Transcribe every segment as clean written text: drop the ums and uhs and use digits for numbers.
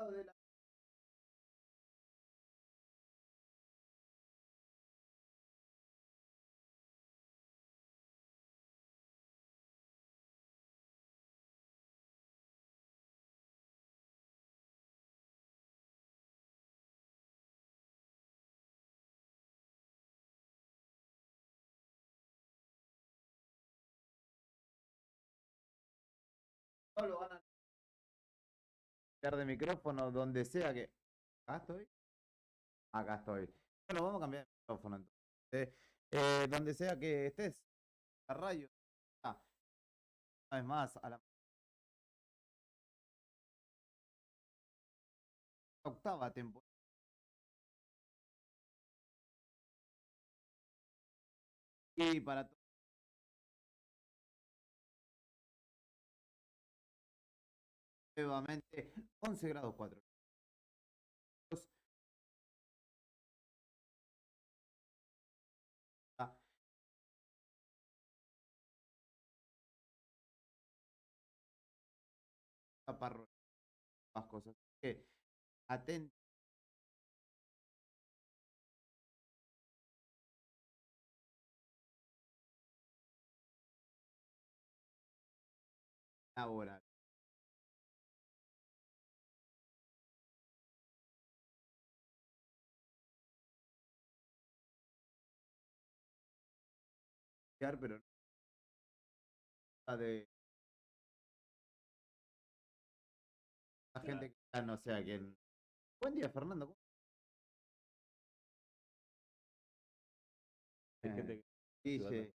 de la- no lo van a cambiar de micrófono donde sea que. ¿Acá estoy? Acá estoy. Bueno, vamos a cambiar de micrófono entonces. Donde sea que estés, la radio. Ah, una vez más, a la octava temporada. Y para todos, nuevamente, 11 grados 4. Chaparro, más cosas. Atento ahora. Pero no de la gente que ya no sé a quién. Buen día, Fernando. Hay gente que Guille,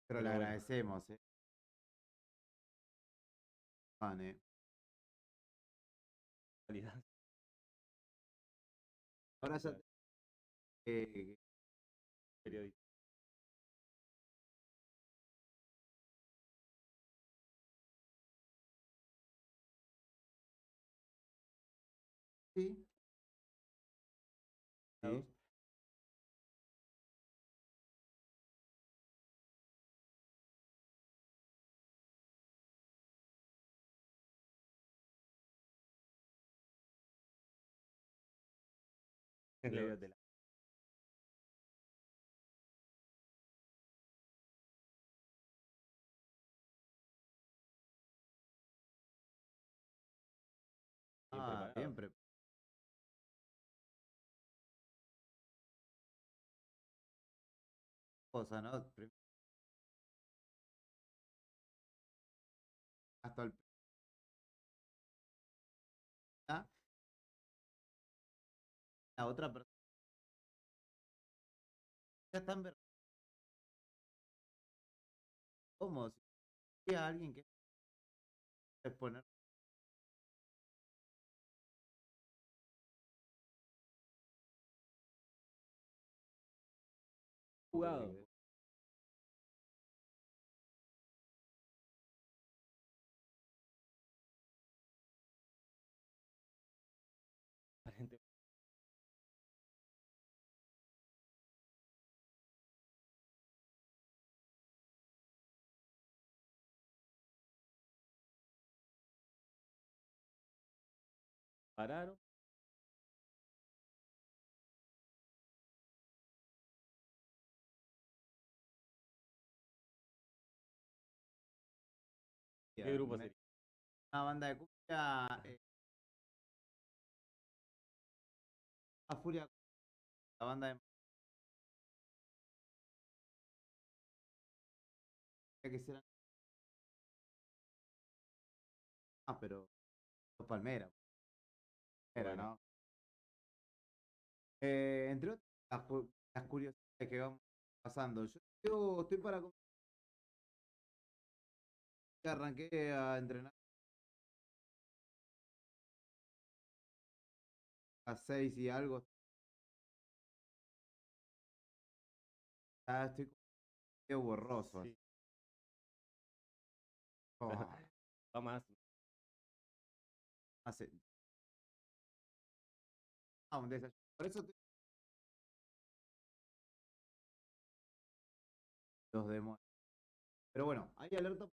pero le pero bueno, agradecemos, Juan, calidad. Ahora O ya sea, eh, periodista. sí, sí. Los, Léetela. bien Ah, bien preparados. preparado. Cosa, ¿no? Hasta el la otra persona ya está en ¿cómo? Si a alguien que exponer Jugado. Aparente- Pararon. ¿Qué grupo sería? una banda de cumbia a furia, la banda de que serán pero los Palmeras, era, Bueno, ¿no? Entre otras las curiosidades que vamos pasando. Yo estoy para arranqué a entrenar a 6 y algo. Ya estoy medio borroso. sí. Oh, Va más. hace, un desayuno. Por eso los demonios. Pero bueno, hay alerta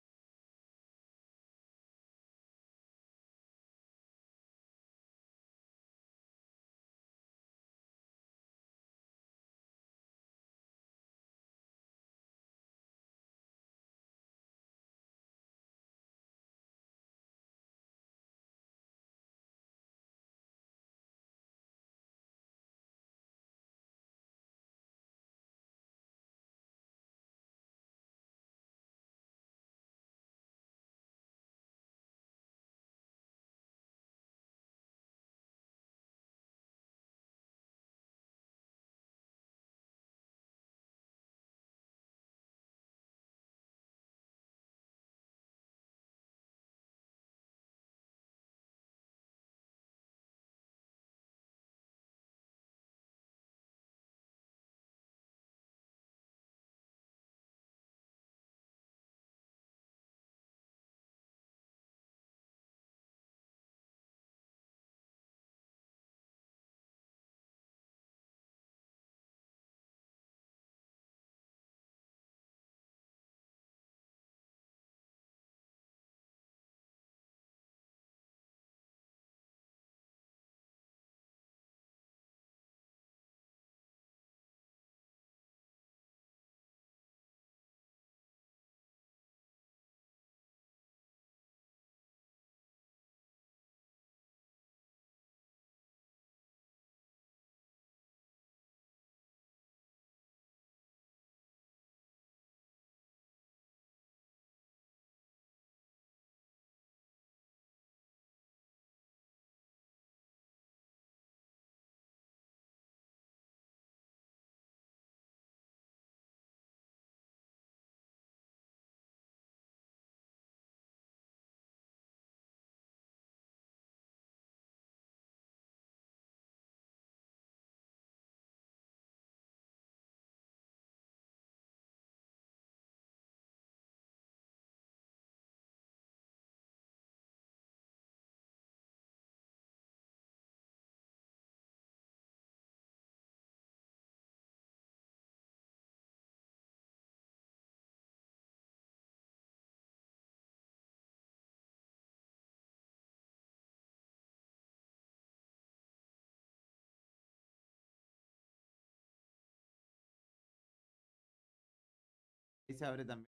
se abre también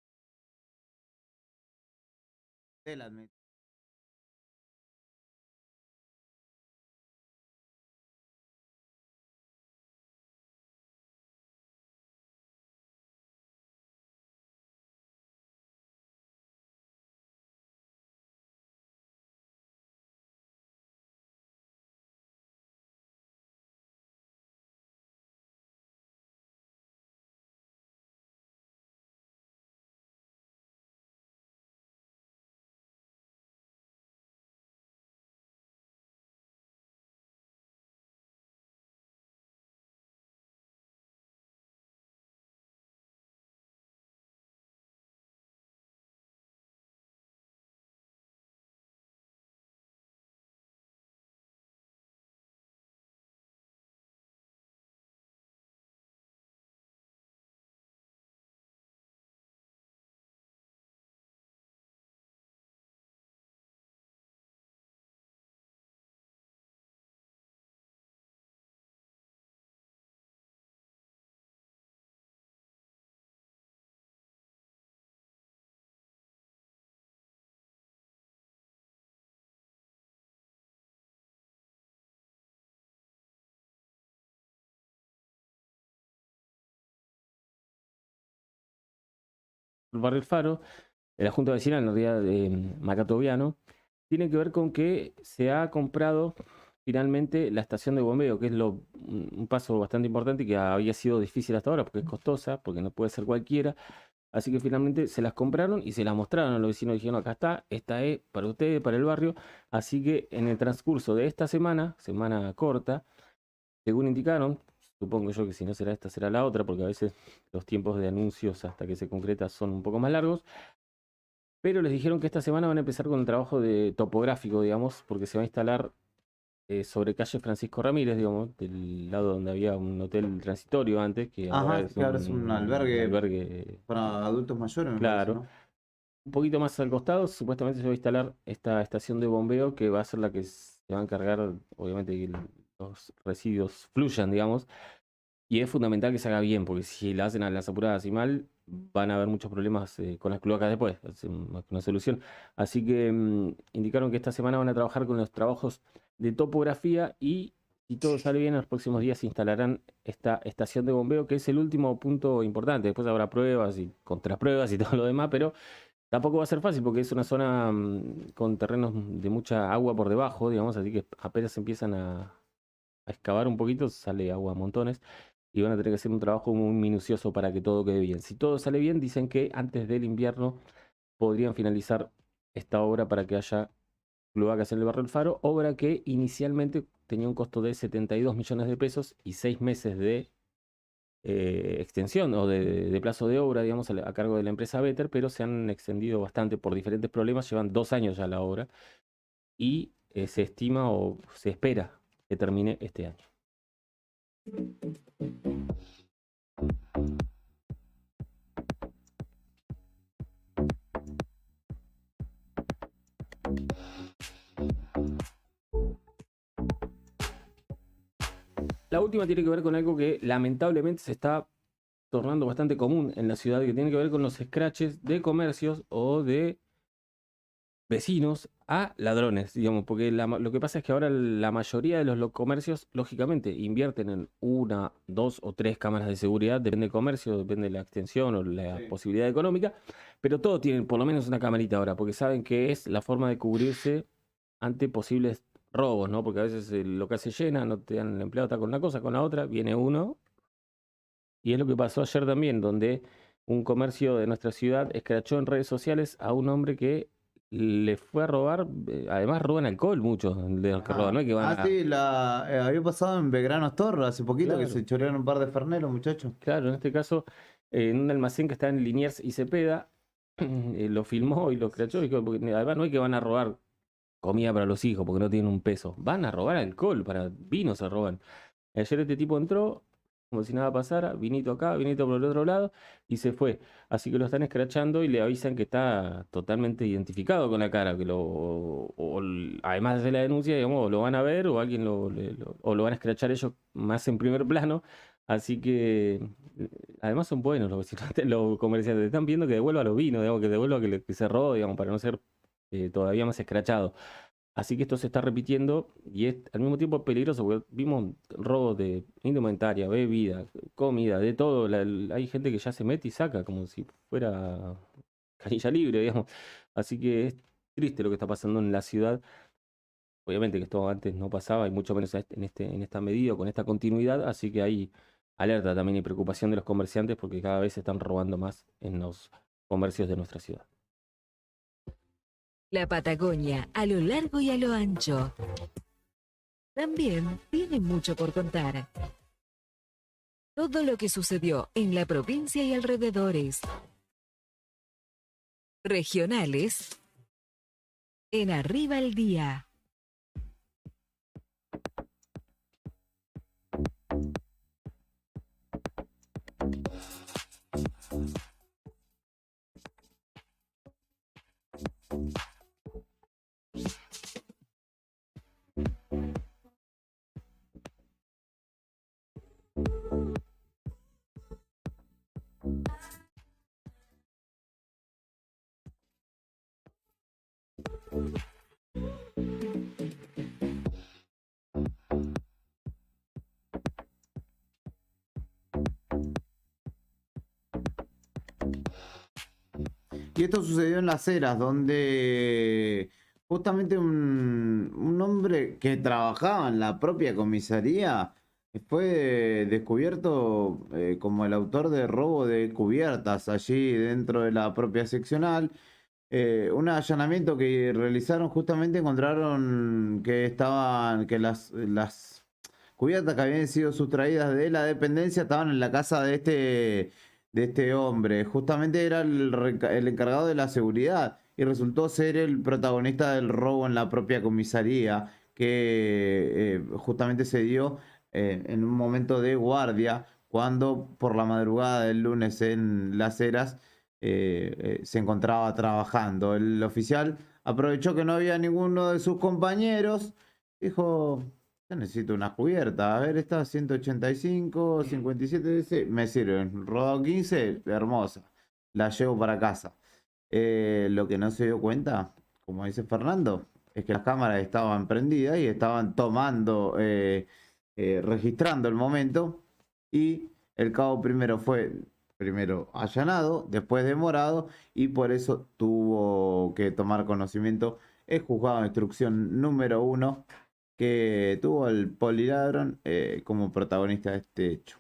de la administración. El barrio El Faro, de la Junta Vecinal, en realidad de Macatoviano, tiene que ver con que se ha comprado finalmente la estación de bombeo, que es un paso bastante importante y que había sido difícil hasta ahora porque es costosa, porque no puede ser cualquiera. Así que finalmente se las compraron y se las mostraron a los vecinos. Dijeron, acá está, esta es para ustedes, para el barrio. Así que en el transcurso de esta semana corta, según indicaron, supongo yo que si no será esta, será la otra, porque a veces los tiempos de anuncios hasta que se concreta son un poco más largos. Pero les dijeron que esta semana van a empezar con el trabajo de topográfico, digamos, porque se va a instalar sobre calle Francisco Ramírez, digamos, del lado donde había un hotel transitorio antes, que ahora Ajá, es que ahora es un albergue albergue, para adultos mayores, me parece, claro. ¿no? Un poquito más al costado, supuestamente se va a instalar esta estación de bombeo que va a ser la que se va a encargar, obviamente, que los residuos fluyan, digamos. Y es fundamental que se haga bien, porque si la hacen a las apuradas y mal, van a haber muchos problemas con las cloacas después. Es más que una solución. Así que indicaron que esta semana van a trabajar con los trabajos de topografía y si todo sale bien, en los próximos días se instalarán esta estación de bombeo, que es el último punto importante. Después habrá pruebas y contrapruebas y todo lo demás, pero tampoco va a ser fácil porque es una zona con terrenos de mucha agua por debajo, digamos, así que apenas empiezan a excavar un poquito, sale agua a montones y van a tener que hacer un trabajo muy minucioso para que todo quede bien. Si todo sale bien, dicen que antes del invierno podrían finalizar esta obra para que haya cloacas en el barrio El Faro, obra que inicialmente tenía un costo de 72 millones de pesos y 6 meses de extensión o de plazo de obra, digamos, a cargo de la empresa Better, pero se han extendido bastante por diferentes problemas, llevan 2 años ya la obra y se estima o se espera que termine este año. La última tiene que ver con algo que lamentablemente se está tornando bastante común en la ciudad, que tiene que ver con los scratches de comercios o de vecinos a ladrones, digamos, porque lo que pasa es que ahora la mayoría de los comercios, lógicamente, invierten en 1, 2 o 3 cámaras de seguridad, depende del comercio, depende de la extensión o la posibilidad económica, pero todos tienen por lo menos una camarita ahora, porque saben que es la forma de cubrirse ante posibles robos, ¿no? Porque a veces el local se llena, no te dan, el empleado está con una cosa, con la otra, viene uno. Y es lo que pasó ayer también, donde un comercio de nuestra ciudad escrachó en redes sociales a un hombre que le fue a robar. Además, roban alcohol muchos de los que roban, ¿no? Que van sí, había pasado en Belgrano Torre hace poquito que Claro. se chorearon un par de ferneros, muchachos. Claro, en este caso, en un almacén que está en Liniers y Cepeda, lo filmó y lo escrachó. Y porque además no es que van a robar comida para los hijos porque no tienen un peso. Van a robar alcohol, para vino se roban. Ayer este tipo entró, como si nada pasara, vinito acá, vinito por el otro lado, y se fue. Así que lo están escrachando y le avisan que está totalmente identificado con la cara, que además de la denuncia, digamos, o lo van a ver o alguien o lo van a escrachar ellos más en primer plano, Así que, además son buenos los vecinos, los comerciantes. Te están pidiendo que devuelva los vinos, digamos, que devuelva que se robó, digamos, para no ser todavía más escrachado. Así que esto se está repitiendo y es al mismo tiempo peligroso porque vimos robos de indumentaria, bebida, comida, de todo. Hay gente que ya se mete y saca como si fuera canilla libre, digamos. Así que es triste lo que está pasando en la ciudad. Obviamente que esto antes no pasaba y mucho menos en esta medida, con esta continuidad. Así que hay alerta también y preocupación de los comerciantes porque cada vez se están robando más en los comercios de nuestra ciudad. La Patagonia, a lo largo y a lo ancho, también tiene mucho por contar. Todo lo que sucedió en la provincia y alrededores. Regionales. En Arriba el Día. Y esto sucedió en Las Heras, donde justamente un hombre que trabajaba en la propia comisaría fue descubierto como el autor de robo de cubiertas allí dentro de la propia seccional. Un allanamiento que realizaron justamente encontraron que las cubiertas que habían sido sustraídas de la dependencia estaban en la casa de este hombre. Justamente era el encargado de la seguridad y resultó ser el protagonista del robo en la propia comisaría que justamente se dio en un momento de guardia cuando por la madrugada del lunes en Las Heras se encontraba trabajando. El oficial aprovechó que no había ninguno de sus compañeros, dijo: yo necesito una cubierta. A ver, esta 185, 57, sí, me sirven. Rodó 15, hermosa. La llevo para casa. Lo que no se dio cuenta, como dice Fernando, es que las cámaras estaban prendidas y estaban tomando, registrando el momento. Y el cabo primero allanado, después demorado, y por eso tuvo que tomar conocimiento el juzgado de instrucción número 1 que tuvo al Poliladron como protagonista de este hecho.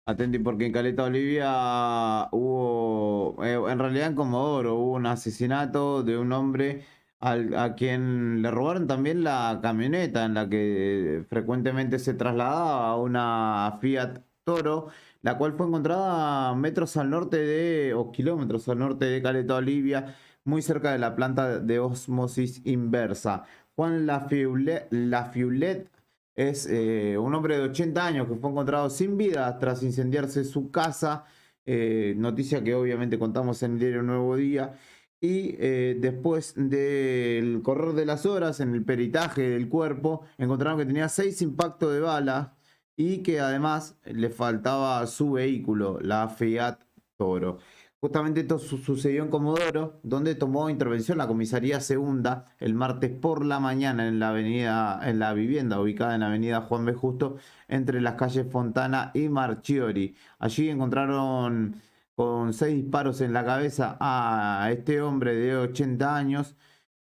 Atenti porque en Caleta Olivia hubo, en realidad en Comodoro hubo un asesinato de un hombre a quien le robaron también la camioneta en la que frecuentemente se trasladaba, una Fiat Toro, la cual fue encontrada metros al norte o kilómetros al norte de Caleta Olivia, muy cerca de la planta de osmosis inversa. Juan Lafiulet es un hombre de 80 años que fue encontrado sin vida tras incendiarse su casa, noticia que obviamente contamos en el diario Nuevo Día. Y después del correr de las horas, en el peritaje del cuerpo, encontraron que tenía 6 impactos de bala y que además le faltaba su vehículo, la Fiat Toro. Justamente esto sucedió en Comodoro, donde tomó intervención la comisaría segunda el martes por la mañana en la vivienda ubicada en la avenida Juan B. Justo, entre las calles Fontana y Marchiori. Allí encontraron con 6 disparos en la cabeza a este hombre de 80 años,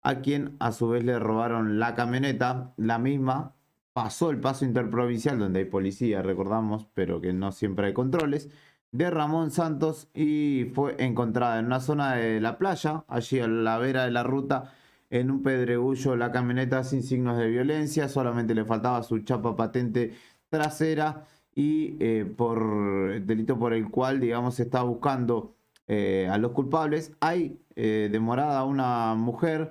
a quien a su vez le robaron la camioneta. La misma pasó el paso interprovincial, donde hay policía, recordamos, pero que no siempre hay controles, de Ramón Santos, y fue encontrada en una zona de la playa, allí a la vera de la ruta, en un pedregullo la camioneta sin signos de violencia, solamente le faltaba su chapa patente trasera y por delito por el cual, digamos, se está buscando a los culpables. Hay demorada una mujer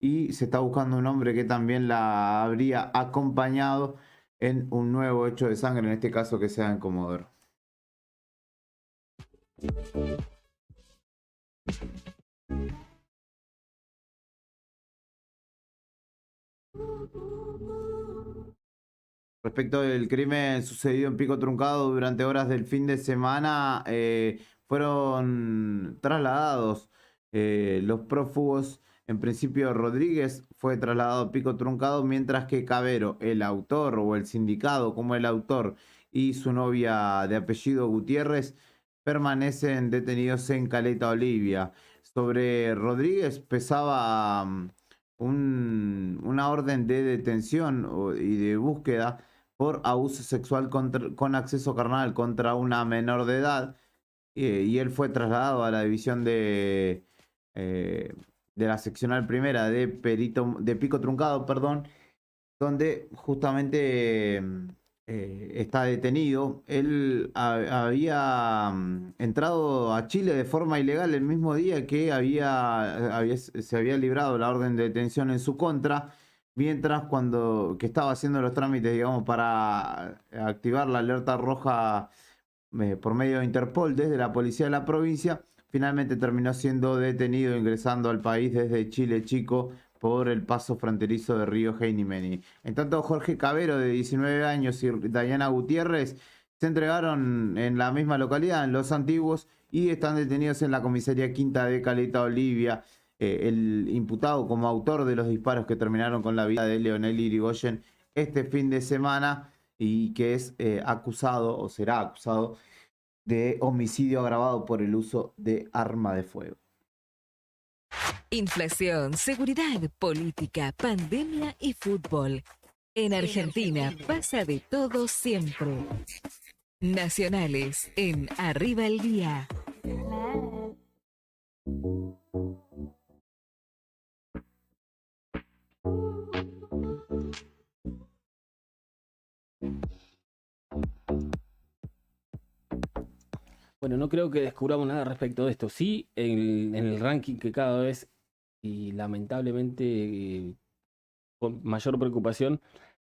y se está buscando un hombre que también la habría acompañado en un nuevo hecho de sangre, en este caso que sea en Comodoro. Respecto del crimen sucedido en Pico Truncado durante horas del fin de semana, fueron trasladados los prófugos. En principio, Rodríguez fue trasladado a Pico Truncado, mientras que Cabero, el autor o el sindicado como el autor, y su novia de apellido Gutiérrez permanecen detenidos en Caleta Olivia. Sobre Rodríguez pesaba una orden de detención y de búsqueda por abuso sexual con acceso carnal contra una menor de edad, y él fue trasladado a la división de la seccional primera de Pico Truncado, perdón, donde justamente está detenido. Él había entrado a Chile de forma ilegal el mismo día que se había librado la orden de detención en su contra, mientras que estaba haciendo los trámites, digamos, para activar la alerta roja por medio de Interpol desde la policía de la provincia. Finalmente terminó siendo detenido ingresando al país desde Chile Chico por el paso fronterizo de Río Heinimeni. En tanto, Jorge Cabero, de 19 años, y Dayana Gutiérrez se entregaron en la misma localidad, en Los Antiguos, y están detenidos en la comisaría quinta de Caleta Olivia. El imputado como autor de los disparos que terminaron con la vida de Leonel Irigoyen este fin de semana, y que es acusado o será acusado de homicidio agravado por el uso de arma de fuego. Inflación, seguridad, política, pandemia y fútbol. En Argentina pasa de todo siempre. Nacionales en Arriba el Día. Bueno, no creo que descubramos nada respecto de esto. Sí, en el ranking que cada vez, y lamentablemente con mayor preocupación,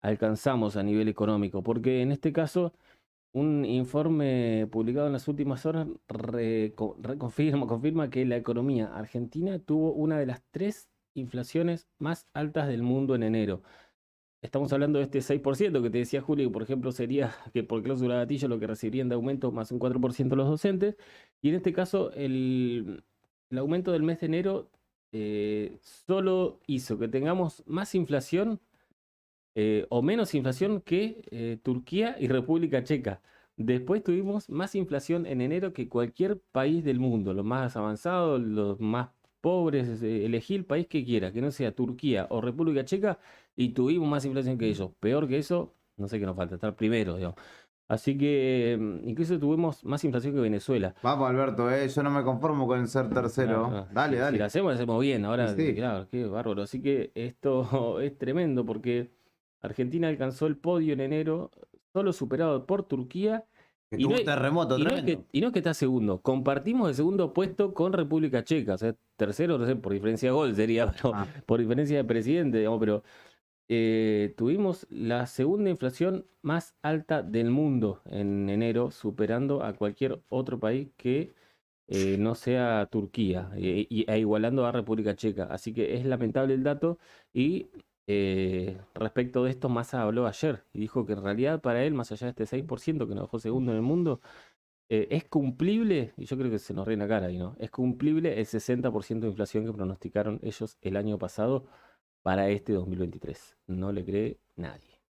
alcanzamos a nivel económico, porque en este caso un informe publicado en las últimas horas confirma que la economía argentina tuvo una de las 3 inflaciones más altas del mundo en enero. Estamos hablando de este 6% que te decía Julio, que por ejemplo sería que por cláusula gatillo lo que recibirían de aumento más un 4% los docentes. Y en este caso el aumento del mes de enero solo hizo que tengamos más inflación o menos inflación que Turquía y República Checa. Después tuvimos más inflación en enero que cualquier país del mundo, los más avanzados, los más pobres. Elegí el país que quiera, que no sea Turquía o República Checa, y tuvimos más inflación que ellos. Peor que eso, no sé qué nos falta, estar primero, digamos. Así que incluso tuvimos más inflación que Venezuela. Vamos, Alberto, yo no me conformo con ser tercero. Dale, Si dale. lo hacemos bien. Ahora, Sí. claro, qué bárbaro. Así que esto es tremendo porque Argentina alcanzó el podio en enero, solo superado por Turquía. Que tuvo un terremoto tremendo. Y no es que está segundo. Compartimos el segundo puesto con República Checa. O sea, tercero, no sé, por diferencia de gol sería, pero por diferencia de presidente, digamos, pero tuvimos la segunda inflación más alta del mundo en enero, superando a cualquier otro país que no sea Turquía, e igualando a República Checa. Así que es lamentable el dato. Y respecto de esto, Massa habló ayer y dijo que en realidad para él, más allá de este 6% que nos dejó segundo en el mundo, es cumplible, y yo creo que se nos ríe en la cara ahí, ¿no? Es cumplible el 60% de inflación que pronosticaron ellos el año pasado para este 2023. No le cree nadie.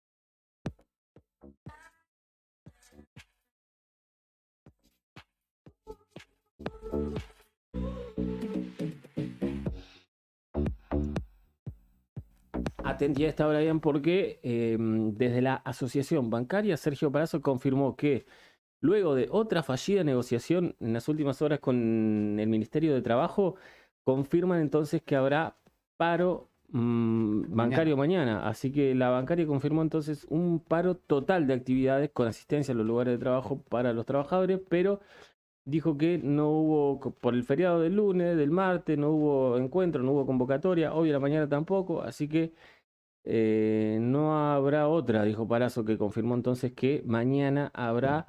Atentí a esta hora, Ian, porque desde la Asociación Bancaria, Sergio Palazzo confirmó que luego de otra fallida negociación en las últimas horas con el Ministerio de Trabajo, confirman entonces que habrá paro bancario mañana. Así que la bancaria confirmó entonces un paro total de actividades con asistencia a los lugares de trabajo para los trabajadores, pero dijo que no hubo, por el feriado del lunes, del martes, no hubo encuentro, no hubo convocatoria, hoy a la mañana tampoco, así que no habrá otra, dijo Palazzo, que confirmó entonces que mañana habrá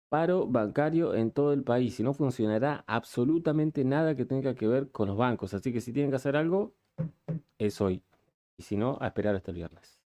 paro bancario en todo el país y no funcionará absolutamente nada que tenga que ver con los bancos. Así que si tienen que hacer algo, es hoy. Y si no, a esperar hasta el viernes.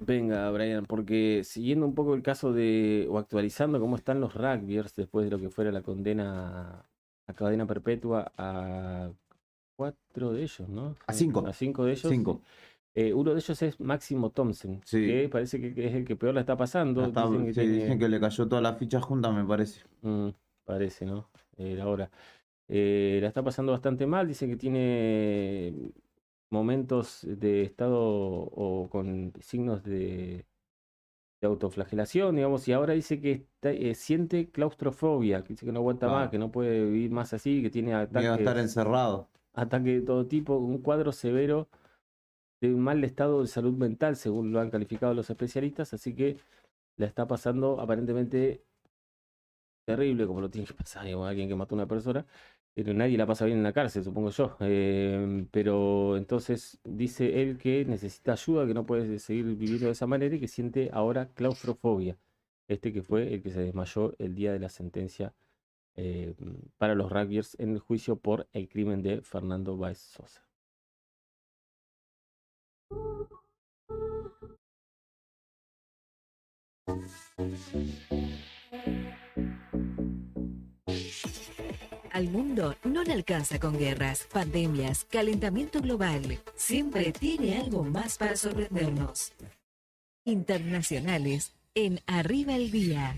Venga, Brian, porque siguiendo un poco el caso de, o actualizando cómo están los rugbyers después de lo que fuera la condena a cadena perpetua a 4 de ellos, ¿no? A 5. A 5 de ellos. 5. Uno de ellos es Máximo Thompson, Sí. que parece que es el que peor la está pasando. Dicen que Sí, tiene... dicen que le cayó toda la ficha junta, me parece. Parece, ¿no? Ahora. La está pasando bastante mal, dicen que tiene momentos de estado o con signos de autoflagelación, digamos, y ahora dice que siente claustrofobia, que dice que no aguanta más, Ah, que no puede vivir más así, que tiene miedo a estar ataques, encerrado. ataques de todo tipo, un cuadro severo de un mal estado de salud mental, según lo han calificado los especialistas, así que la está pasando aparentemente terrible, como lo tiene que pasar, digamos, alguien que mató a una persona, pero nadie la pasa bien en la cárcel, supongo yo. Pero entonces dice él que necesita ayuda, que no puede seguir viviendo de esa manera y que siente ahora claustrofobia. Este que fue el que se desmayó el día de la sentencia eh, para los rugbyers en el juicio por el crimen de Fernando Báez Sosa. Al mundo no le alcanza con guerras, pandemias, calentamiento global. Siempre tiene algo más para sorprendernos. Internacionales en Arriba el Día.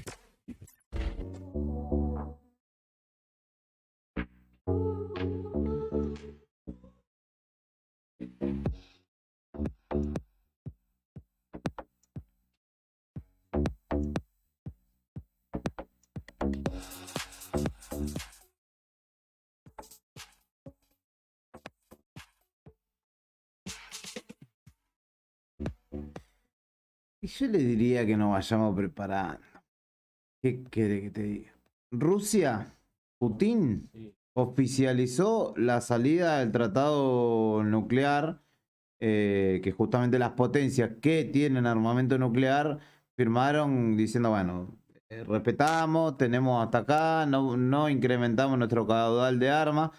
Y yo le diría que nos vayamos preparando. ¿Qué quiere que te diga? Rusia, Putin, Sí. oficializó la salida del tratado nuclear, que justamente las potencias que tienen armamento nuclear firmaron diciendo, bueno, respetamos, tenemos hasta acá, no incrementamos nuestro caudal de armas.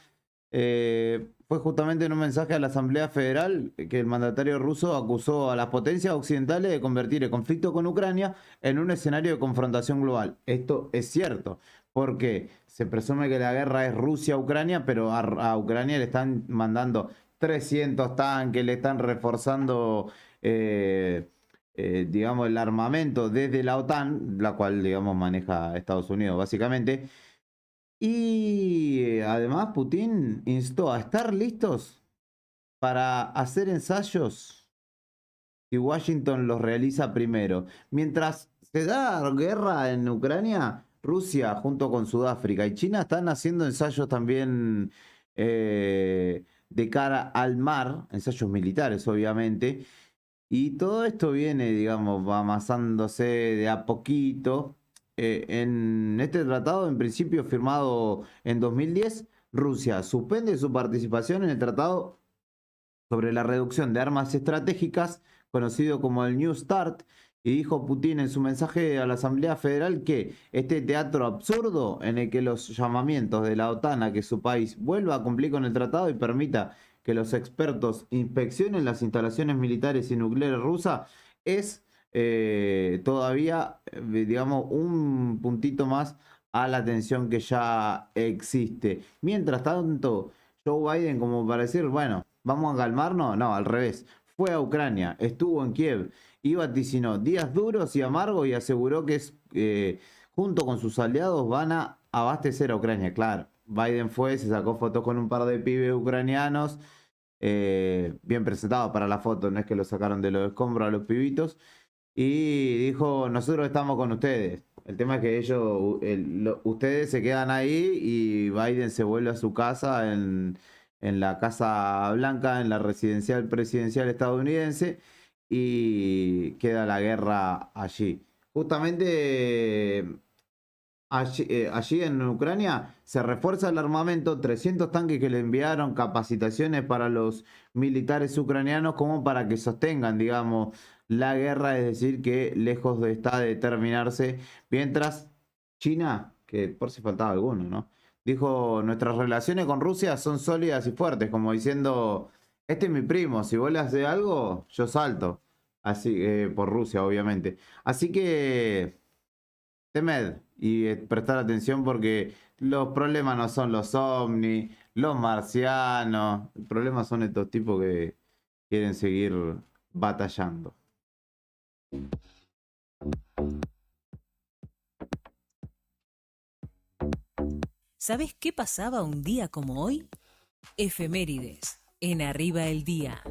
Fue justamente en un mensaje a la Asamblea Federal que el mandatario ruso acusó a las potencias occidentales de convertir el conflicto con Ucrania en un escenario de confrontación global. Esto es cierto, porque se presume que la guerra es Rusia-Ucrania, pero a Ucrania le están mandando 300 tanques, le están reforzando, digamos, el armamento desde la OTAN, la cual, digamos, maneja Estados Unidos, básicamente. Y además Putin instó a estar listos para hacer ensayos y Washington los realiza primero. Mientras se da guerra en Ucrania, Rusia junto con Sudáfrica y China están haciendo ensayos también de cara al mar, ensayos militares obviamente. Y todo esto viene, digamos, amasándose de a poquito. En este tratado, en principio firmado en 2010, Rusia suspende su participación en el tratado sobre la reducción de armas estratégicas, conocido como el New START, y dijo Putin en su mensaje a la Asamblea Federal que este teatro absurdo en el que los llamamientos de la OTAN a que su país vuelva a cumplir con el tratado y permita que los expertos inspeccionen las instalaciones militares y nucleares rusas es todavía, digamos, un puntito más a la tensión que ya existe. Mientras tanto, Joe Biden, como para decir, bueno, vamos a calmarnos, no, al revés. Fue a Ucrania, estuvo en Kiev y vaticinó días duros y amargos y aseguró que junto con sus aliados van a abastecer a Ucrania. Claro, Biden fue, se sacó fotos con un par de pibes ucranianos, bien presentados para la foto, no es que lo sacaron de los escombros a los pibitos, y dijo, nosotros estamos con ustedes. El tema es que ellos, ustedes se quedan ahí y Biden se vuelve a su casa en la Casa Blanca, en la residencial presidencial estadounidense, y queda la guerra allí. Justamente allí en Ucrania se refuerza el armamento, 300 tanques que le enviaron, capacitaciones para los militares ucranianos como para que sostengan, digamos, la guerra, es decir, que lejos de estar de terminarse, mientras China, que por si faltaba alguno, ¿no? Dijo, nuestras relaciones con Rusia son sólidas y fuertes, como diciendo, este es mi primo, si vos le haces algo, yo salto. Así, por Rusia, obviamente. Así que temed y prestar atención porque los problemas no son los ovnis, los marcianos, el problema son estos tipos que quieren seguir batallando. ¿Sabes qué pasaba un día como hoy? Efemérides, en Arriba el Día.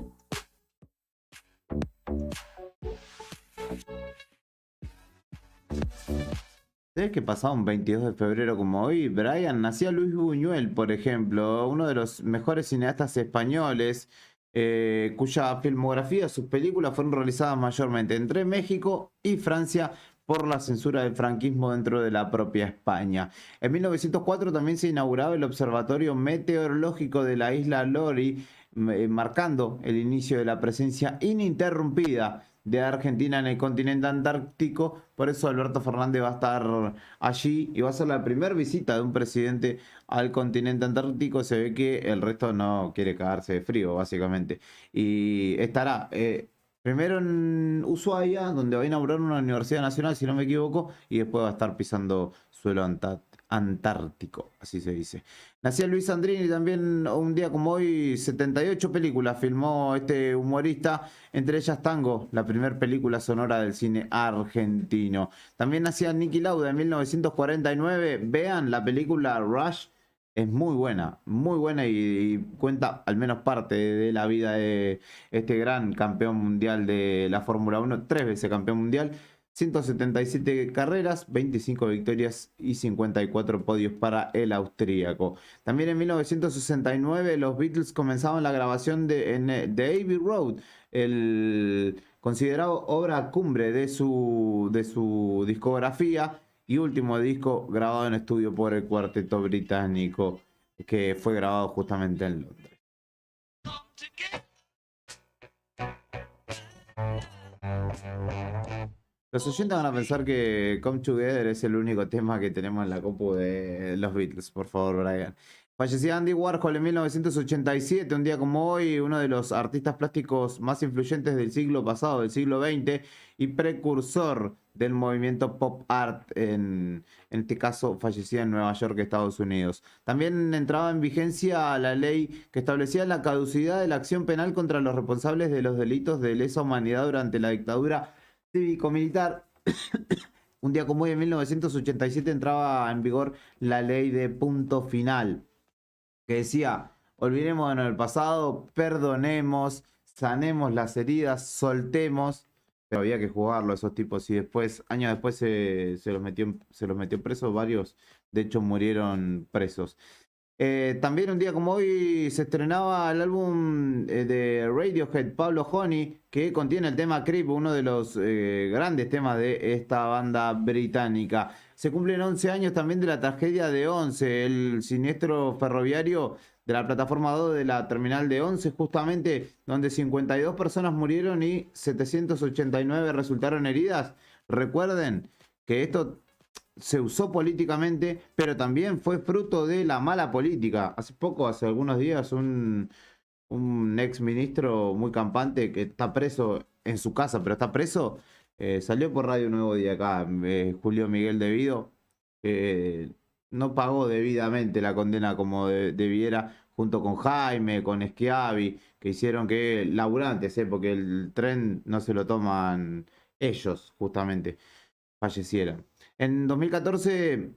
¿Sabes qué pasaba un 22 de febrero como hoy? Brian, nacía Luis Buñuel, por ejemplo, uno de los mejores cineastas españoles, cuya filmografía, sus películas fueron realizadas mayormente entre México y Francia por la censura del franquismo dentro de la propia España. En 1904 también se inauguraba el Observatorio Meteorológico de la isla Lori, marcando el inicio de la presencia ininterrumpida de Argentina en el continente antártico. Por eso Alberto Fernández va a estar allí y va a ser la primera visita de un presidente al continente antártico. Se ve que el resto no quiere cagarse de frío, básicamente. Y estará primero en Ushuaia, donde va a inaugurar una universidad nacional, si no me equivoco, y después va a estar pisando suelo antártico, así se dice. Nacía Luis Sandrini también un día como hoy, 78 películas filmó este humorista, entre ellas Tango, la primera película sonora del cine argentino. También nacía Niki Lauda en 1949. Vean la película Rush, es muy buena y cuenta al menos parte de la vida de este gran campeón mundial de la Fórmula 1, 3 veces campeón mundial. 177 carreras, 25 victorias y 54 podios para el austríaco. También en 1969 los Beatles comenzaban la grabación de Abbey Road, el considerado obra cumbre de su discografía y último disco grabado en estudio por el cuarteto británico, que fue grabado justamente en Londres. Los oyentes van a pensar que Come Together es el único tema que tenemos en la compu de los Beatles, por favor, Brian. Fallecía Andy Warhol en 1987, un día como hoy, uno de los artistas plásticos más influyentes del siglo pasado, del siglo XX, y precursor del movimiento pop art, en este caso fallecía en Nueva York, Estados Unidos. También entraba en vigencia la ley que establecía la caducidad de la acción penal contra los responsables de los delitos de lesa humanidad durante la dictadura cívico-militar. Un día como hoy, en 1987, entraba en vigor la ley de punto final, que decía, olvidémonos del pasado, perdonemos, sanemos las heridas, soltemos. Pero había que jugarlo a esos tipos y después, años después, se los metió presos, varios de hecho murieron presos. También un día como hoy se estrenaba el álbum de Radiohead, Pablo Honey, que contiene el tema Creep, uno de los grandes temas de esta banda británica. Se cumplen 11 años también de la tragedia de Once, el siniestro ferroviario de la plataforma 2 de la terminal de Once, justamente donde 52 personas murieron y 789 resultaron heridas. Recuerden que esto se usó políticamente, pero también fue fruto de la mala política. Hace poco, hace algunos días, un ex ministro muy campante que está preso en su casa, pero está preso, salió por Radio Nuevo Día acá, Julio Miguel Devido, no pagó debidamente la condena como debiera, junto con Jaime, con Schiavi, que hicieron que laburantes, porque el tren no se lo toman ellos, justamente, fallecieran. En 2014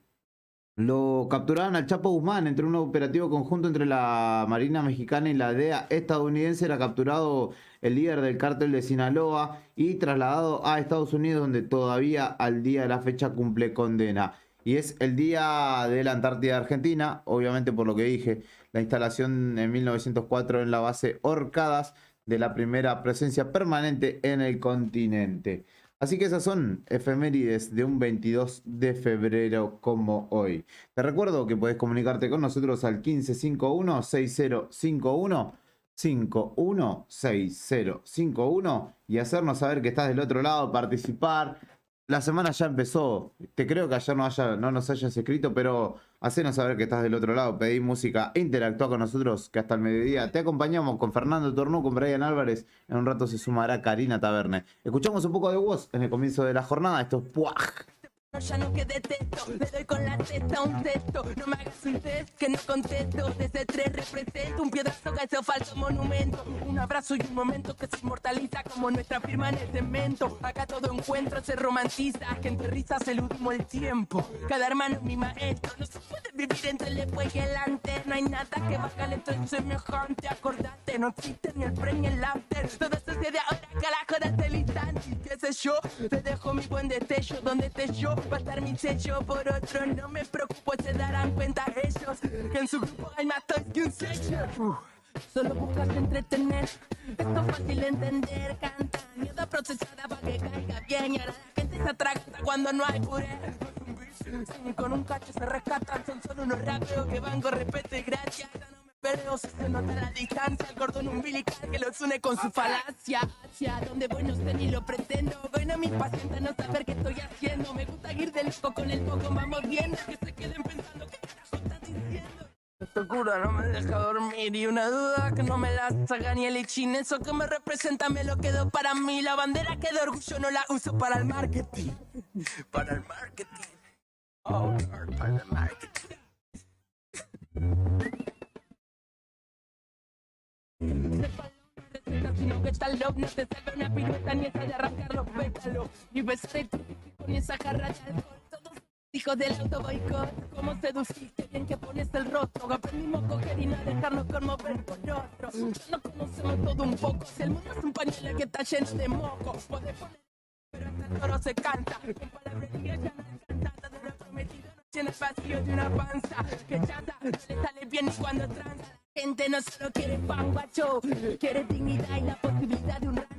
Lo capturaron al Chapo Guzmán entre un operativo conjunto entre la Marina Mexicana y la DEA estadounidense. Era capturado el líder del cártel de Sinaloa y trasladado a Estados Unidos, donde todavía al día de la fecha cumple condena. Y es el día de la Antártida Argentina, obviamente por lo que dije, la instalación en 1904 en la base Orcadas de la primera presencia permanente en el continente. Así que esas son efemérides de un 22 de febrero como hoy. Te recuerdo que podés comunicarte con nosotros al 1551-6051, 516051 y hacernos saber que estás del otro lado, participar. La semana ya empezó. Te creo que ayer no nos hayas escrito, pero hacenos saber que estás del otro lado. Pedí música, interactúa con nosotros, que hasta el mediodía te acompañamos con Fernando Tornú, con Brian Álvarez. En un rato se sumará Karina Taberne. Escuchamos un poco de voz en el comienzo de la jornada. Esto es Puaj. Ya no que detesto, le doy con la testa un texto. No me hagas un test que no contesto. Desde 3 represento un piedrazo que hace falso monumento. Un abrazo y un momento que se inmortaliza como nuestra firma en el cemento. Acá todo encuentro se romantiza, que entre risas eludimos el tiempo. Cada hermano es mi maestro, no se puede vivir entre el después y el antes. No hay nada que valga el entre semejante. Acordate, no existe ni el pre ni el after. Todo sucede ahora, carajo, date el instante. ¿Qué sé yo? Te dejo mi buen destello donde te yo. Va a estar mi sello por otro, no me preocupo, se darán cuenta ellos que en su grupo hay más toys que un sello. Solo buscas entretener, esto es fácil de entender. Canta, mierda procesada para que caiga bien. Y ahora la gente se atraganta cuando no hay puré. Con un cacho se rescatan, son solo unos rapeos que van con respeto y gracia. Pero se nota la distancia, el cordón umbilical que los une con su falacia. Hacia donde voy no sé ni lo pretendo. Bueno, mis pacientes no saber qué estoy haciendo. Me gusta ir del loco con el poco, vamos viendo. Que se queden pensando qué carajo estás diciendo. Esta cura no me deja dormir y una duda que no me la saca ni el ichin. Eso que me representa me lo quedo para mí. La bandera que de orgullo no la uso para el marketing. Para el marketing. Oh, Lord, para el marketing. Sino que tal love no te salve una pirueta ni esa de arrancar los pétalos. Y besé con esa jarra de alcohol. Todos hijos del auto boicot. Cómo seduciste bien que pones el rostro. Aprendimos a coger y no dejarnos conmover por otro. No conocemos todo un poco. Si el mundo es un pañuelo que está lleno de moco. Podés poner pero hasta el toro se canta. Con palabrería ya no alcanza. De lo prometido no tiene el vacío de una panza. Que chata, no le sale bien ni cuando tranza. Gente no solo quiere pan, guacho, quiere dignidad y la posibilidad de un rancho.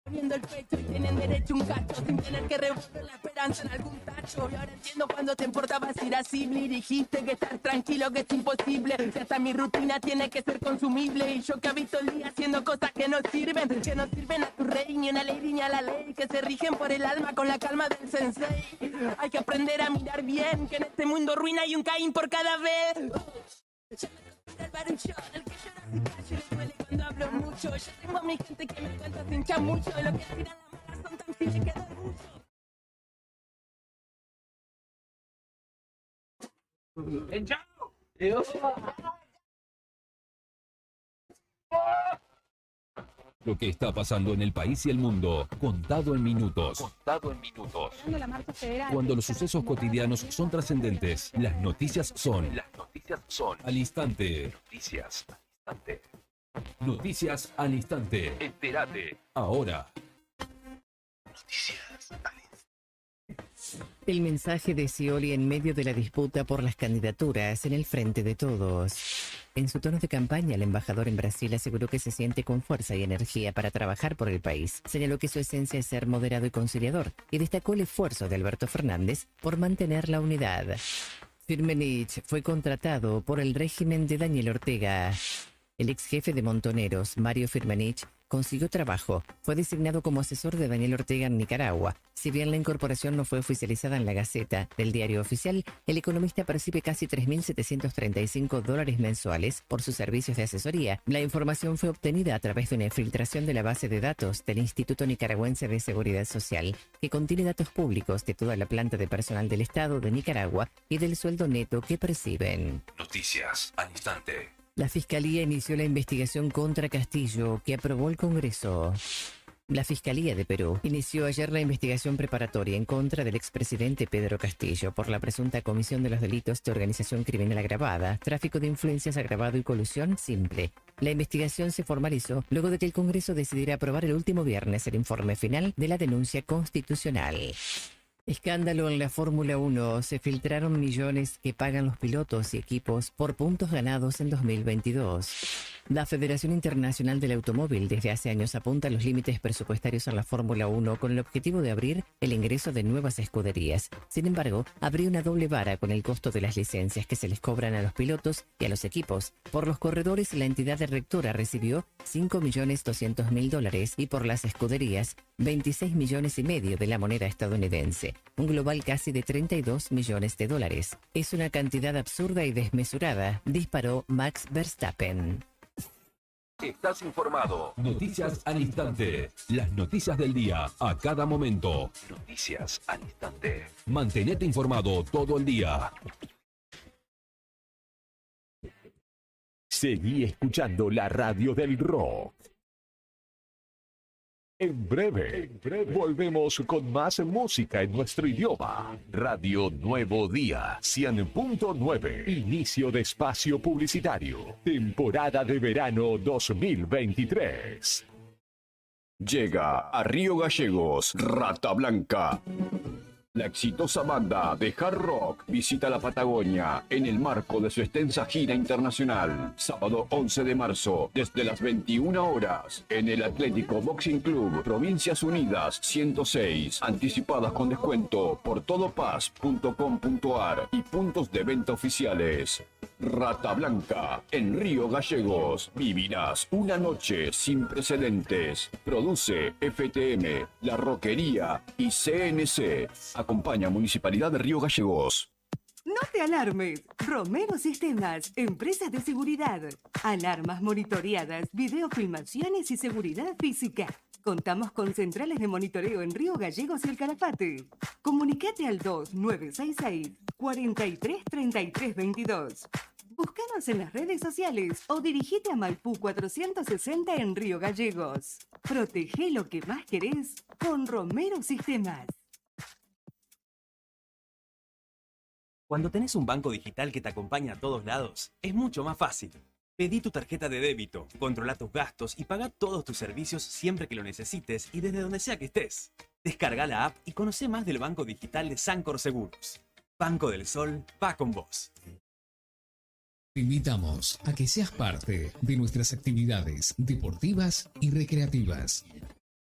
Poniendo el pecho y tienen derecho a un cacho, sin tener que revolver la esperanza en algún tacho. Y ahora entiendo cuando te importabas irascible y dijiste que estar tranquilo que es imposible. Que hasta mi rutina tiene que ser consumible. Y yo que habito el día haciendo cosas que no sirven a tu rey, ni una ley ni a la ley. Que se rigen por el alma con la calma del sensei. Hay que aprender a mirar bien, que en este mundo ruina hay un Caín por cada vez. El baruchón, el que llora sin callo le duele cuando hablo mucho. Yo tengo a mi gente que me cuenta sin chamucho. De lo que tiran la mala son tan fines que da orgullo. Lo que está pasando en el país y el mundo, contado en minutos. Cuando los sucesos cotidianos son trascendentes, las noticias son al instante. Noticias al instante. Entérate ahora. El mensaje de Scioli en medio de la disputa por las candidaturas en el Frente de Todos. En su tono de campaña, el embajador en Brasil aseguró que se siente con fuerza y energía para trabajar por el país. Señaló que su esencia es ser moderado y conciliador y destacó el esfuerzo de Alberto Fernández por mantener la unidad. Firmenich fue contratado por el régimen de Daniel Ortega. El ex jefe de Montoneros, Mario Firmenich, consiguió trabajo. Fue designado como asesor de Daniel Ortega en Nicaragua. Si bien la incorporación no fue oficializada en la Gaceta del Diario Oficial, el economista percibe casi $3.735 mensuales por sus servicios de asesoría. La información fue obtenida a través de una filtración de la base de datos del Instituto Nicaragüense de Seguridad Social, que contiene datos públicos de toda la planta de personal del Estado de Nicaragua y del sueldo neto que perciben. Noticias al instante. La Fiscalía inició la investigación contra Castillo, que aprobó el Congreso. La Fiscalía de Perú inició ayer la investigación preparatoria en contra del expresidente Pedro Castillo por la presunta comisión de los delitos de organización criminal agravada, tráfico de influencias agravado y colusión simple. La investigación se formalizó luego de que el Congreso decidiera aprobar el último viernes el informe final de la denuncia constitucional. Escándalo en la Fórmula 1. Se filtraron millones que pagan los pilotos y equipos por puntos ganados en 2022. La Federación Internacional del Automóvil desde hace años apunta a los límites presupuestarios en la Fórmula 1 con el objetivo de abrir el ingreso de nuevas escuderías. Sin embargo, habría una doble vara con el costo de las licencias que se les cobran a los pilotos y a los equipos. Por los corredores, la entidad rectora recibió $5.200.000 y por las escuderías, 26,5 millones de la moneda estadounidense. Un global casi de 32 millones de dólares. Es una cantidad absurda y desmesurada, disparó Max Verstappen. Estás informado. Noticias al instante. Las noticias del día a cada momento. Noticias al instante. Mantenete informado todo el día. Seguí escuchando la radio del rock. En breve, volvemos con más música en nuestro idioma. Radio Nuevo Día, 100.9. Inicio de espacio publicitario. Temporada de verano 2023. Llega a Río Gallegos, Rata Blanca. La exitosa banda de hard rock visita la Patagonia en el marco de su extensa gira internacional. Sábado 11 de marzo, desde las 21 horas, en el Atlético Boxing Club, Provincias Unidas 106. Anticipadas con descuento por todopaz.com.ar y puntos de venta oficiales. Rata Blanca, en Río Gallegos. Vivirás una noche sin precedentes. Produce FTM, La Roquería y CNC. Acompaña Municipalidad de Río Gallegos. No te alarmes. Romero Sistemas, empresa de seguridad. Alarmas monitoreadas, videofilmaciones y seguridad física. Contamos con centrales de monitoreo en Río Gallegos y El Calafate. Comunicate al 2966-433322. Búscanos en las redes sociales o dirigite a Maipú 460 en Río Gallegos. Protege lo que más querés con Romero Sistemas. Cuando tenés un banco digital que te acompaña a todos lados, es mucho más fácil. Pedí tu tarjeta de débito, controla tus gastos y paga todos tus servicios siempre que lo necesites y desde donde sea que estés. Descarga la app y conoce más del banco digital de Sancor Seguros. Banco del Sol va con vos. Te invitamos a que seas parte de nuestras actividades deportivas y recreativas.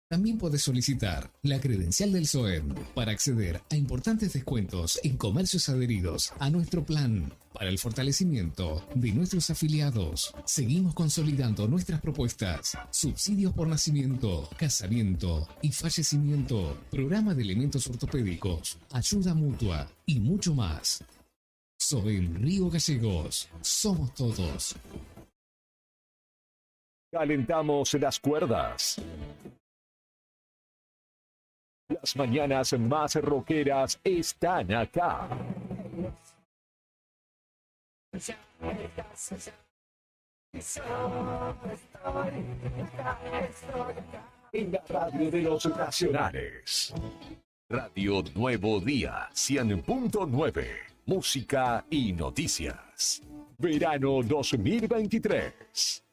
También puedes solicitar la credencial del SOEM para acceder a importantes descuentos en comercios adheridos a nuestro plan para el fortalecimiento de nuestros afiliados. Seguimos consolidando nuestras propuestas: subsidios por nacimiento, casamiento y fallecimiento, programa de elementos ortopédicos, ayuda mutua y mucho más. SOEM Río Gallegos, somos todos. Calentamos las cuerdas. Las mañanas más rockeras están acá. En la radio de los nacionales. Radio Nuevo Día, 100.9. Música y noticias. Verano 2023.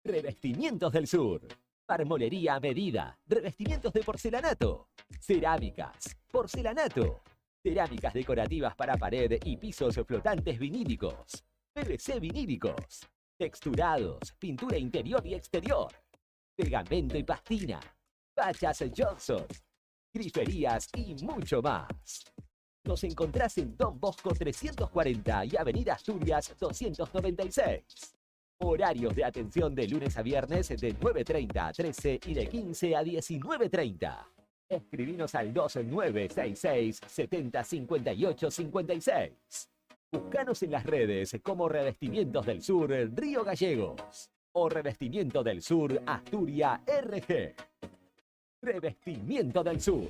Revestimientos del Sur. Marmolería a medida. Revestimientos de porcelanato. Cerámicas. Porcelanato. Cerámicas decorativas para pared y pisos flotantes vinílicos. PVC vinílicos. Texturados. Pintura interior y exterior. Pegamento y pastina. Fachas Johnson. Griferías y mucho más. Nos encontrás en Don Bosco 340 y Avenida Asturias 296. Horarios de atención de lunes a viernes de 9:30 a 13 y de 15 a 19:30. Escribinos al 2966 70 58 56. Búscanos en las redes como Revestimientos del Sur Río Gallegos o Revestimiento del Sur Asturias RG. Revestimiento del Sur.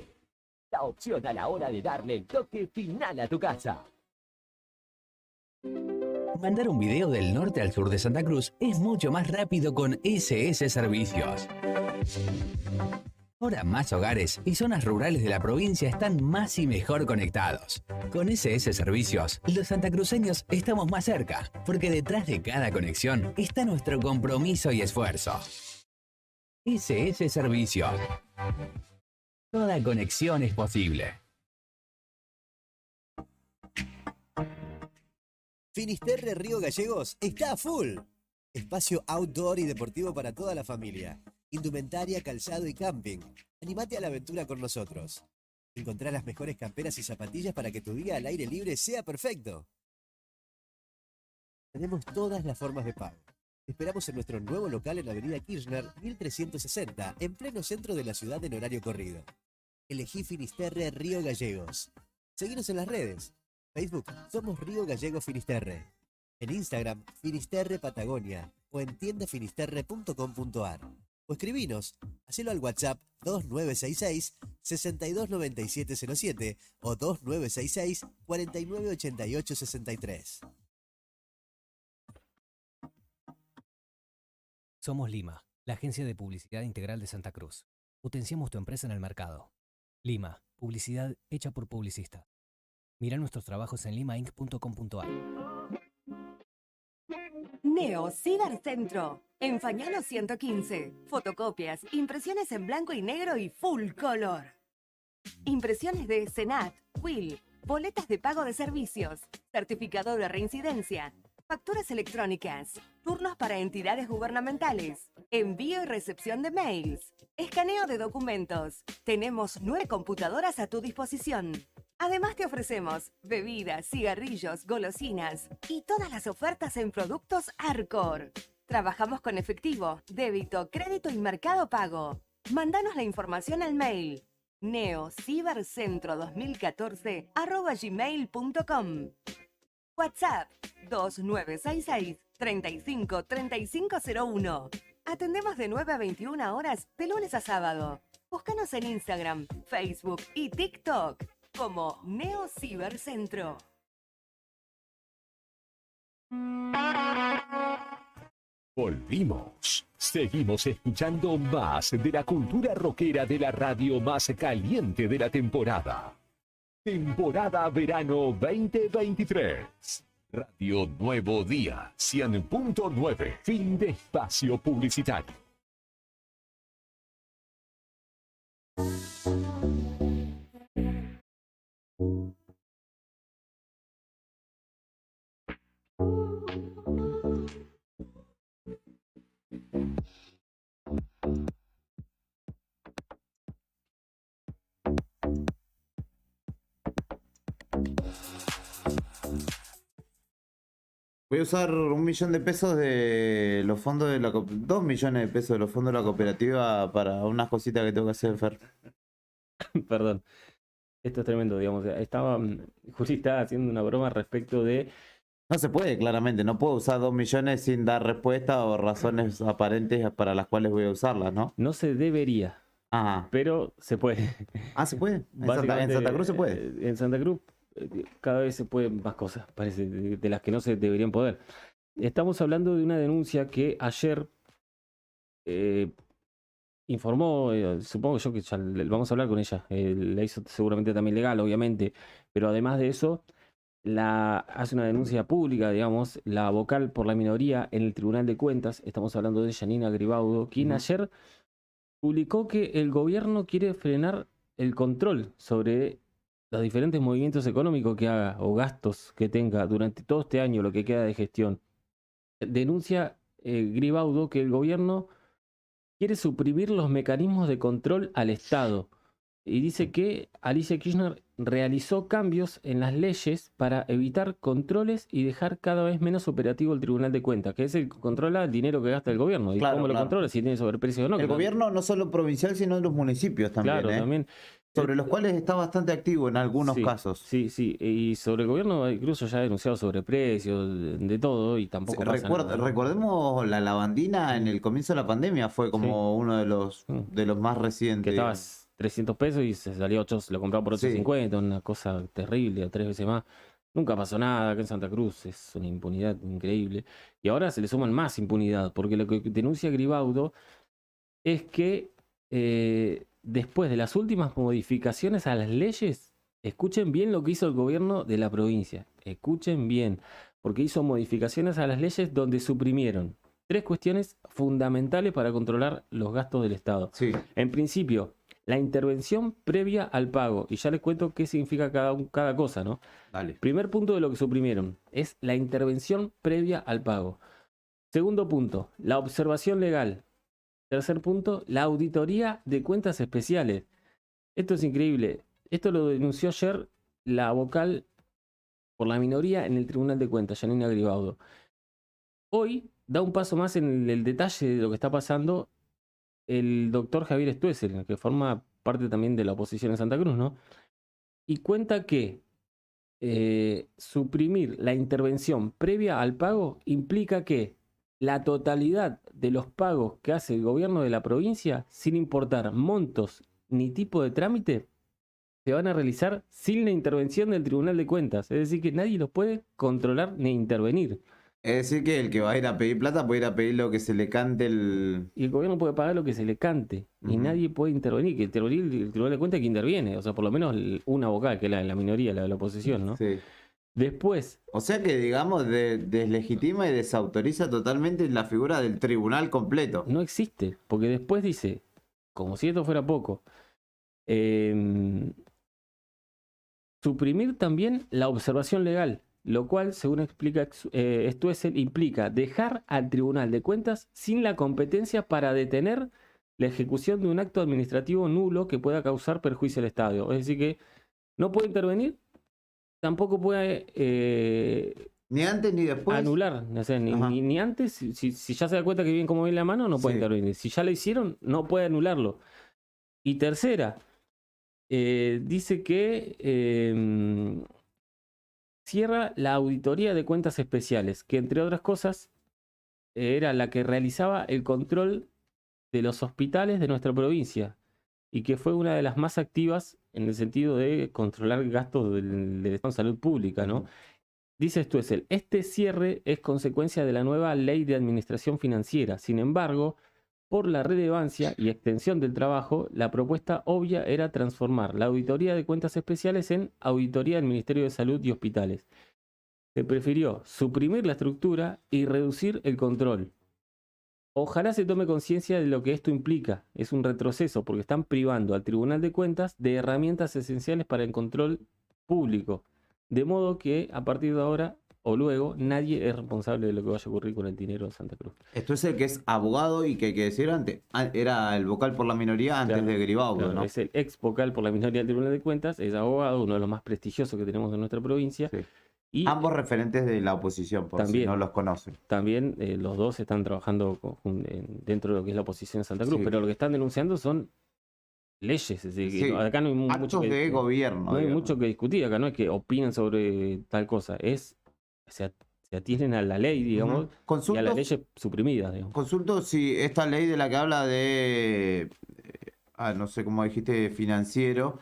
La opción a la hora de darle el toque final a tu casa. Mandar un video del norte al sur de Santa Cruz es mucho más rápido con SS Servicios. Ahora más hogares y zonas rurales de la provincia están más y mejor conectados. Con SS Servicios, los santacruceños estamos más cerca, porque detrás de cada conexión está nuestro compromiso y esfuerzo. SS Servicios. Toda conexión es posible. Finisterre Río Gallegos está a full. Espacio outdoor y deportivo para toda la familia. Indumentaria, calzado y camping. Anímate a la aventura con nosotros. Encontrá las mejores camperas y zapatillas para que tu día al aire libre sea perfecto. Tenemos todas las formas de pago. Te esperamos en nuestro nuevo local en la avenida Kirchner, 1360, en pleno centro de la ciudad en horario corrido. Elegí Finisterre Río Gallegos. Seguinos en las redes. Facebook, somos Río Gallegos Finisterre. En Instagram, Finisterre Patagonia. O en tiendafinisterre.com.ar. O escribinos, hacelo al WhatsApp 2966-629707 o 2966-498863. Somos Lima, la agencia de publicidad integral de Santa Cruz. Potenciamos tu empresa en el mercado. Lima, publicidad hecha por publicista. Mira nuestros trabajos en limainc.com.ar. Neo Cibercentro, en Fañano 115. Fotocopias, impresiones en blanco y negro y full color. Impresiones de Senat, Will, boletas de pago de servicios, certificado de reincidencia, facturas electrónicas, turnos para entidades gubernamentales, envío y recepción de mails, escaneo de documentos. Tenemos 9 computadoras a tu disposición. Además te ofrecemos bebidas, cigarrillos, golosinas y todas las ofertas en productos Arcor. Trabajamos con efectivo, débito, crédito y mercado pago. Mándanos la información al mail neocibercentro2014@gmail.com. WhatsApp 2966 35 3501. Atendemos de 9 a 21 horas de lunes a sábado. Búscanos en Instagram, Facebook y TikTok como Neo Cibercentro. Volvimos. Seguimos escuchando más de la cultura rockera de la radio más caliente de la temporada. Temporada Verano 2023. Radio Nuevo Día, 100.9. Fin de espacio publicitario. Voy a usar 1 millón de pesos de los fondos de la 2 millones de pesos de los fondos de la cooperativa para unas cositas que tengo que hacer, Fer. Perdón. Esto es tremendo, digamos. Juli estaba haciendo una broma respecto de... No se puede, claramente. No puedo usar 2 millones sin dar respuesta o razones aparentes para las cuales voy a usarlas, ¿no? No se debería. Ajá. Pero se puede. Ah, ¿se puede? En Santa Cruz se puede. En Santa Cruz cada vez se pueden más cosas, parece, de las que no se deberían poder. Estamos hablando de una denuncia que ayer informó, supongo yo que ya vamos a hablar con ella, la hizo seguramente también legal, obviamente, pero además de eso, hace una denuncia pública, digamos, la vocal por la minoría en el Tribunal de Cuentas. Estamos hablando de Yanina Gribaudo, quien ayer publicó que el gobierno quiere frenar el control sobre los diferentes movimientos económicos que haga o gastos que tenga durante todo este año, lo que queda de gestión. Denuncia Gribaudo que el gobierno quiere suprimir los mecanismos de control al Estado y dice que Alicia Kirchner realizó cambios en las leyes para evitar controles y dejar cada vez menos operativo el Tribunal de Cuentas, que es el que controla el dinero que gasta el gobierno. ¿Y cómo lo controla? Si tiene sobreprecio o no. El gobierno no solo provincial, sino de los municipios también. Claro, también. Sobre los cuales está bastante activo en algunos casos. Sí, sí. Y sobre el gobierno incluso ya ha denunciado sobreprecios, de todo, y tampoco pasa nada, ¿no? Recordemos la lavandina en el comienzo de la pandemia, fue como uno de los más recientes. Que estaba 300 pesos y se salía 8, lo compraba por 850, una cosa terrible, 3 veces más. Nunca pasó nada acá en Santa Cruz, es una impunidad increíble. Y ahora se le suman más impunidad, porque lo que denuncia Gribaudo es que después de las últimas modificaciones a las leyes, escuchen bien lo que hizo el gobierno de la provincia, escuchen bien, porque hizo modificaciones a las leyes donde suprimieron 3 cuestiones fundamentales para controlar los gastos del Estado. Sí. En principio, la intervención previa al pago, y ya les cuento qué significa cada cosa, ¿no? Dale. Primer punto de lo que suprimieron es la intervención previa al pago. Segundo punto, la observación legal. Tercer punto, la auditoría de cuentas especiales. Esto es increíble. Esto lo denunció ayer la vocal por la minoría en el Tribunal de Cuentas, Yanina Gribaudo. Hoy da un paso más en el detalle de lo que está pasando el doctor Javier Stuessel, que forma parte también de la oposición en Santa Cruz, ¿no? Y cuenta que suprimir la intervención previa al pago implica que la totalidad de los pagos que hace el gobierno de la provincia, sin importar montos ni tipo de trámite, se van a realizar sin la intervención del Tribunal de Cuentas. Es decir, que nadie los puede controlar ni intervenir. Es decir, que el que va a ir a pedir plata puede ir a pedir lo que se le cante el... Y el gobierno puede pagar lo que se le cante. Y nadie puede intervenir. Que intervenir el Tribunal de Cuentas es que interviene. O sea, por lo menos una vocal, que es la minoría, la de la oposición, ¿no? Sí. Después... O sea que, digamos, deslegitima y desautoriza totalmente la figura del tribunal completo. No existe. Porque después dice, como si esto fuera poco, suprimir también la observación legal. Lo cual, según explica Stuessel, implica dejar al Tribunal de Cuentas sin la competencia para detener la ejecución de un acto administrativo nulo que pueda causar perjuicio al Estado. Es decir, que no puede intervenir, tampoco puede ni antes ni después anular. O sea, ni antes, si ya se da cuenta que viene como viene la mano, no puede intervenir. Si ya lo hicieron, no puede anularlo. Y tercera, dice que... cierra la auditoría de cuentas especiales, que entre otras cosas era la que realizaba el control de los hospitales de nuestra provincia y que fue una de las más activas en el sentido de controlar gastos del Estado en salud pública, ¿no? Dice Stuessel, este cierre es consecuencia de la nueva ley de administración financiera. Sin embargo, por la relevancia y extensión del trabajo, la propuesta obvia era transformar la auditoría de cuentas especiales en auditoría del Ministerio de Salud y Hospitales. Se prefirió suprimir la estructura y reducir el control. Ojalá se tome conciencia de lo que esto implica. Es un retroceso porque están privando al Tribunal de Cuentas de herramientas esenciales para el control público. De modo que a partir de ahora o luego nadie es responsable de lo que vaya a ocurrir con el dinero de Santa Cruz. Esto es el que es abogado y que hay que decir antes, era el vocal por la minoría antes de Gribaudo, claro, ¿no? Es el ex vocal por la minoría del Tribunal de Cuentas, es abogado, uno de los más prestigiosos que tenemos en nuestra provincia. Sí. Y ambos referentes de la oposición, por también, si no los conocen. También los dos están trabajando dentro de lo que es la oposición en Santa Cruz, pero lo que están denunciando son leyes. Es decir, acá no hay actos de gobierno. No hay mucho que discutir, acá no es que opinan sobre tal cosa, se atienen a la ley, digamos, y a las leyes suprimidas, digamos. Consulto si esta ley de la que habla de, no sé cómo dijiste, financiero,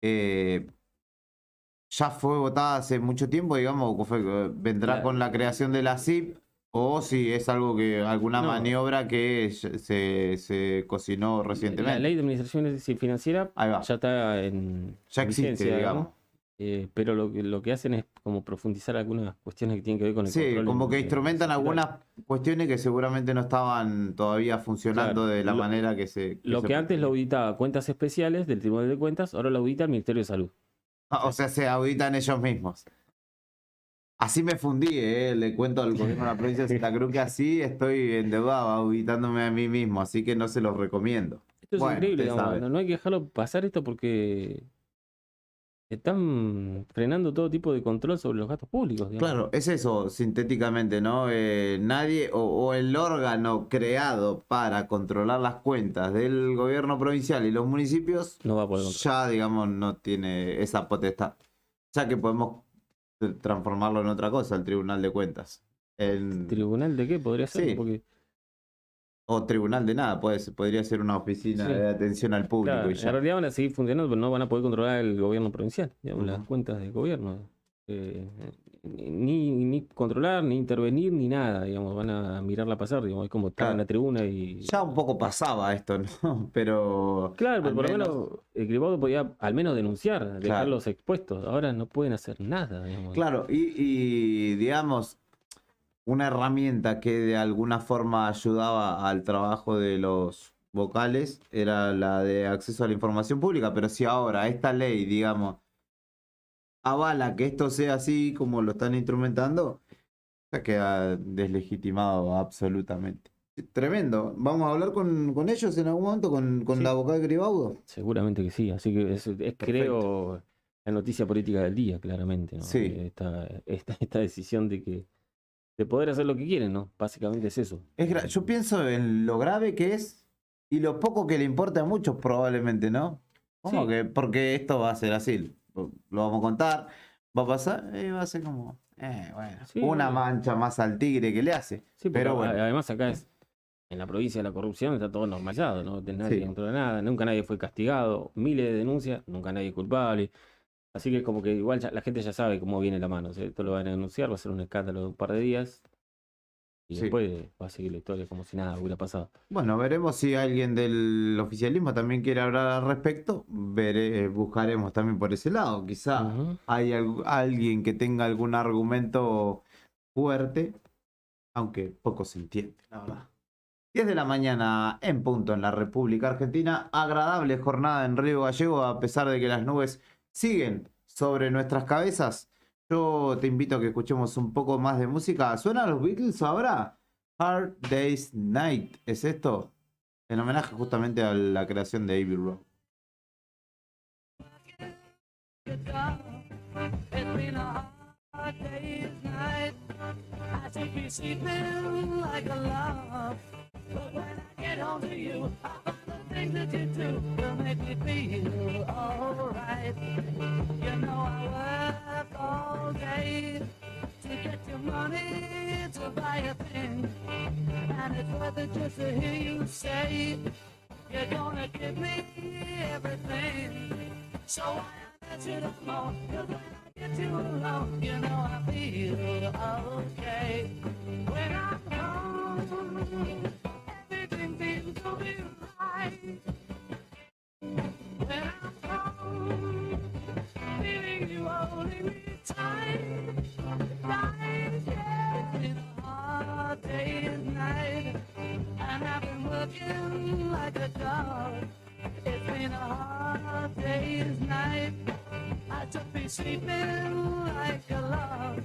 ya fue votada hace mucho tiempo, digamos, vendrá con la creación de la CIP, o si es algo que, alguna maniobra que se cocinó recientemente. La ley de administración financiera ya está en ya existe, vigencia, digamos. Pero lo que hacen es como profundizar algunas cuestiones que tienen que ver con el control. Sí, como que instrumentan algunas cuestiones que seguramente no estaban todavía funcionando de la manera que se... Lo que antes lo auditaba cuentas especiales del Tribunal de Cuentas, ahora lo audita el Ministerio de Salud. O sea, se auditan ellos mismos. Así me fundí, le cuento al gobierno de la provincia de Santa Cruz que así estoy endeudado, auditándome a mí mismo, así que no se los recomiendo. Esto es increíble, no hay que dejarlo pasar esto porque... están frenando todo tipo de control sobre los gastos públicos, digamos. Claro, es eso, sintéticamente, ¿no? Nadie o el órgano creado para controlar las cuentas del gobierno provincial y los municipios no va a poder ya, digamos, no tiene esa potestad. Ya que podemos transformarlo en otra cosa, el Tribunal de Cuentas. ¿Tribunal de qué podría ser? Sí. Porque... O tribunal de nada, podría ser una oficina de atención al público. Claro, y ya. En realidad van a seguir funcionando, pero no van a poder controlar el gobierno provincial, digamos, las cuentas del gobierno. ni controlar, ni intervenir, ni nada, digamos, van a mirarla pasar, digamos, es como estar en la tribuna y... Ya un poco pasaba esto, ¿no? Pero... Claro, pero al por lo menos- menos el Gribaudo podía al menos denunciar, Claro. dejarlos expuestos, ahora no pueden hacer nada, digamos. Claro, y digamos, una herramienta que de alguna forma ayudaba al trabajo de los vocales era la de acceso a la información pública, pero si ahora esta ley, digamos, avala que esto sea así como lo están instrumentando, ya queda deslegitimado absolutamente. Tremendo. Vamos a hablar con ellos en algún momento, con la vocal Gribaudo. Seguramente que sí, así que es creo, la noticia política del día, claramente, ¿no? Sí. Esta decisión de poder hacer lo que quieren, ¿no? Básicamente es eso. Yo pienso en lo grave que es y lo poco que le importa a muchos probablemente, ¿no? ¿Cómo Sí. que? Porque esto va a ser así. Lo vamos a contar, va a pasar y va a ser como, bueno, Sí, una bueno. mancha más al tigre que le hace. Sí, porque pero bueno, además acá en la provincia de la corrupción está todo normalizado, ¿no? Nadie Sí. controla nada, nunca nadie fue castigado, miles de denuncias, nunca nadie es culpable. Así que es como que igual la gente ya sabe cómo viene la mano. O sea, esto lo van a denunciar, va a ser un escándalo de un par de días y Sí. después va a seguir la historia como si nada hubiera pasado. bueno, veremos si alguien del oficialismo también quiere hablar al respecto. Buscaremos también por ese lado. Quizá hay alguien que tenga algún argumento fuerte, aunque poco se entiende, la verdad. 10 de la mañana en punto en la República Argentina. Agradable jornada en Río Gallego a pesar de que las nubes siguen sobre nuestras cabezas. Yo te invito a que escuchemos un poco más de música. ¿Suenan los Beatles ahora? Hard Day's Night. ¿Es esto? En homenaje justamente a la creación de Abbey Road. It's been a hard day's night. I should be sleeping like a log. But when I get home to you, I find the things that you do will make me feel alright. You know I work all day to get your money to buy a thing. And it's worth it just to hear you say you're gonna give me everything. So I let you know, 'cause when I get you alone, you know I feel okay. When I'm home, everything seems to be right. When I'm home, feeling you holding me tight, tight, yeah. It's been a hard day's night, and I've been working like a dog. It's been a hard day's night. I should be sleeping like a log.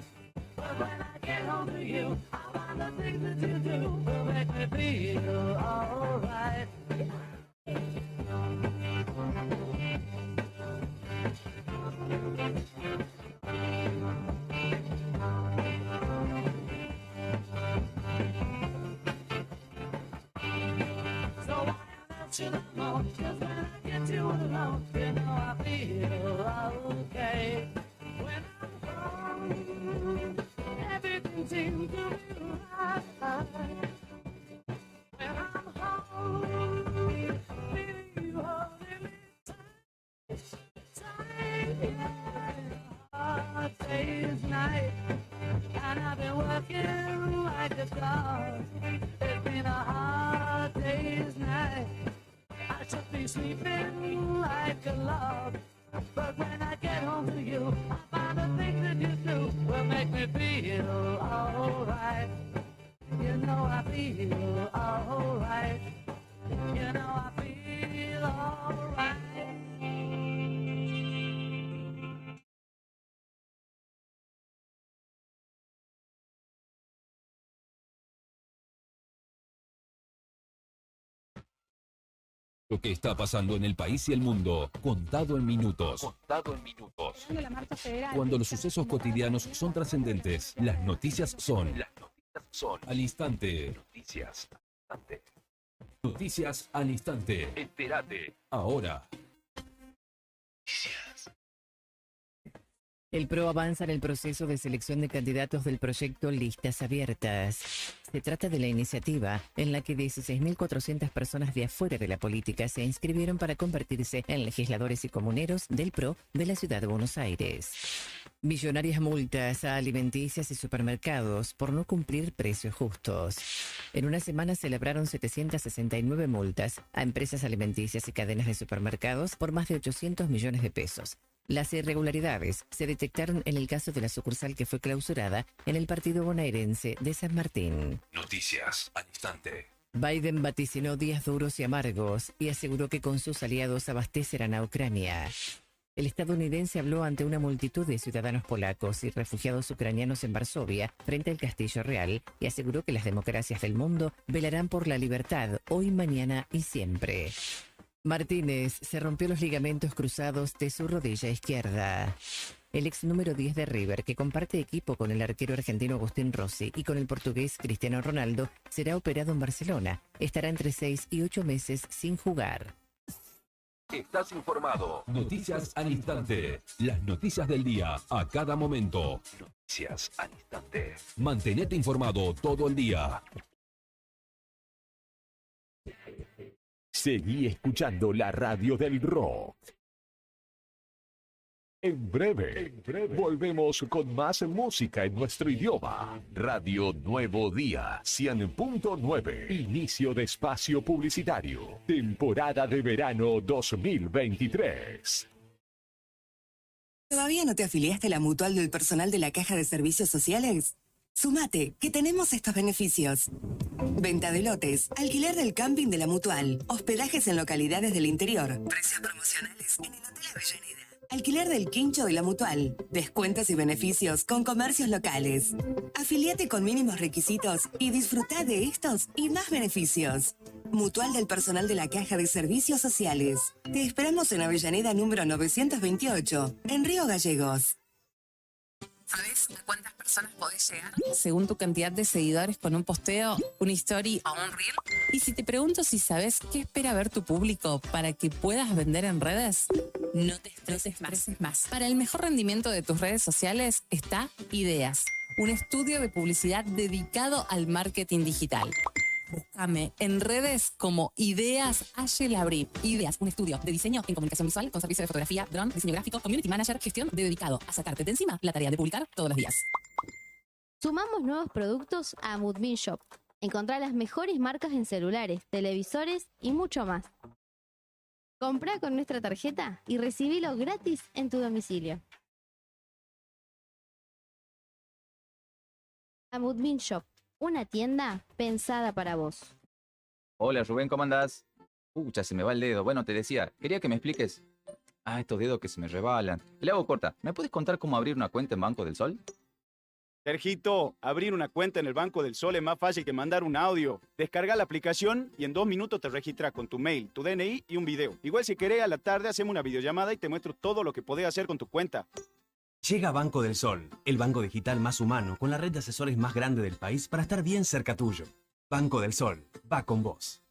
But when I get home to you, I find the things that you do will make me feel alright. So why else should I know? 'Cause when I get you alone, you know I feel okay. When I'm home, everything seems to be right. When I'm home, feeling you holding me tight, tight, yeah. Hard day's night, and I've been working like a dog. It's been a hard day's night. I should be sleeping like a log. But when I get home to you, I find the things that you do will make me feel alright. You know I feel alright. You know I feel alright. Lo que está pasando en el país y el mundo, contado en minutos. Contado en minutos. Cuando los sucesos cotidianos son trascendentes, las noticias son al instante. Noticias al instante. Entérate. Ahora. El PRO avanza en el proceso de selección de candidatos del proyecto Listas Abiertas. Se trata de la iniciativa en la que 16.400 personas de afuera de la política se inscribieron para convertirse en legisladores y comuneros del PRO de la ciudad de Buenos Aires. Millonarias multas a alimenticias y supermercados por no cumplir precios justos. En una semana se labraron 769 multas a empresas alimenticias y cadenas de supermercados por más de 800 millones de pesos. Las irregularidades se detectaron en el caso de la sucursal que fue clausurada en el partido bonaerense de San Martín. Noticias al instante. Biden vaticinó días duros y amargos y aseguró que con sus aliados abastecerán a Ucrania. El estadounidense habló ante una multitud de ciudadanos polacos y refugiados ucranianos en Varsovia, frente al Castillo Real, y aseguró que las democracias del mundo velarán por la libertad hoy, mañana y siempre. Martínez se rompió los ligamentos cruzados de su rodilla izquierda. El ex número 10 de River, que comparte equipo con el arquero argentino Agustín Rossi y con el portugués Cristiano Ronaldo, será operado en Barcelona. Estará entre 6 y 8 meses sin jugar. Estás informado. Noticias al instante. Las noticias del día a cada momento. Noticias al instante. Mantenete informado todo el día. Seguí escuchando la radio del rock. En breve, volvemos con más música en nuestro idioma. Radio Nuevo Día, 100.9. Inicio de espacio publicitario. Temporada de verano 2023. ¿Todavía no te afiliaste a la mutual del personal de la Caja de Servicios Sociales? Sumate, que tenemos estos beneficios. Venta de lotes, alquiler del camping de la mutual, hospedajes en localidades del interior, precios promocionales en el Hotel Avellaneda, alquiler del quincho de la mutual, descuentos y beneficios con comercios locales. Afiliate con mínimos requisitos y disfruta de estos y más beneficios. Mutual del personal de la Caja de Servicios Sociales. Te esperamos en Avellaneda número 928, en Río Gallegos. ¿Sabes a cuántas personas podés llegar? Según tu cantidad de seguidores con un posteo, una story o un reel. Y si te pregunto si sabes qué espera ver tu público para que puedas vender en redes, no te estreses más. Para el mejor rendimiento de tus redes sociales está Ideas, un estudio de publicidad dedicado al marketing digital. Búscame en redes como Ideas Labrí. Ideas, un estudio de diseño en comunicación visual con servicio de fotografía, dron, diseño gráfico, community manager, gestión dedicado a sacarte de encima la tarea de publicar todos los días. Sumamos nuevos productos a Mudmin Shop. Encontrá las mejores marcas en celulares, televisores y mucho más. Comprá con nuestra tarjeta y recibilo gratis en tu domicilio. A Mudmin Shop. Una tienda pensada para vos. Hola Rubén, ¿cómo andás? Ya se me va el dedo. Bueno, te decía, quería que me expliques. Estos dedos que se me rebalan. Le hago corta. ¿Me puedes contar cómo abrir una cuenta en Banco del Sol? Sergito, abrir una cuenta en el Banco del Sol es más fácil que mandar un audio. Descarga la aplicación y en 2 minutos te registras con tu mail, tu DNI y un video. Igual si querés, a la tarde hacemos una videollamada y te muestro todo lo que podés hacer con tu cuenta. Llega Banco del Sol, el banco digital más humano con la red de asesores más grande del país para estar bien cerca tuyo. Banco del Sol, va con vos.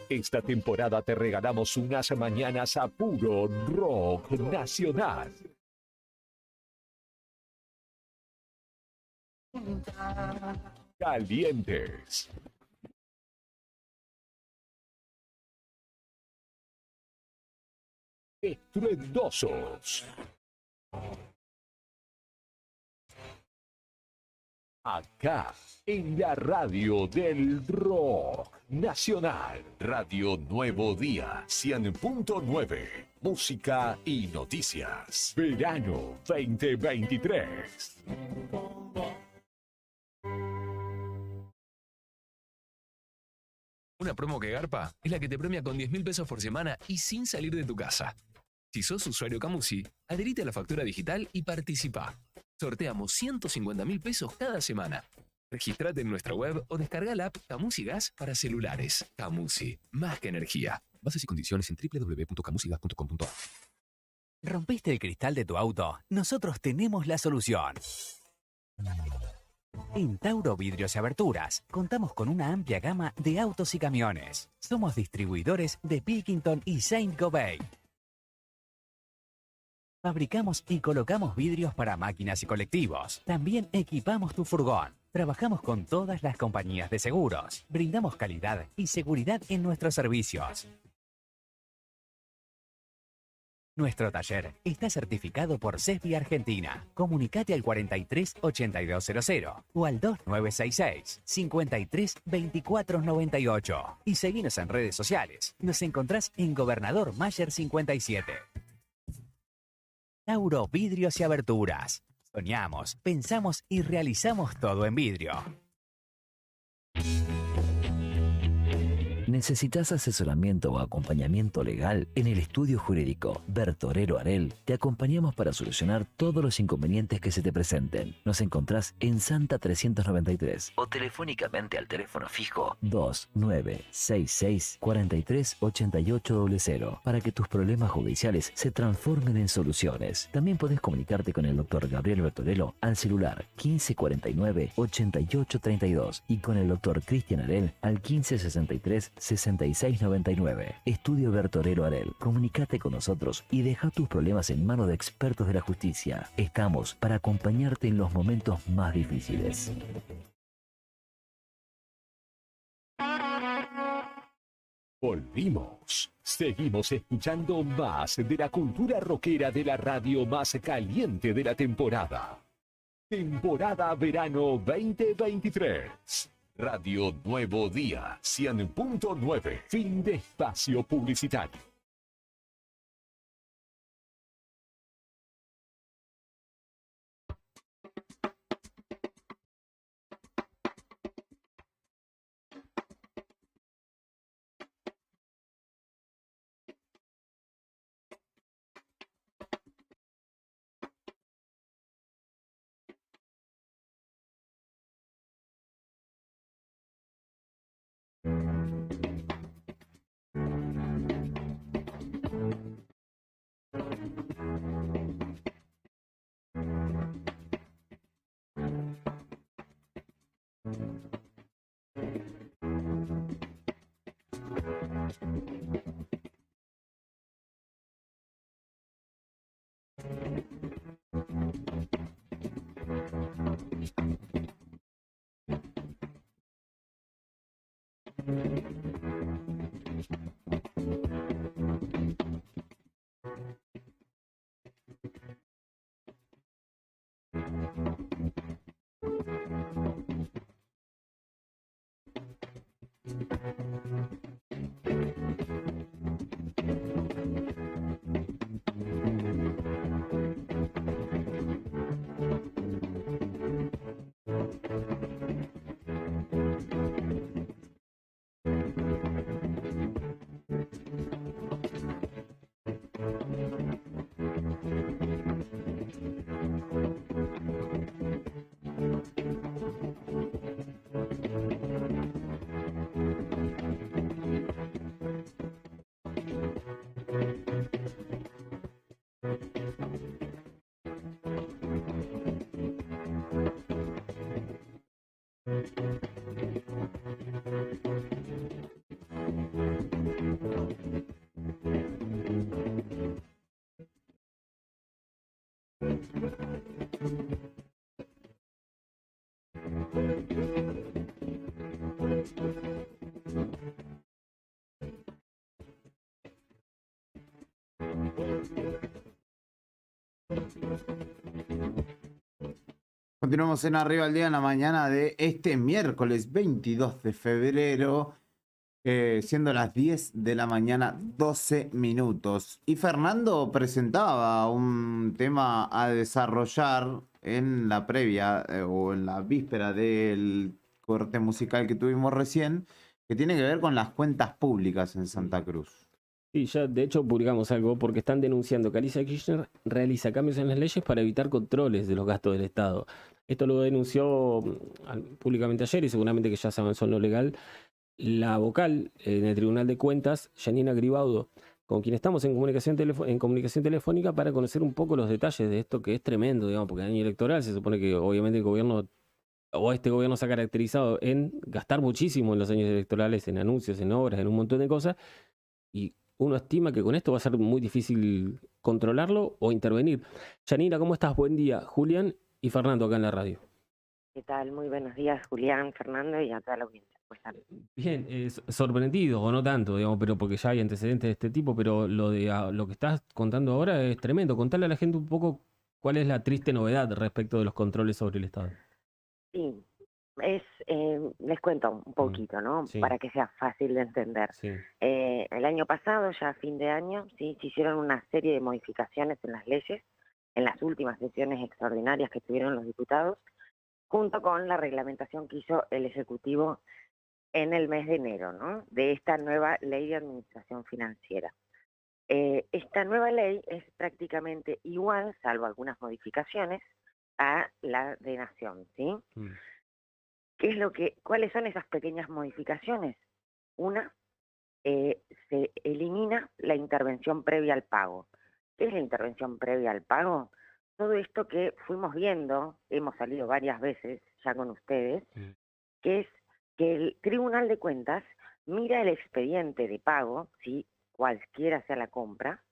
Esta temporada te regalamos unas mañanas a puro rock nacional. Calientes. Estruendosos. Acá, en la radio del rock nacional. Radio Nuevo Día, 100.9. Música y noticias. Verano 2023. Una promo que garpa es la que te premia con 10.000 pesos por semana y sin salir de tu casa. Si sos usuario Camusi, adherite a la factura digital y participa. Sorteamos 150.000 pesos cada semana. Registrate en nuestra web o descarga la app Camusi Gas para celulares. Camusi, más que energía. Bases y condiciones en www.camusigas.com.ar. ¿Rompiste el cristal de tu auto? Nosotros tenemos la solución. En Tauro Vidrios y Aberturas, contamos con una amplia gama de autos y camiones. Somos distribuidores de Pilkington y Saint-Gobain. Fabricamos y colocamos vidrios para máquinas y colectivos. También equipamos tu furgón. Trabajamos con todas las compañías de seguros. Brindamos calidad y seguridad en nuestros servicios. Nuestro taller está certificado por CESBI Argentina. Comunicate al 43 8200 o al 2966 53 24 98 y seguinos en redes sociales. Nos encontrás en Gobernador Mayer 57. Tauro Vidrios y Aberturas. Soñamos, pensamos y realizamos todo en vidrio. ¿Necesitas asesoramiento o acompañamiento legal? En el estudio jurídico Bertorero Arel te acompañamos para solucionar todos los inconvenientes que se te presenten. Nos encontrás en Santa 393 o telefónicamente al teléfono fijo 2966 43 8800 para que tus problemas judiciales se transformen en soluciones. También podés comunicarte con el doctor Gabriel Bertorello al celular 1549 8832 y con el doctor Cristian Arel al 1563 6699. Estudio Bertorero Arel. Comunicate con nosotros y deja tus problemas en manos de expertos de la justicia. Estamos para acompañarte en los momentos más difíciles. Volvimos. Seguimos escuchando más de la cultura rockera de la radio más caliente de la temporada. Temporada Verano 2023. Radio Nuevo Día, 100.9. Fin de espacio publicitario. Continuamos en Arriba al Día en la mañana de este miércoles 22 de febrero, siendo las 10 de la mañana, 12 minutos. Y Fernando presentaba un tema a desarrollar en la previa o en la víspera del corte musical que tuvimos recién, que tiene que ver con las cuentas públicas en Santa Cruz. Sí, ya de hecho publicamos algo porque están denunciando que Alicia Kirchner realiza cambios en las leyes para evitar controles de los gastos del Estado. Esto lo denunció públicamente ayer y seguramente que ya se avanzó en lo legal la vocal en el Tribunal de Cuentas, Janina Gribaudo, con quien estamos en comunicación telefónica para conocer un poco los detalles de esto que es tremendo, digamos, porque en el año electoral se supone que obviamente el gobierno o este gobierno se ha caracterizado en gastar muchísimo en los años electorales, en anuncios, en obras, en un montón de cosas, y uno estima que con esto va a ser muy difícil controlarlo o intervenir. Yanira, ¿cómo estás? Buen día. Julián y Fernando acá en la radio. ¿Qué tal? Muy buenos días, Julián, Fernando y a toda la audiencia. ¿Cómo están? Bien, sorprendido, o no tanto, digamos, pero porque ya hay antecedentes de este tipo, pero lo que estás contando ahora es tremendo. Contale a la gente un poco cuál es la triste novedad respecto de los controles sobre el Estado. Sí, les cuento un poquito, ¿no? Sí. Para que sea fácil de entender. Sí. El año pasado, ya a fin de año, sí, se hicieron una serie de modificaciones en las leyes, en las últimas sesiones extraordinarias que tuvieron los diputados, junto con la reglamentación que hizo el Ejecutivo en el mes de enero, ¿no? De esta nueva ley de administración financiera. Esta nueva ley es prácticamente igual, salvo algunas modificaciones, a la de Nación, ¿sí? ¿Cuáles son esas pequeñas modificaciones? Una, se elimina la intervención previa al pago. ¿Qué es la intervención previa al pago? Todo esto que fuimos viendo, hemos salido varias veces ya con ustedes, que es que el Tribunal de Cuentas mira el expediente de pago, si cualquiera sea la compra,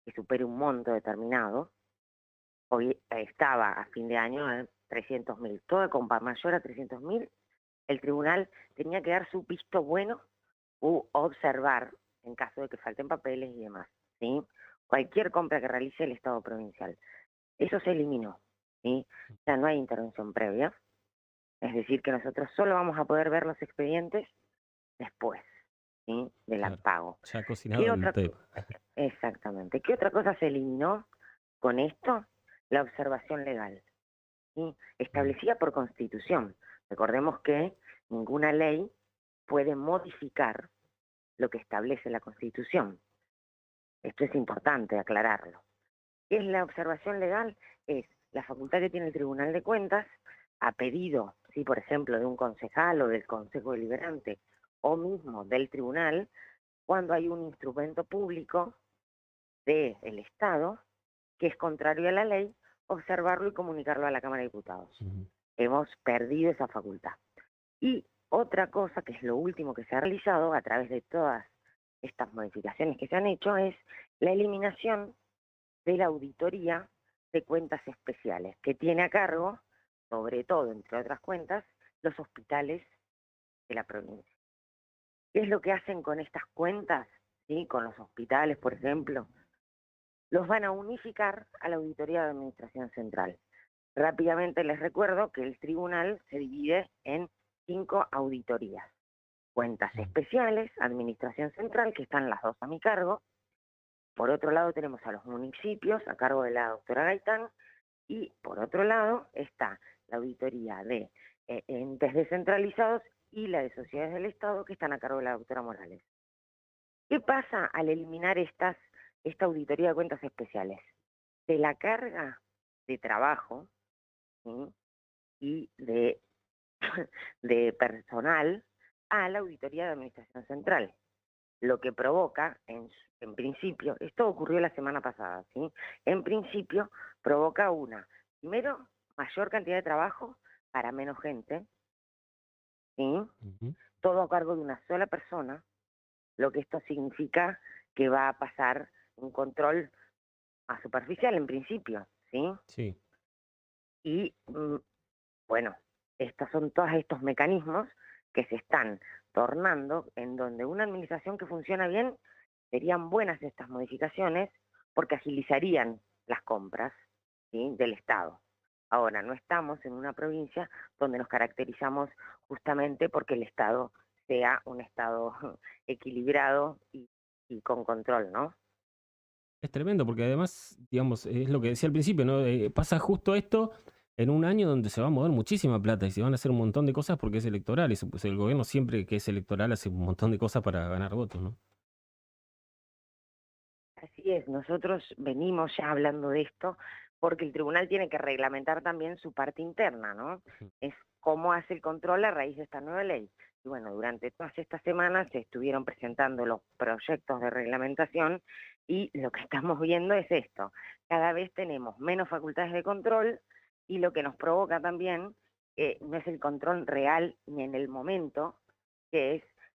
que supere un monto determinado. Hoy estaba a fin de año en 300.000. Toda compra mayor a 300.000, el tribunal tenía que dar su visto bueno u observar en caso de que falten papeles y demás, ¿sí? Cualquier compra que realice el Estado provincial. Eso se eliminó, ¿sí? Ya no hay intervención previa. Es decir, que nosotros solo vamos a poder ver los expedientes después, ¿sí? Del pago. Ya cocinado el tema. Exactamente. ¿Qué otra cosa se eliminó con esto? La observación legal, ¿sí? Establecida por Constitución. Recordemos que ninguna ley puede modificar lo que establece la Constitución. Esto es importante aclararlo. ¿Qué es la observación legal? Es la facultad que tiene el Tribunal de Cuentas a pedido, ¿sí? Por ejemplo, de un concejal o del Consejo Deliberante o mismo del tribunal, cuando hay un instrumento público del Estado que es contrario a la ley, observarlo y comunicarlo a la Cámara de Diputados. Hemos perdido esa facultad. Y otra cosa, que es lo último que se ha realizado a través de todas estas modificaciones que se han hecho, es la eliminación de la auditoría de cuentas especiales, que tiene a cargo, sobre todo, entre otras cuentas, los hospitales de la provincia. ¿Qué es lo que hacen con estas cuentas? ¿Sí? Con los hospitales, por ejemplo. Los van a unificar a la Auditoría de Administración Central. Rápidamente les recuerdo que el tribunal se divide en 5 auditorías. Cuentas especiales, Administración Central, que están las dos a mi cargo. Por otro lado tenemos a los municipios, a cargo de la doctora Gaitán. Y por otro lado está la auditoría de entes descentralizados y la de sociedades del Estado, que están a cargo de la doctora Morales. ¿Qué pasa al eliminar esta auditoría de cuentas especiales? De la carga de trabajo, ¿sí? Y de personal a la auditoría de Administración Central. Lo que provoca, en principio, esto ocurrió la semana pasada, ¿sí? En principio provoca primero, mayor cantidad de trabajo para menos gente, ¿sí? Todo a cargo de una sola persona, lo que esto significa que va a pasar un control más superficial en principio, ¿sí? Sí. Y, bueno, son todos estos mecanismos que se están tornando en donde una administración que funciona bien, serían buenas estas modificaciones porque agilizarían las compras, ¿sí? Del Estado. Ahora, no estamos en una provincia donde nos caracterizamos justamente porque el Estado sea un Estado equilibrado y con control, ¿no? Es tremendo porque además, digamos, es lo que decía al principio, ¿no? Pasa justo esto en un año donde se va a mover muchísima plata y se van a hacer un montón de cosas porque es electoral. Y pues el gobierno siempre que es electoral hace un montón de cosas para ganar votos, ¿no? Así es, nosotros venimos ya hablando de esto porque el tribunal tiene que reglamentar también su parte interna, ¿no? Es cómo hace el control a raíz de esta nueva ley. Y bueno, durante todas estas semanas se estuvieron presentando los proyectos de reglamentación y lo que estamos viendo es esto. Cada vez tenemos menos facultades de control y lo que nos provoca también no es el control real ni en el momento,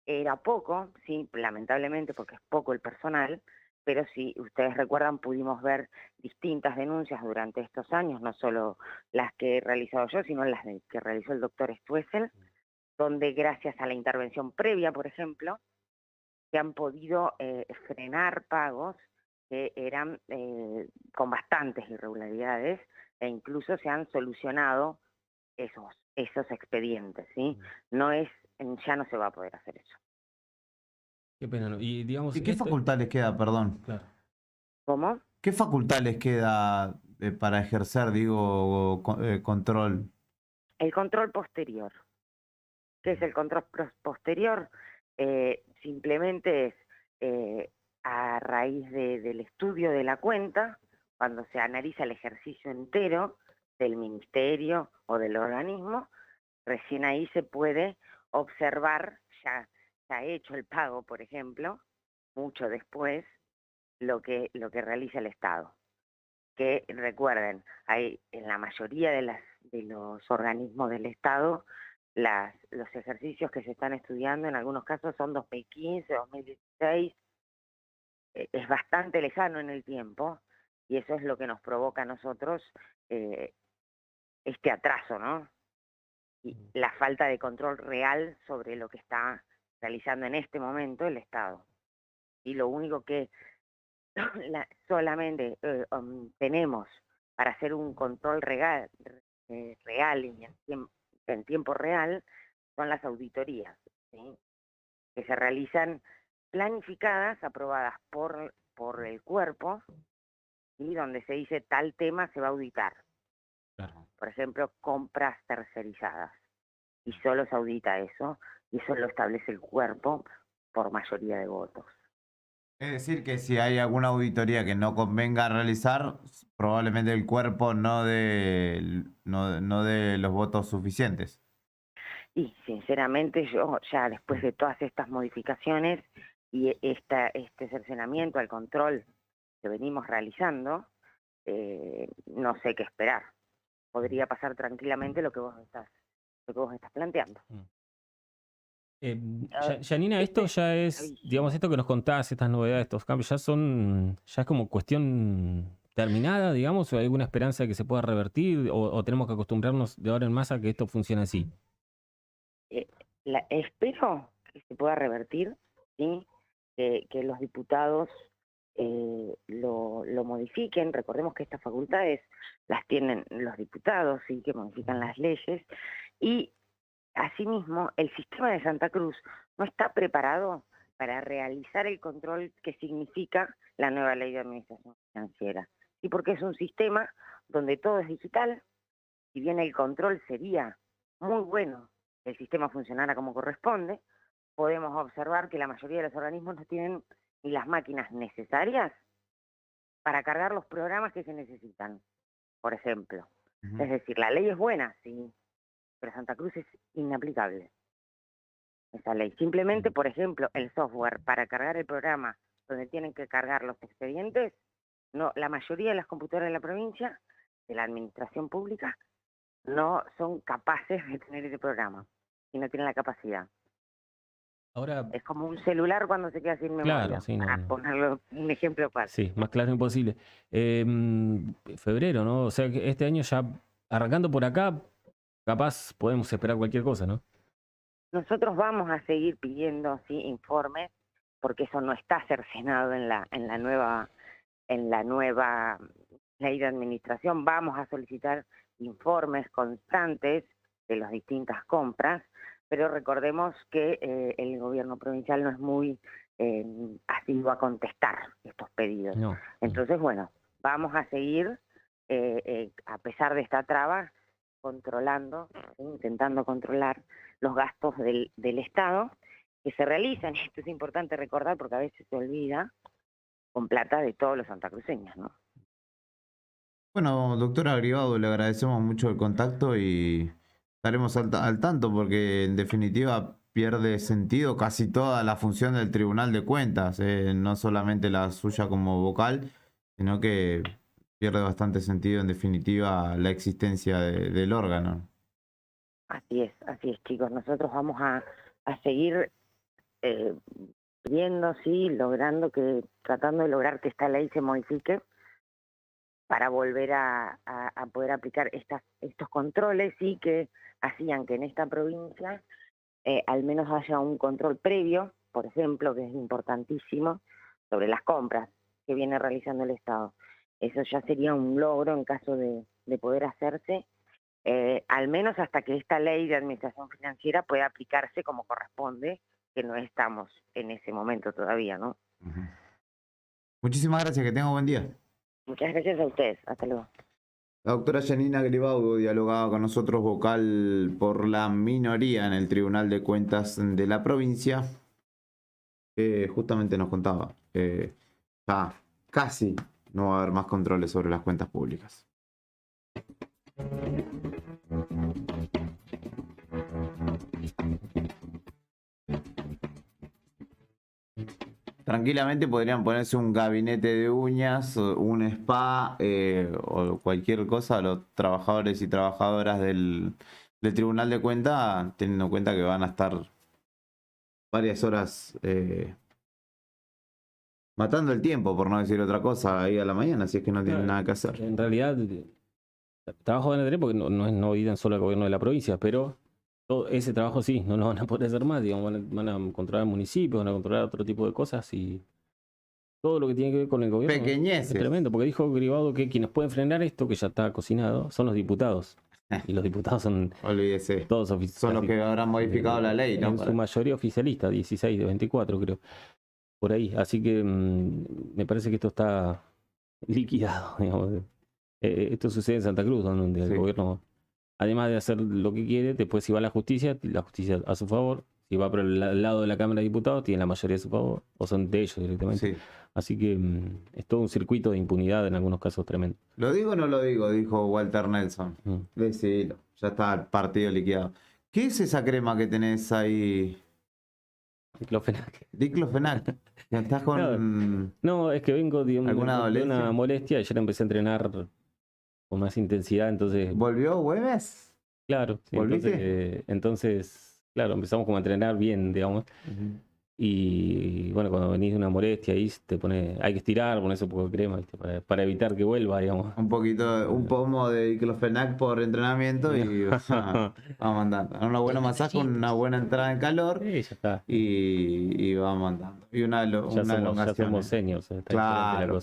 era poco, sí, lamentablemente porque es poco el personal, pero si ustedes recuerdan, pudimos ver distintas denuncias durante estos años, no solo las que he realizado yo, sino las que realizó el doctor Stuessel, donde gracias a la intervención previa, por ejemplo, se han podido frenar pagos que eran con bastantes irregularidades, e incluso se han solucionado esos expedientes, ¿sí? Ya no se va a poder hacer eso. Qué pena, ¿no? Y digamos, ¿Y qué facultad les queda, perdón? Claro. ¿Cómo? ¿Qué facultad les queda para ejercer, digo, control? El control posterior. ¿Qué es el control posterior? Simplemente es a raíz del estudio de la cuenta, cuando se analiza el ejercicio entero del ministerio o del organismo, recién ahí se puede observar, ya ha hecho el pago, por ejemplo, mucho después, lo que realiza el Estado. Que recuerden, hay en la mayoría de los organismos del Estado, los ejercicios que se están estudiando en algunos casos son 2015, 2016, es bastante lejano en el tiempo, y eso es lo que nos provoca a nosotros este atraso, ¿no? Y la falta de control real sobre lo que está realizando en este momento el Estado. Y lo único que solamente tenemos para hacer un control real y en tiempo real son las auditorías, ¿sí? Que se realizan planificadas, aprobadas por el cuerpo, y donde se dice tal tema se va a auditar. Claro. Por ejemplo, compras tercerizadas. Y solo se audita eso, y eso lo establece el cuerpo por mayoría de votos. Es decir, que si hay alguna auditoría que no convenga realizar, probablemente el cuerpo no dé los votos suficientes. Y sinceramente yo ya después de todas estas modificaciones y este cercenamiento al control que venimos realizando, no sé qué esperar. Podría pasar tranquilamente lo que vos estás planteando. Janina, esto ya es, digamos, esto que nos contás, estas novedades, estos cambios, ya es como cuestión terminada, digamos, o hay alguna esperanza de que se pueda revertir, o tenemos que acostumbrarnos de ahora en más a que esto funcione así. Espero que se pueda revertir, ¿sí? Que los diputados lo modifiquen. Recordemos que estas facultades las tienen los diputados, ¿sí? Que modifican las leyes, y asimismo el sistema de Santa Cruz no está preparado para realizar el control que significa la nueva ley de administración financiera, y porque es un sistema donde todo es digital. Si bien el control sería muy bueno, el sistema funcionara como corresponde, podemos observar que la mayoría de los organismos no tienen ni las máquinas necesarias para cargar los programas que se necesitan, por ejemplo. Es decir, la ley es buena, sí, pero Santa Cruz es inaplicable, esa ley. Simplemente, por ejemplo, el software para cargar el programa donde tienen que cargar los expedientes, no, la mayoría de las computadoras de la provincia, de la administración pública, no son capaces de tener ese programa, y no tienen la capacidad. Ahora, es como un celular cuando se queda sin memoria, claro, sí, para ponerlo un ejemplo fácil. Sí, más claro imposible. Febrero, ¿no? O sea que este año ya, arrancando por acá, capaz podemos esperar cualquier cosa, ¿no? Nosotros vamos a seguir pidiendo, sí, informes, porque eso no está cercenado en la nueva ley de administración. Vamos a solicitar informes constantes de las distintas compras, pero recordemos que el gobierno provincial no es muy asiduo a contestar estos pedidos. No. Entonces, bueno, vamos a seguir, a pesar de esta traba, controlando, intentando controlar los gastos del Estado que se realizan, y esto es importante recordar porque a veces se olvida, con plata de todos los santacruceños, ¿no? Bueno, doctora Grivado, le agradecemos mucho el contacto y estaremos al tanto, porque en definitiva pierde sentido casi toda la función del Tribunal de Cuentas, no solamente la suya como vocal, sino que pierde bastante sentido en definitiva la existencia del órgano. Así es, chicos. Nosotros vamos a seguir viendo, sí, tratando de lograr que esta ley se modifique para volver a poder aplicar estos controles y que hacían que en esta provincia al menos haya un control previo, por ejemplo, que es importantísimo, sobre las compras que viene realizando el Estado. Eso ya sería un logro en caso de poder hacerse, al menos hasta que esta ley de administración financiera pueda aplicarse como corresponde, que no estamos en ese momento todavía, ¿no? Muchísimas gracias, que tenga buen día. Muchas gracias a ustedes, hasta luego. La doctora Janina Gribaudo dialogaba con nosotros, vocal por la minoría en el Tribunal de Cuentas de la provincia, que justamente nos contaba ya casi no va a haber más controles sobre las cuentas públicas. Tranquilamente podrían ponerse un gabinete de uñas, un spa o cualquier cosa a los trabajadores y trabajadoras del Tribunal de Cuentas, teniendo en cuenta que van a estar varias horas matando el tiempo, por no decir otra cosa, ahí a la mañana, si es que no tienen nada que hacer. En realidad, trabajo van a tener porque no viven solo el gobierno de la provincia, pero todo ese trabajo sí, no lo van a poder hacer más, digamos, van a controlar municipios, van a controlar otro tipo de cosas y todo lo que tiene que ver con el gobierno Pequeñeces. es tremendo, porque dijo Gribaudo que quienes pueden frenar esto, que ya está cocinado, son los diputados. Y los diputados son Olvídese. todos Son los que habrán modificado la ley, ¿no? En su mayoría oficialista, 16 de 24 creo, por ahí. Así que me parece que esto está liquidado, digamos. Esto sucede en Santa Cruz, donde el gobierno, además de hacer lo que quiere, después si va a la justicia a su favor. Si va por el lado de la Cámara de Diputados, tiene la mayoría a su favor, o son de ellos directamente. Sí. Así que es todo un circuito de impunidad en algunos casos tremendo. ¿Lo digo o no lo digo? Dijo Walter Nelson. Decilo, ya está el partido liquidado. ¿Qué es esa crema que tenés ahí? Diclofenac. Diclofenac. ¿Estás con...? No, es que vengo de ¿Alguna dolencia? una molestia. Ayer empecé a entrenar con más intensidad, entonces... ¿Volvió Güemes? Claro. Sí, ¿Volviste? entonces, claro, empezamos como a entrenar bien, digamos. Y bueno, cuando venís de una molestia ahí te hay que estirar, ponerse un poco de crema, ¿viste? Para evitar que vuelva, digamos. Un pomo de diclofenac por entrenamiento y vamos andando. Un buen masaje, una buena entrada en calor. Sí, ya está. Y vamos andando. Y una elongación. Ya somos seniors. Claro.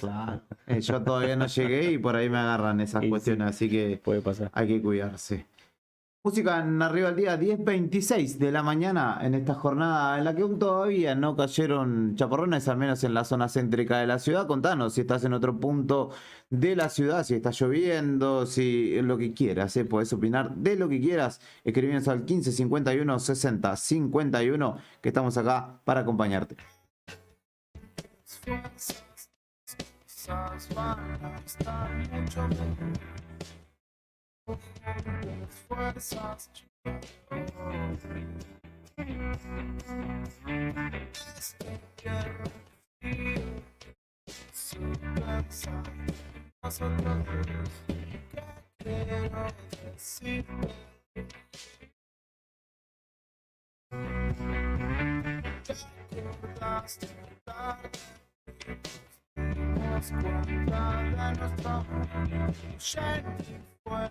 Yo todavía no llegué y por ahí me agarran esas cuestiones, así que puede pasar. Hay que cuidarse. Música en Arriba al Día, 10:26 de la mañana en esta jornada en la que aún todavía no cayeron chaparrones, al menos en la zona céntrica de la ciudad. Contanos si estás en otro punto de la ciudad, si está lloviendo, si lo que quieras, podés opinar de lo que quieras. Escribinos al 15 51 60 51, que estamos acá para acompañarte. Fuerzas sin pensar nosotros que quiero decir te acordaste nos cuenta de nuestro gente fue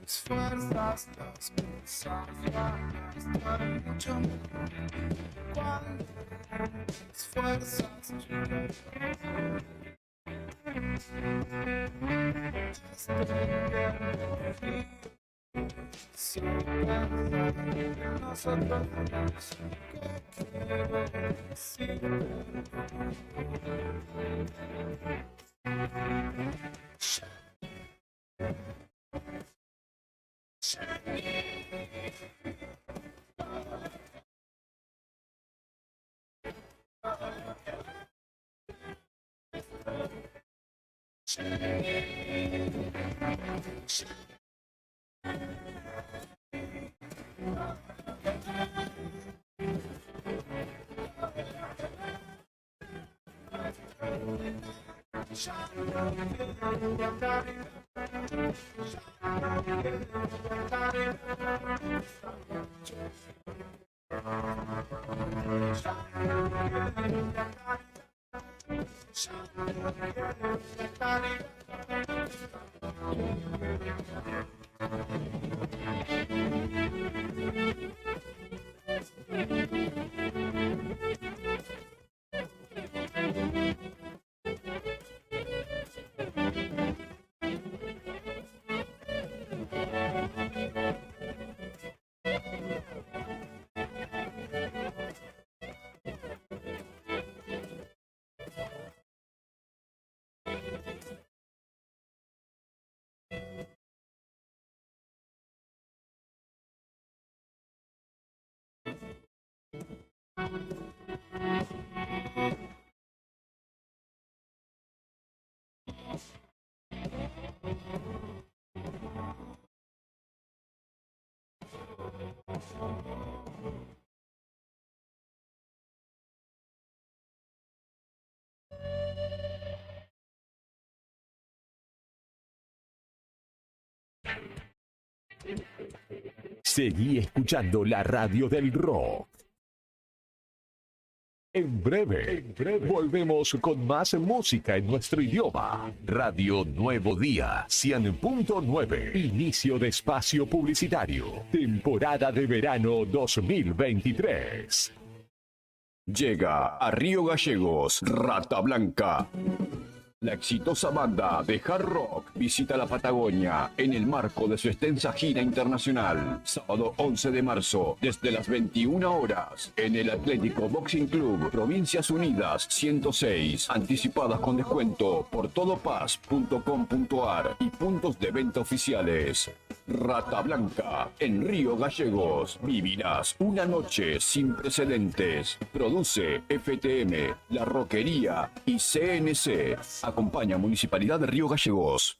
fuerzas todas las cosas van a estar mucho mejor cuando las fuerzas llegan. Este invierno frío, si pensar en nosotros dos, ¿qué quiero decir? Seguí escuchando la radio del rock. En breve, volvemos con más música en nuestro idioma. Radio Nuevo Día, 100.9. Inicio de espacio publicitario. Temporada de verano 2023. Llega a Río Gallegos, Rata Blanca. La exitosa banda de hard rock visita la Patagonia en el marco de su extensa gira internacional. Sábado 11 de marzo, desde las 21 horas, en el Atlético Boxing Club, Provincias Unidas 106. Anticipadas con descuento por todopaz.com.ar y puntos de venta oficiales. Rata Blanca, en Río Gallegos. Vivirás una noche sin precedentes. Produce FTM, La Roquería y CNC. Acompaña Municipalidad de Río Gallegos.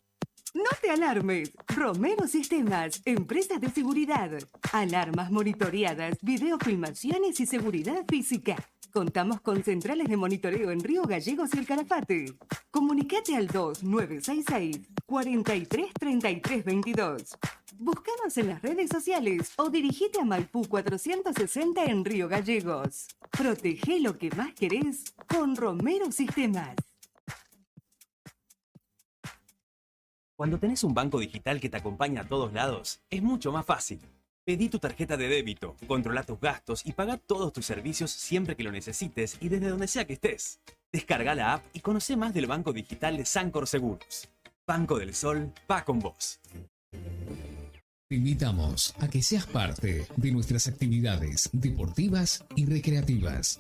No te alarmes. Romero Sistemas, empresa de seguridad. Alarmas monitoreadas, videofilmaciones y seguridad física. Contamos con centrales de monitoreo en Río Gallegos y El Calafate. Comunicate al 2966-433322. Búscanos en las redes sociales o dirigite a Maipú 460 en Río Gallegos. Protege lo que más querés con Romero Sistemas. Cuando tenés un banco digital que te acompaña a todos lados, es mucho más fácil. Pedí tu tarjeta de débito, controla tus gastos y paga todos tus servicios siempre que lo necesites y desde donde sea que estés. Descarga la app y conoce más del banco digital de Sancor Seguros. Banco del Sol va con vos. Te invitamos a que seas parte de nuestras actividades deportivas y recreativas.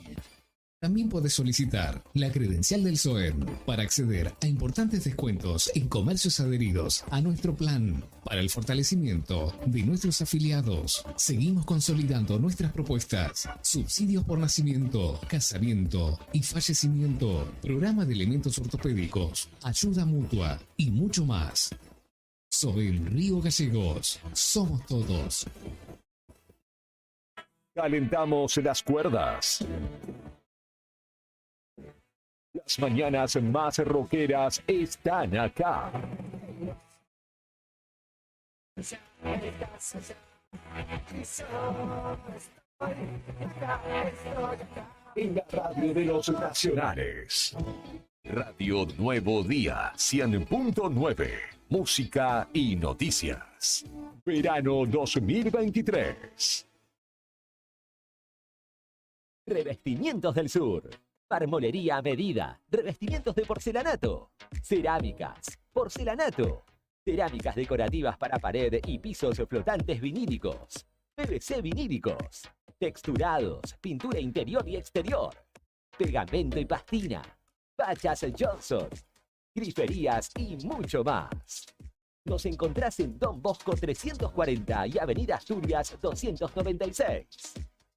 También puedes solicitar la credencial del SOEM para acceder a importantes descuentos en comercios adheridos a nuestro plan para el fortalecimiento de nuestros afiliados. Seguimos consolidando nuestras propuestas: subsidios por nacimiento, casamiento y fallecimiento, programa de elementos ortopédicos, ayuda mutua y mucho más. SOEM Río Gallegos, somos todos. Calentamos las cuerdas. Las mañanas más rockeras están acá. En la radio de los nacionales. Radio Nuevo Día 100.9. Música y noticias. Verano 2023. Revestimientos del Sur. Marmolería a medida. Revestimientos de porcelanato. Cerámicas. Porcelanato. Cerámicas decorativas para pared y pisos flotantes vinílicos. PVC vinílicos. Texturados. Pintura interior y exterior. Pegamento y pastina. Bachas Johnson. Griferías y mucho más. Nos encontrás en Don Bosco 340 y Avenida Asturias 296.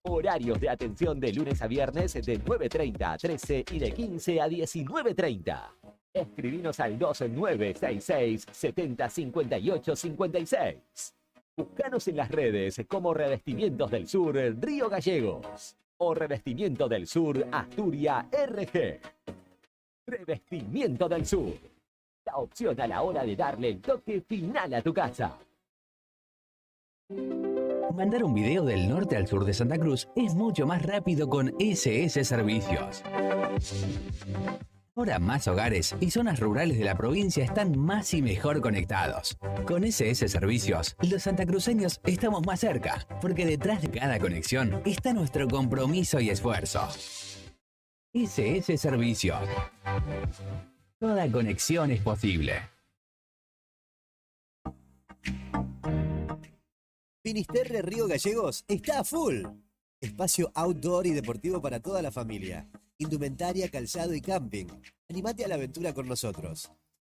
Horarios de atención de lunes a viernes de 9:30 a 13 y de 15 a 19:30. Escribinos al 2966 70 58 56. Búscanos en las redes como Revestimientos del Sur Río Gallegos o Revestimiento del Sur Asturias RG. Revestimiento del Sur. La opción a la hora de darle el toque final a tu casa. Mandar un video del norte al sur de Santa Cruz es mucho más rápido con SS Servicios. Ahora más hogares y zonas rurales de la provincia están más y mejor conectados. Con SS Servicios, los santacruceños estamos más cerca, porque detrás de cada conexión está nuestro compromiso y esfuerzo. SS Servicios. Toda conexión es posible. Finisterre Río Gallegos está a full. Espacio outdoor y deportivo para toda la familia. Indumentaria, calzado y camping. Animate a la aventura con nosotros.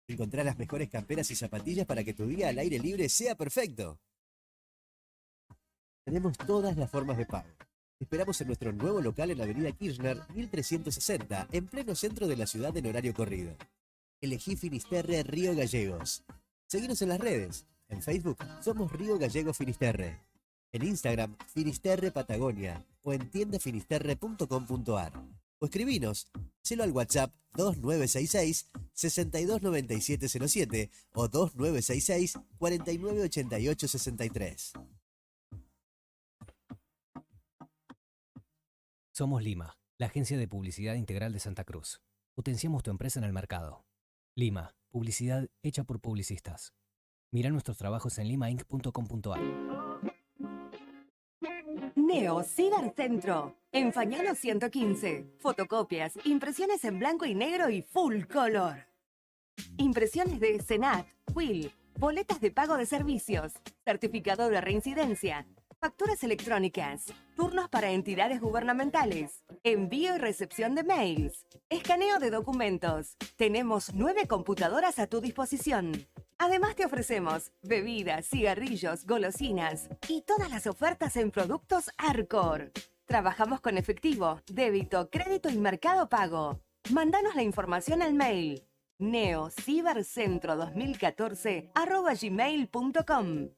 Encontrá las mejores camperas y zapatillas para que tu día al aire libre sea perfecto. Tenemos todas las formas de pago. Te esperamos en nuestro nuevo local en la avenida Kirchner 1360, en pleno centro de la ciudad en horario corrido. Elegí Finisterre Río Gallegos. Seguinos en las redes. En Facebook somos Río Gallegos Finisterre. En Instagram, Finisterre Patagonia. O en tiendafinisterre.com.ar. O escribinos. Hacelo al WhatsApp 2966 629707 o 2966 498863. Somos Lima, la agencia de publicidad integral de Santa Cruz. Potenciamos tu empresa en el mercado. Lima, publicidad hecha por publicistas. Mira nuestros trabajos en limainc.com.ar. Neo Cibercentro. En Fañano 115. Fotocopias, impresiones en blanco y negro y full color. Impresiones de Senat, Quill, boletas de pago de servicios, certificado de reincidencia, facturas electrónicas, turnos para entidades gubernamentales, envío y recepción de mails, escaneo de documentos. Tenemos 9 computadoras a tu disposición. Además te ofrecemos bebidas, cigarrillos, golosinas y todas las ofertas en productos Arcor. Trabajamos con efectivo, débito, crédito y mercado pago. Mándanos la información al mail neocibercentro2014@gmail.com.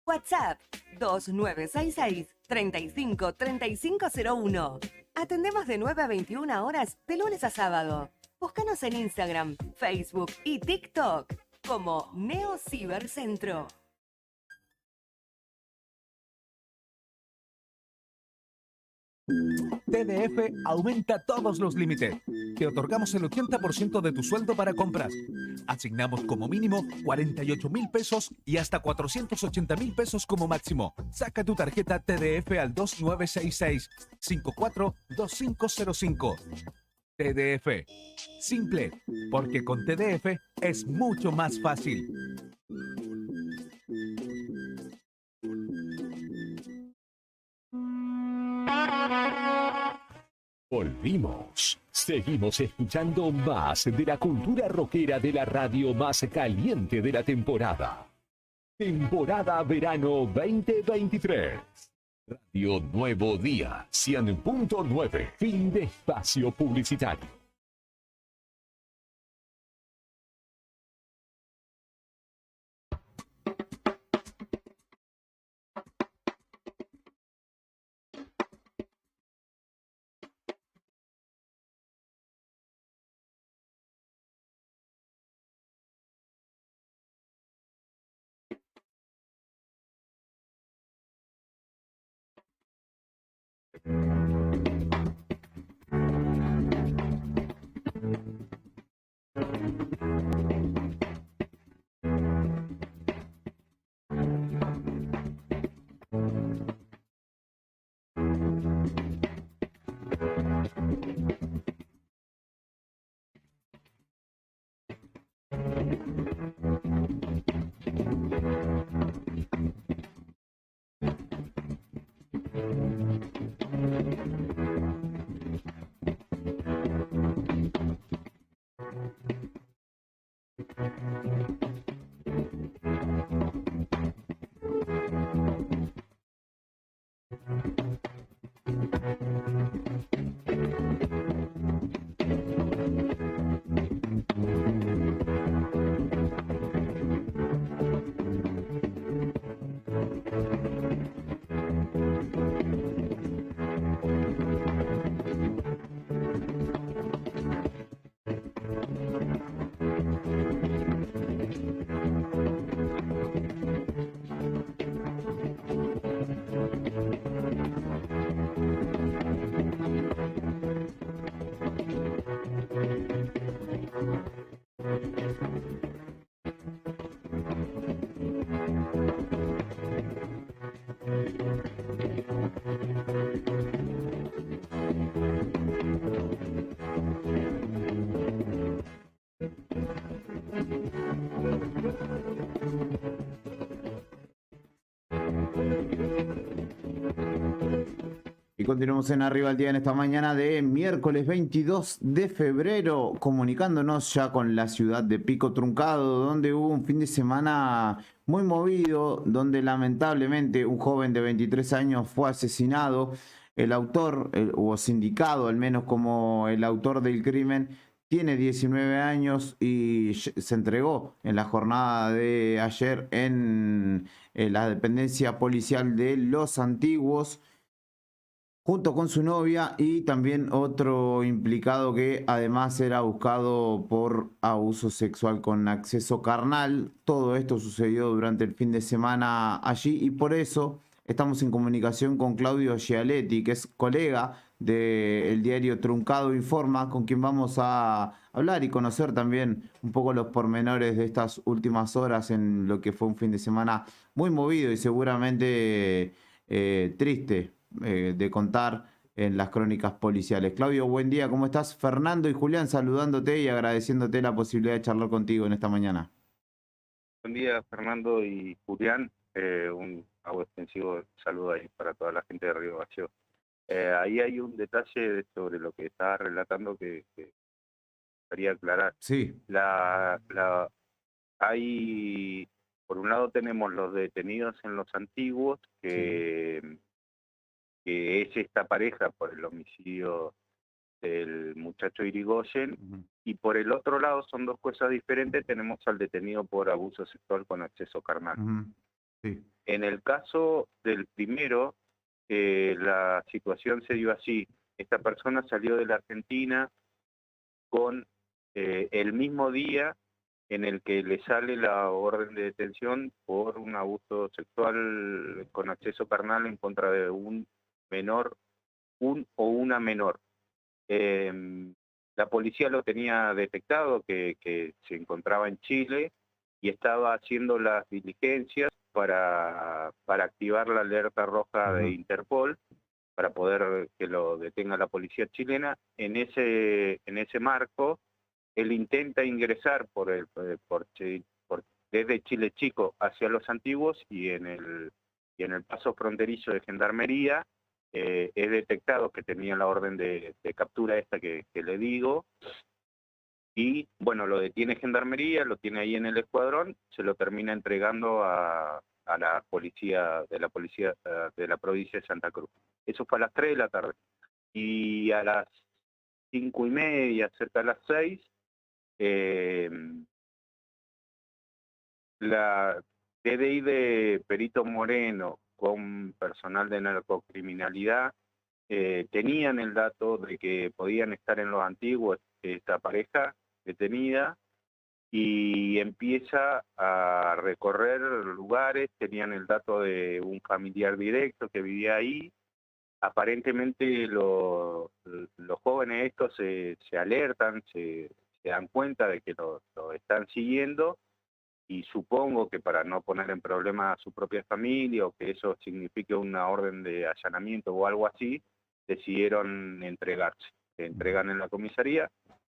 WhatsApp 2966 35 3501. Atendemos de 9 a 21 horas de lunes a sábado. Búscanos en Instagram, Facebook y TikTok como Neo Cibercentro. TDF aumenta todos los límites. Te otorgamos el 80% de tu sueldo para compras. Asignamos como mínimo 48.000 pesos y hasta 480.000 pesos como máximo. Saca tu tarjeta TDF al 2966 542505. TDF. Simple, porque con TDF es mucho más fácil. Volvimos. Seguimos escuchando más de la cultura rockera de la radio más caliente de la temporada. Temporada Verano 2023. Radio Nuevo Día 100.9. Fin de espacio publicitario. Y continuamos en Arriba al Día en esta mañana de miércoles 22 de febrero, comunicándonos ya con la ciudad de Pico Truncado, donde hubo un fin de semana muy movido, donde lamentablemente un joven de 23 años fue asesinado. El autor, o sindicado al menos como el autor del crimen, tiene 19 años y se entregó en la jornada de ayer en la dependencia policial de Los Antiguos, junto con su novia y también otro implicado que además era buscado por abuso sexual con acceso carnal. Todo esto sucedió durante el fin de semana allí y por eso estamos en comunicación con Claudio Gialetti, que es colega del diario Truncado Informa, con quien vamos a hablar y conocer también un poco los pormenores de estas últimas horas en lo que fue un fin de semana muy movido y seguramente triste de contar en las crónicas policiales. Claudio, buen día, ¿cómo estás? Fernando y Julián saludándote y agradeciéndote la posibilidad de charlar contigo en esta mañana. Buen día, Fernando y Julián. Un extensivo saludo ahí para toda la gente de Río Gallegos. Ahí hay un detalle sobre lo que estaba relatando que quería aclarar. Sí. Hay, por un lado tenemos los detenidos en Los Antiguos, que es esta pareja por el homicidio del muchacho Irigoyen, y por el otro lado son dos cosas diferentes, tenemos al detenido por abuso sexual con acceso carnal. Sí. En el caso del primero, la situación se dio así. Esta persona salió de la Argentina con el mismo día en el que le sale la orden de detención por un abuso sexual con acceso carnal en contra de un menor, un o una menor. La policía lo tenía detectado, que se encontraba en Chile y estaba haciendo las diligencias para activar la alerta roja de Interpol para poder que lo detenga la policía chilena. En ese marco, él intenta ingresar desde Chile Chico hacia Los Antiguos y en el paso fronterizo de Gendarmería es detectado que tenía la orden de captura esta que le digo, y bueno, lo detiene Gendarmería, lo tiene ahí en el escuadrón, se lo termina entregando a la policía de la provincia de Santa Cruz. Eso fue a las 3 de la tarde. Y a las 5:30, cerca de las 6, la DDI de Perito Moreno con personal de narcocriminalidad tenían el dato de que podían estar en Los Antiguos esta pareja detenida, y empieza a recorrer lugares. Tenían el dato de un familiar directo que vivía ahí. Aparentemente los jóvenes estos se alertan, se dan cuenta de que lo están siguiendo, y supongo que para no poner en problema a su propia familia o que eso signifique una orden de allanamiento o algo así, decidieron entregarse. Se entregan en la comisaría.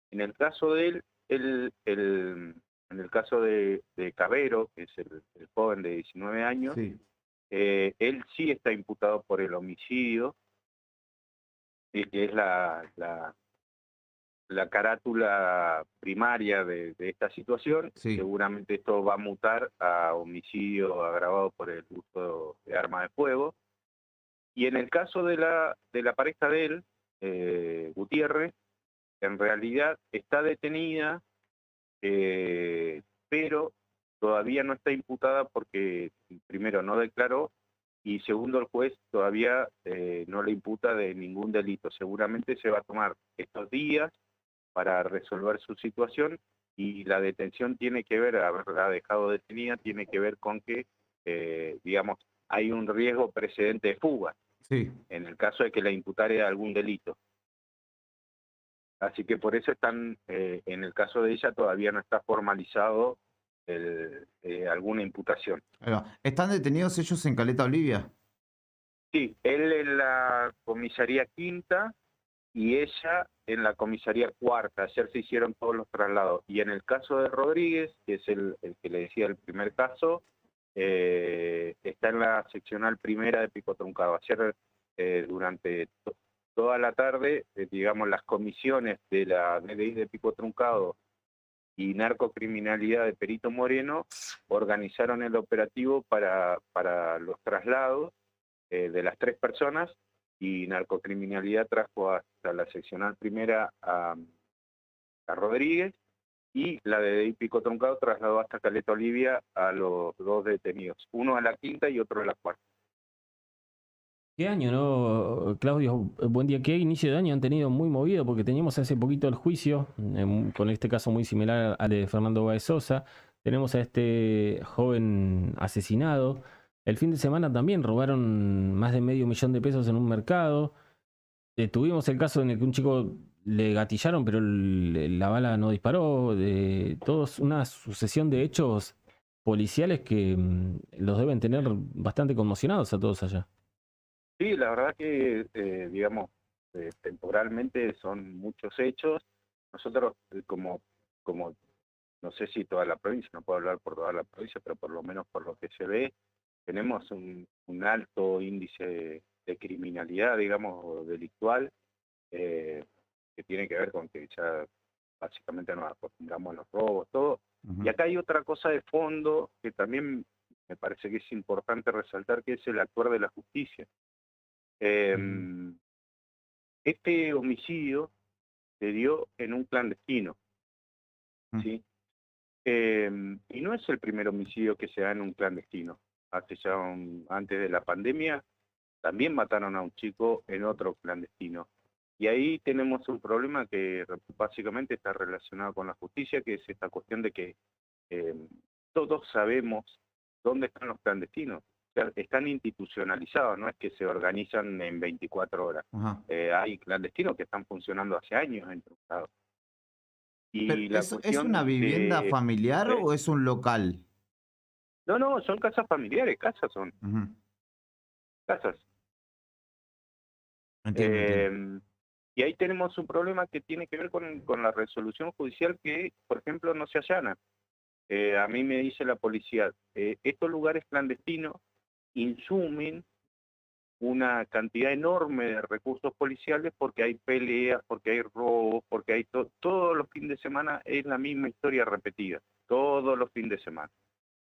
En el caso de él, en el caso de Cabero, que es el joven de 19 años, Él sí está imputado por el homicidio, que es la carátula primaria de esta situación. Sí. Seguramente esto va a mutar a homicidio agravado por el uso de arma de fuego. Y en el caso de la pareja de él, Gutiérrez, en realidad está detenida, pero todavía no está imputada porque, primero, no declaró, y segundo, el juez todavía no le imputa de ningún delito. Seguramente se va a tomar estos días para resolver su situación, y la detención tiene que ver, haberla dejado detenida, tiene que ver con que, digamos, hay un riesgo precedente de fuga, Sí. en el caso de que la imputare algún delito. Así que por eso están, en el caso de ella todavía no está formalizado alguna imputación. Ahí va. ¿Están detenidos ellos en Caleta Olivia? Sí, él en la comisaría quinta y ella en la comisaría cuarta. Ayer se hicieron todos los traslados. Y en el caso de Rodríguez, que es el que le decía el primer caso, está en la seccional primera de Pico Truncado. Ayer, durante toda la tarde, digamos, las comisiones de la DDI de Pico Truncado y narcocriminalidad de Perito Moreno organizaron el operativo para los traslados de las 3 personas, y narcocriminalidad trajo hasta la seccional primera a Rodríguez, y la de Pico Truncado trasladó hasta Caleta Olivia a los 2 detenidos, uno a la quinta y otro a la cuarta. ¿Qué año, no, Claudio? Buen día. ¿Qué inicio de año han tenido muy movido? Porque teníamos hace poquito el juicio, con este caso muy similar al de Fernando Báez Sosa. Tenemos a este joven asesinado. El fin de semana también robaron más de $500,000 en un mercado. Tuvimos el caso en el que un chico le gatillaron, pero la bala no disparó. Todos una sucesión de hechos policiales que los deben tener bastante conmocionados a todos allá. Sí, la verdad que, digamos, temporalmente son muchos hechos. Nosotros, como no sé si toda la provincia, no puedo hablar por toda la provincia, pero por lo menos por lo que se ve, tenemos un alto índice de criminalidad, digamos, delictual, que tiene que ver con que ya básicamente nos acostumbramos a los robos, todo. Y acá hay otra cosa de fondo que también me parece que es importante resaltar, que es el actuar de la justicia. Este homicidio se dio en un clandestino, ¿sí? Y no es el primer homicidio que se da en un clandestino. Hace ya antes de la pandemia también mataron a un chico en otro clandestino. Y ahí tenemos un problema que básicamente está relacionado con la justicia, que es esta cuestión de que todos sabemos dónde están los clandestinos. O sea, están institucionalizados, no es que se organizan en 24 horas. Hay clandestinos que están funcionando hace años en Truncado. Y la ¿Es una vivienda familiar o es un local? No, son casas familiares, casas son. Casas. Entiendo. Y ahí tenemos un problema que tiene que ver con la resolución judicial que, por ejemplo, no se allana. A mí me dice la policía, estos lugares clandestinos insumen una cantidad enorme de recursos policiales porque hay peleas, porque hay robos, porque hay todos los fines de semana es la misma historia repetida, todos los fines de semana.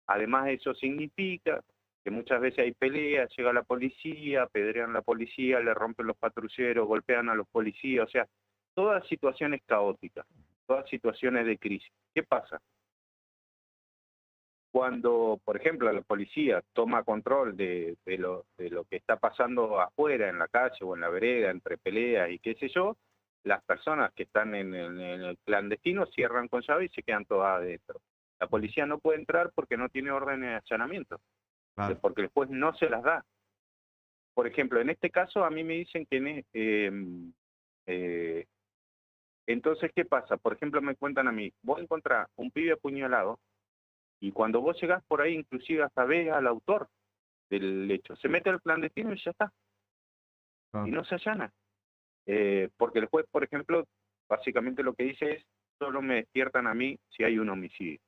Además, eso significa que muchas veces hay peleas, llega la policía, apedrean a la policía, le rompen los patrulleros, golpean a los policías, o sea, todas situaciones caóticas, todas situaciones de crisis. ¿Qué pasa? Cuando, por ejemplo, la policía toma control de lo que está pasando afuera, en la calle o en la vereda, entre peleas y qué sé yo, las personas que están en el clandestino cierran con llave y se quedan todas adentro. La policía no puede entrar porque no tiene órdenes de allanamiento, porque el juez no se las da. Por ejemplo, en este caso a mí me dicen que entonces, ¿qué pasa? Por ejemplo, me cuentan a mí, vos encontrás un pibe apuñalado, y cuando vos llegás por ahí, inclusive hasta ves al autor del hecho. Se mete al clandestino y ya está. Y no se allana. Porque el juez, por ejemplo, básicamente lo que dice es, solo me despiertan a mí si hay un homicidio.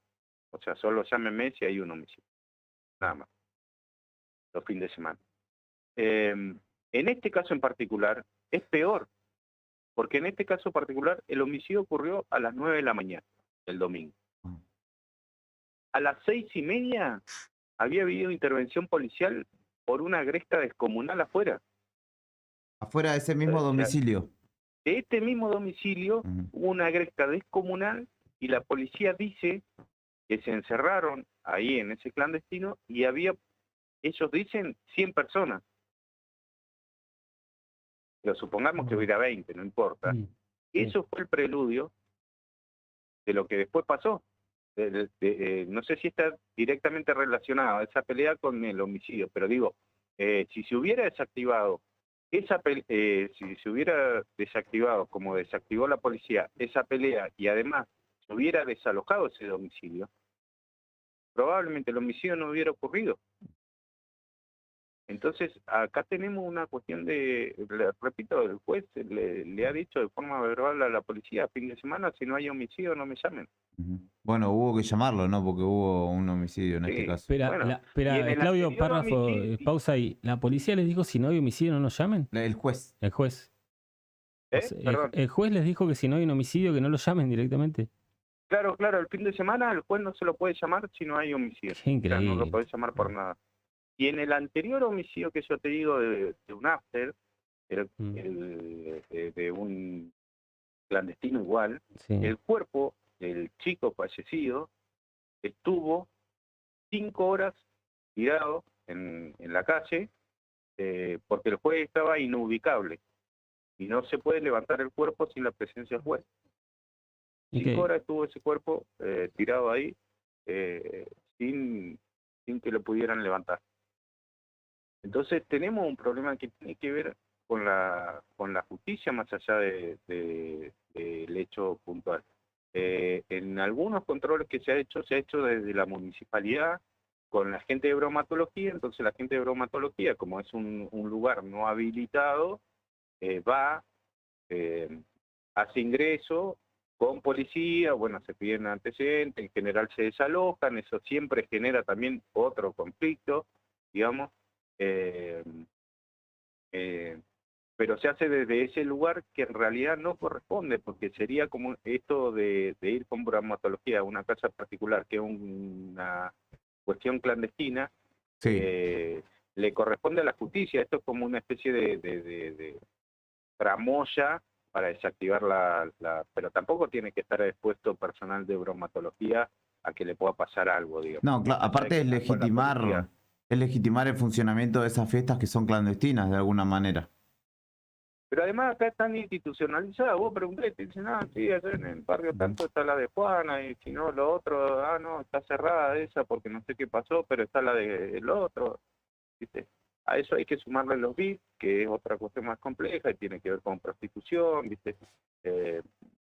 O sea, solo llámeme si hay un homicidio. Nada más. los fines de semana. En este caso en particular es peor, porque en este caso particular el homicidio ocurrió a las 9 de la mañana, el domingo. A las 6:30 había habido intervención policial por una agresta descomunal afuera. Afuera de ese mismo domicilio. De este mismo domicilio hubo una agresta descomunal y la policía dice que se encerraron ahí en ese clandestino y había, ellos dicen, 100 personas. Pero supongamos que hubiera 20, no importa. Eso fue el preludio de lo que después pasó. No sé si está directamente relacionado esa pelea con el homicidio, pero digo, si se hubiera desactivado si se hubiera desactivado, como desactivó la policía, esa pelea y además se hubiera desalojado ese domicilio, probablemente el homicidio no hubiera ocurrido. Entonces, acá tenemos una cuestión repito, el juez le ha dicho de forma verbal a la policía, fin de semana, si no hay homicidio, no me llamen. Bueno, hubo que llamarlo, ¿no? Porque hubo un homicidio en este caso. Espera, Claudio, párrafo, pausa ahí. ¿La policía les dijo si no hay homicidio no nos llamen? El juez. El juez. O sea, Perdón. el juez les dijo que si no hay un homicidio que no lo llamen directamente. Claro, el fin de semana el juez no se lo puede llamar si no hay homicidio. Qué increíble. O sea, no lo puede llamar por nada. Y en el anterior homicidio que yo te digo de un after, de un clandestino igual, el cuerpo del chico fallecido estuvo 5 horas tirado en la calle porque el juez estaba inubicable y no se puede levantar el cuerpo sin la presencia del juez. 5 horas estuvo ese cuerpo tirado ahí sin que lo pudieran levantar. Entonces tenemos un problema que tiene que ver con la justicia más allá del hecho puntual. En algunos controles que se ha hecho desde la municipalidad con la gente de bromatología. Entonces la gente de bromatología, como es un lugar no habilitado, va, hace ingreso con policía, bueno, se piden antecedentes, en general se desalojan, eso siempre genera también otro conflicto, digamos. Pero se hace desde ese lugar que en realidad no corresponde, porque sería como esto de ir con bromatología a una casa particular, que es una cuestión clandestina, le corresponde a la justicia. Esto es como una especie de tramoya para desactivar pero tampoco tiene que estar expuesto personal de bromatología a que le pueda pasar algo, digamos. No, claro, aparte es legitimar el funcionamiento de esas fiestas que son clandestinas de alguna manera. Pero además acá están institucionalizadas. Vos preguntés, te dicen, sí, allá en el barrio tanto está la de Juana, y si no, lo otro, no, está cerrada esa porque no sé qué pasó, pero está la del otro, ¿viste? A eso hay que sumarle los VIP, que es otra cuestión más compleja y tiene que ver con prostitución, ¿viste?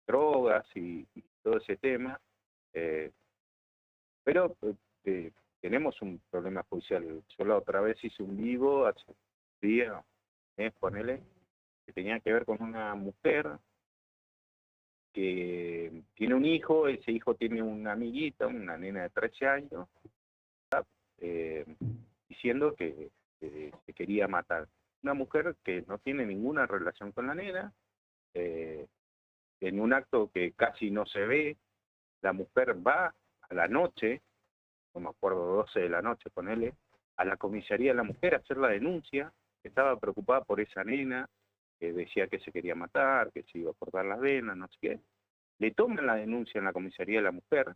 Drogas y todo ese tema. Pero tenemos un problema judicial. Yo la otra vez hice un vivo hace un día, ponele, que tenía que ver con una mujer que tiene un hijo, ese hijo tiene una amiguita, una nena de 13 años, diciendo que se quería matar. Una mujer que no tiene ninguna relación con la nena, en un acto que casi no se ve, la mujer va a la noche, no me acuerdo, 12 de la noche, ponele, a la comisaría de la mujer a hacer la denuncia, estaba preocupada por esa nena, que decía que se quería matar, que se iba a cortar las venas, no sé qué. Le toman la denuncia en la comisaría de la mujer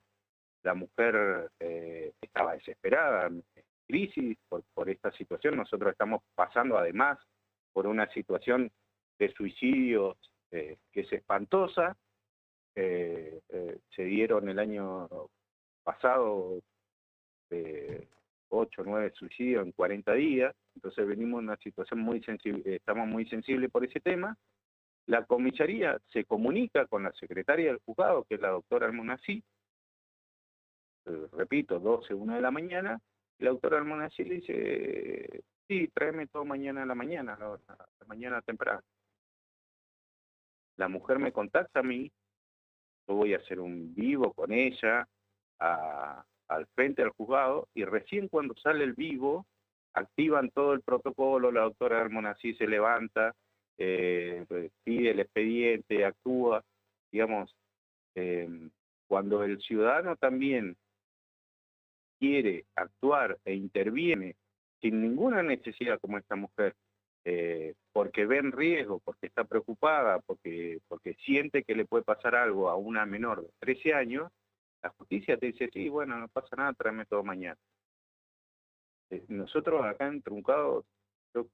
estaba desesperada, en crisis por esta situación. Nosotros estamos pasando además por una situación de suicidios que es espantosa. Se dieron el año pasado 8 o 9 suicidios en 40 días, entonces venimos en una situación muy sensible, estamos muy sensibles por ese tema. La comisaría se comunica con la secretaria del juzgado, que es la doctora Almonací, repito, 12, 1 de la mañana, y la doctora Almonací le dice, sí, tráeme todo mañana a la mañana, la mañana temprano. La mujer me contacta a mí, yo voy a hacer un vivo con ella al frente del juzgado, y recién cuando sale el vivo, activan todo el protocolo, la doctora Almonací se levanta, pide el expediente, actúa, digamos, cuando el ciudadano también quiere actuar e interviene sin ninguna necesidad como esta mujer, porque ve en riesgo, porque está preocupada, porque siente que le puede pasar algo a una menor de 13 años, la justicia te dice, sí, bueno, no pasa nada, tráeme todo mañana. Nosotros acá en Truncado, yo,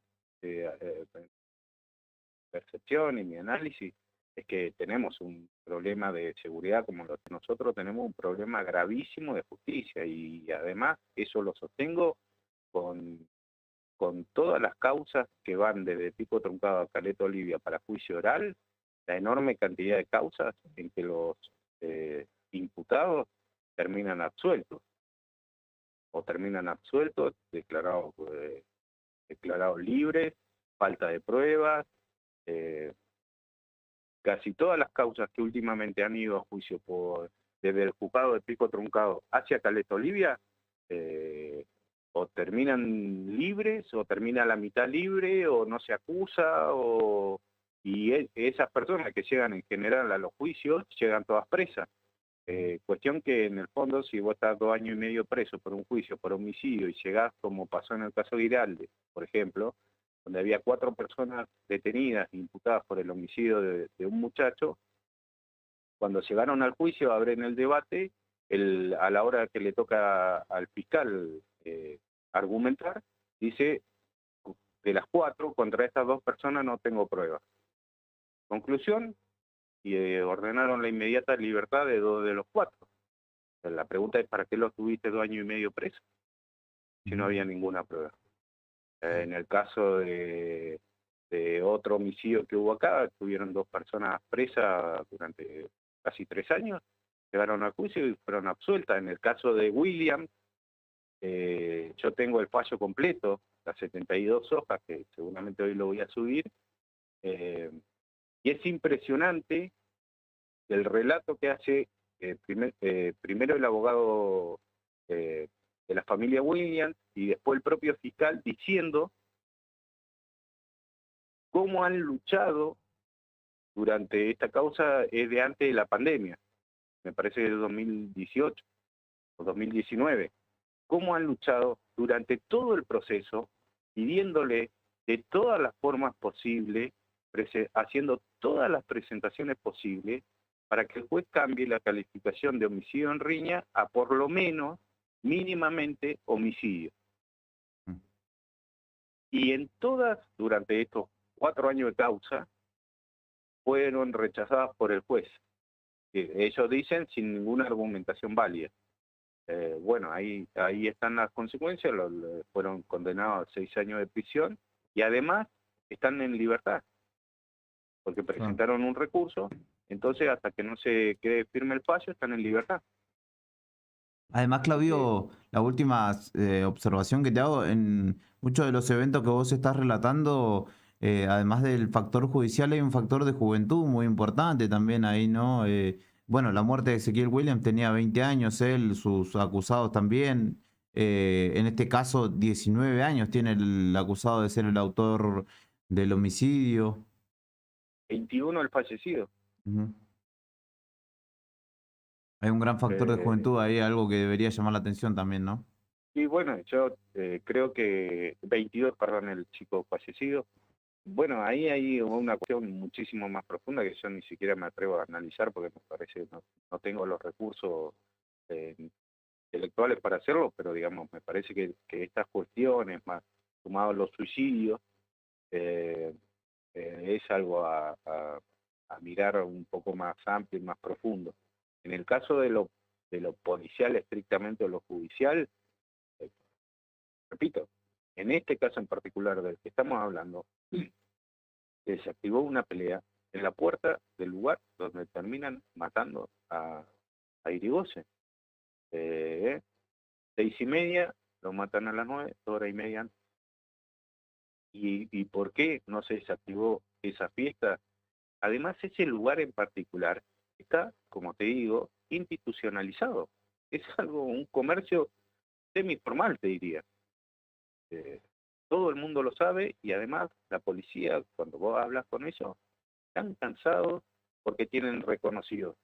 percepción y mi análisis es que tenemos un problema de seguridad como nosotros tenemos un problema gravísimo de justicia y además eso lo sostengo con todas las causas que van desde Pico Truncado a Caleta Olivia para juicio oral, la enorme cantidad de causas en que los imputados terminan absueltos o terminan absueltos, declarados libres, falta de pruebas, casi todas las causas que últimamente han ido a juicio desde el juzgado de Pico Truncado hacia Caleta Olivia, o terminan libres, o termina la mitad libre, o no se acusa, y esas personas que llegan en general a los juicios, llegan todas presas. Cuestión que en el fondo, si vos estás 2 años y medio preso por un juicio, por homicidio, y llegás, como pasó en el caso de Giralde, por ejemplo, donde había 4 personas detenidas, imputadas por el homicidio de un muchacho, cuando llegaron al juicio, abren el debate, a la hora que le toca al fiscal argumentar, dice, de las 4, contra estas 2 personas no tengo pruebas. Conclusión, y ordenaron la inmediata libertad de 2 de los 4. La pregunta es, ¿para qué los tuviste 2 años y medio preso? Si no había ninguna prueba. En el caso de otro homicidio que hubo acá, tuvieron 2 personas presas durante casi 3 años, llegaron al juicio y fueron absueltas. En el caso de William, yo tengo el fallo completo, las 72 hojas, que seguramente hoy lo voy a subir, y es impresionante el relato que hace primero el abogado de la familia Williams y después el propio fiscal, diciendo cómo han luchado durante esta causa de antes de la pandemia, me parece de 2018 o 2019, cómo han luchado durante todo el proceso, pidiéndole de todas las formas posibles, haciendo todas las presentaciones posibles para que el juez cambie la calificación de homicidio en riña a por lo menos mínimamente homicidio. Y en todas, durante estos 4 años de causa, fueron rechazadas por el juez. Ellos dicen sin ninguna argumentación válida. Bueno, ahí están las consecuencias, fueron condenados a 6 años de prisión y además están en libertad, porque presentaron un recurso, entonces hasta que no se quede firme el fallo están en libertad. Además, Claudio, la última observación que te hago, en muchos de los eventos que vos estás relatando, además del factor judicial, hay un factor de juventud muy importante también ahí, ¿no? Bueno, la muerte de Ezequiel Williams tenía 20 años, él, sus acusados también. En este caso, 19 años tiene el acusado de ser el autor del homicidio. 21 el fallecido. Hay un gran factor de juventud ahí, algo que debería llamar la atención también, ¿no? Sí, bueno, yo creo que 22, perdón, el chico fallecido. Bueno, ahí hay una cuestión muchísimo más profunda que yo ni siquiera me atrevo a analizar porque me parece no tengo los recursos intelectuales para hacerlo, pero digamos, me parece que estas cuestiones, más sumados los suicidios, es algo a mirar un poco más amplio y más profundo. En el caso de lo policial, estrictamente, o lo judicial, repito, en este caso en particular del que estamos hablando, se activó una pelea en la puerta del lugar donde terminan matando a Irigoyen. 6:30, lo matan a las 9, 2 horas y media antes. ¿Y por qué no se desactivó esa fiesta? Además, ese lugar en particular está, como te digo, institucionalizado. Es algo, un comercio semiformal, te diría. Todo el mundo lo sabe y además la policía, cuando vos hablas con ellos, están cansados porque tienen reconocidos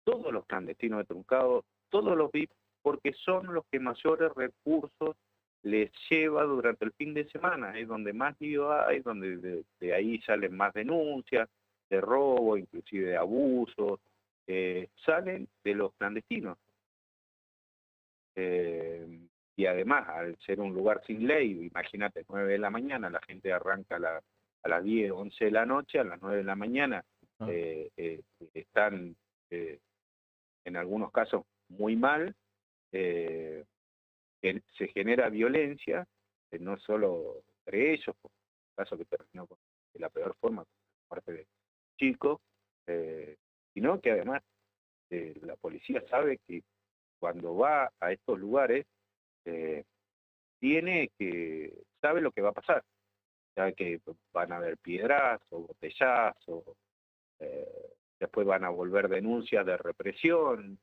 todos los clandestinos de Truncado, todos los VIP, porque son los que mayores recursos les lleva durante el fin de semana, es donde más lío hay, donde de ahí salen más denuncias de robo, inclusive de abusos, salen de los clandestinos. Y además, al ser un lugar sin ley, imagínate, 9 de la mañana, la gente arranca a las 10, 11 de la noche, a las 9 de la mañana están, en algunos casos, muy mal, se genera violencia, no solo entre ellos, por un caso que terminó de la peor forma, con la muerte de chicos, sino que además la policía sabe que cuando va a estos lugares, sabe lo que va a pasar, sabe que van a haber piedrazos, botellazos, después van a volver denuncias de represión,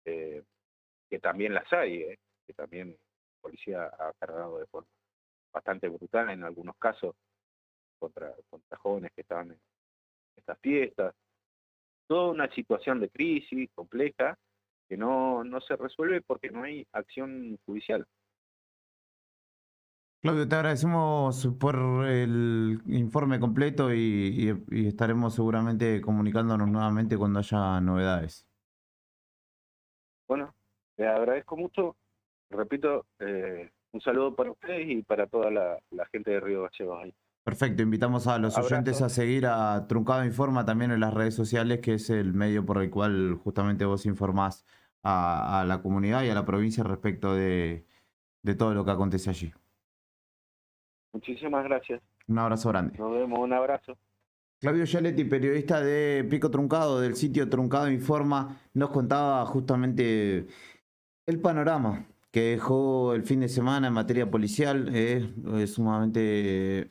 que también las hay, que también la policía ha cargado de forma bastante brutal en algunos casos contra jóvenes que estaban en estas fiestas. Toda una situación de crisis compleja que no se resuelve porque no hay acción judicial. Claudio, te agradecemos por el informe completo y estaremos seguramente comunicándonos nuevamente cuando haya novedades. Bueno, le agradezco mucho. Repito, un saludo para ustedes y para toda la gente de Río Gallegos ahí. Perfecto, invitamos a los oyentes a seguir a Truncado Informa también en las redes sociales, que es el medio por el cual justamente vos informás a la comunidad y a la provincia respecto de todo lo que acontece allí. Muchísimas gracias. Un abrazo grande. Nos vemos, un abrazo. Claudio Gialetti, periodista de Pico Truncado, del sitio Truncado Informa, nos contaba justamente el panorama que dejó el fin de semana en materia policial. Es sumamente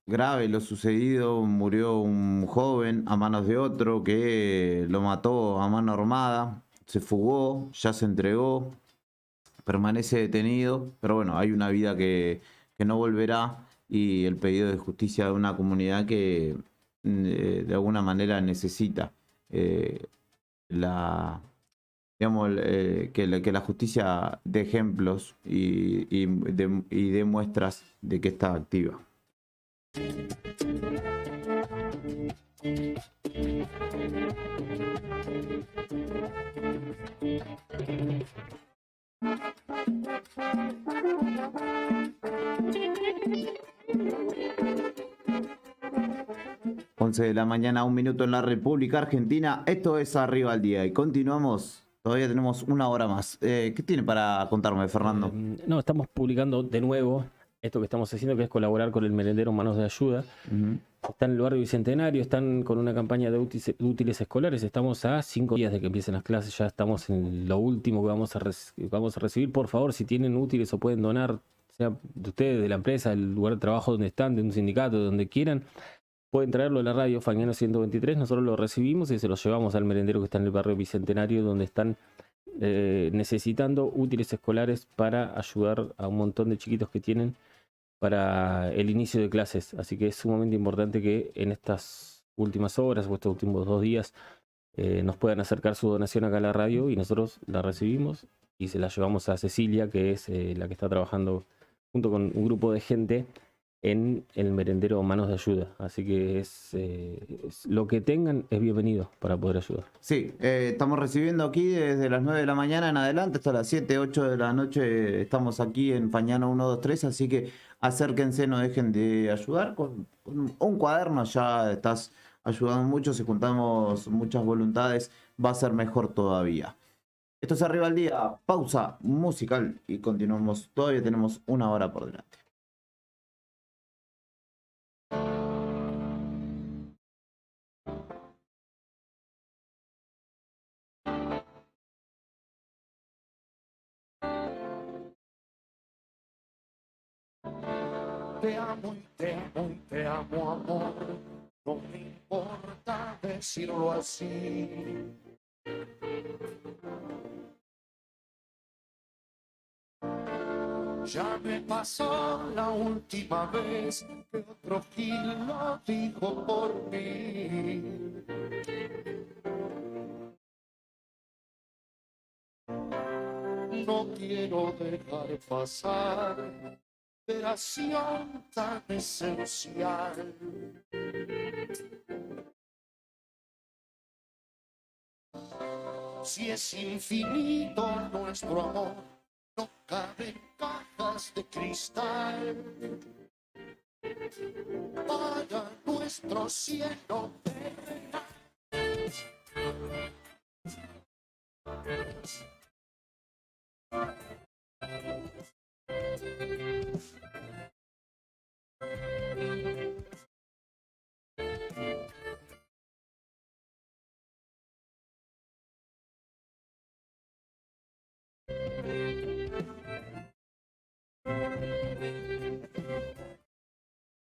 grave lo sucedido. Murió un joven a manos de otro que lo mató a mano armada, se fugó, ya se entregó, permanece detenido, pero bueno, hay una vida que no volverá, y el pedido de justicia de una comunidad que de alguna manera necesita que la justicia dé ejemplos y dé muestras de que está activa. Once de la mañana, 1 minuto en la República Argentina. Esto es Arriba al Día y continuamos. Todavía tenemos una hora más. ¿Qué tiene para contarme, Fernando? No, estamos publicando de nuevo esto que estamos haciendo, que es colaborar con el merendero Manos de Ayuda. Están en el barrio Bicentenario, están con una campaña de útiles escolares. Estamos a 5 días de que empiecen las clases, ya estamos en lo último que vamos a recibir. Por favor, si tienen útiles o pueden donar, sea de ustedes, de la empresa, del lugar de trabajo donde están, de un sindicato, de donde quieran, pueden traerlo a la radio Fagnano 123, nosotros lo recibimos y se lo llevamos al merendero que está en el barrio Bicentenario, donde están necesitando útiles escolares para ayudar a un montón de chiquitos que tienen para el inicio de clases. Así que es sumamente importante que en estas últimas horas o estos últimos 2 días nos puedan acercar su donación acá a la radio y nosotros la recibimos y se la llevamos a Cecilia, que es la que está trabajando junto con un grupo de gente en el merendero Manos de Ayuda. Así que es lo que tengan es bienvenido para poder ayudar. Sí, estamos recibiendo aquí desde las 9 de la mañana en adelante hasta las 7, 8 de la noche. Estamos aquí en Fagnano 123, así que acérquense, no dejen de ayudar. Con un cuaderno ya estás ayudando mucho. Si juntamos muchas voluntades, va a ser mejor todavía. Esto es Arriba al Día, pausa musical y continuamos. Todavía tenemos 1 hora por delante. Te amo y te amo y te amo, amor. No me importa decirlo así. Ya me pasó la última vez que otro Gil lo dijo por mí. No quiero dejar pasar operación tan esencial. Si es infinito nuestro amor, no caben cajas de cristal. Para nuestro cielo terrenal.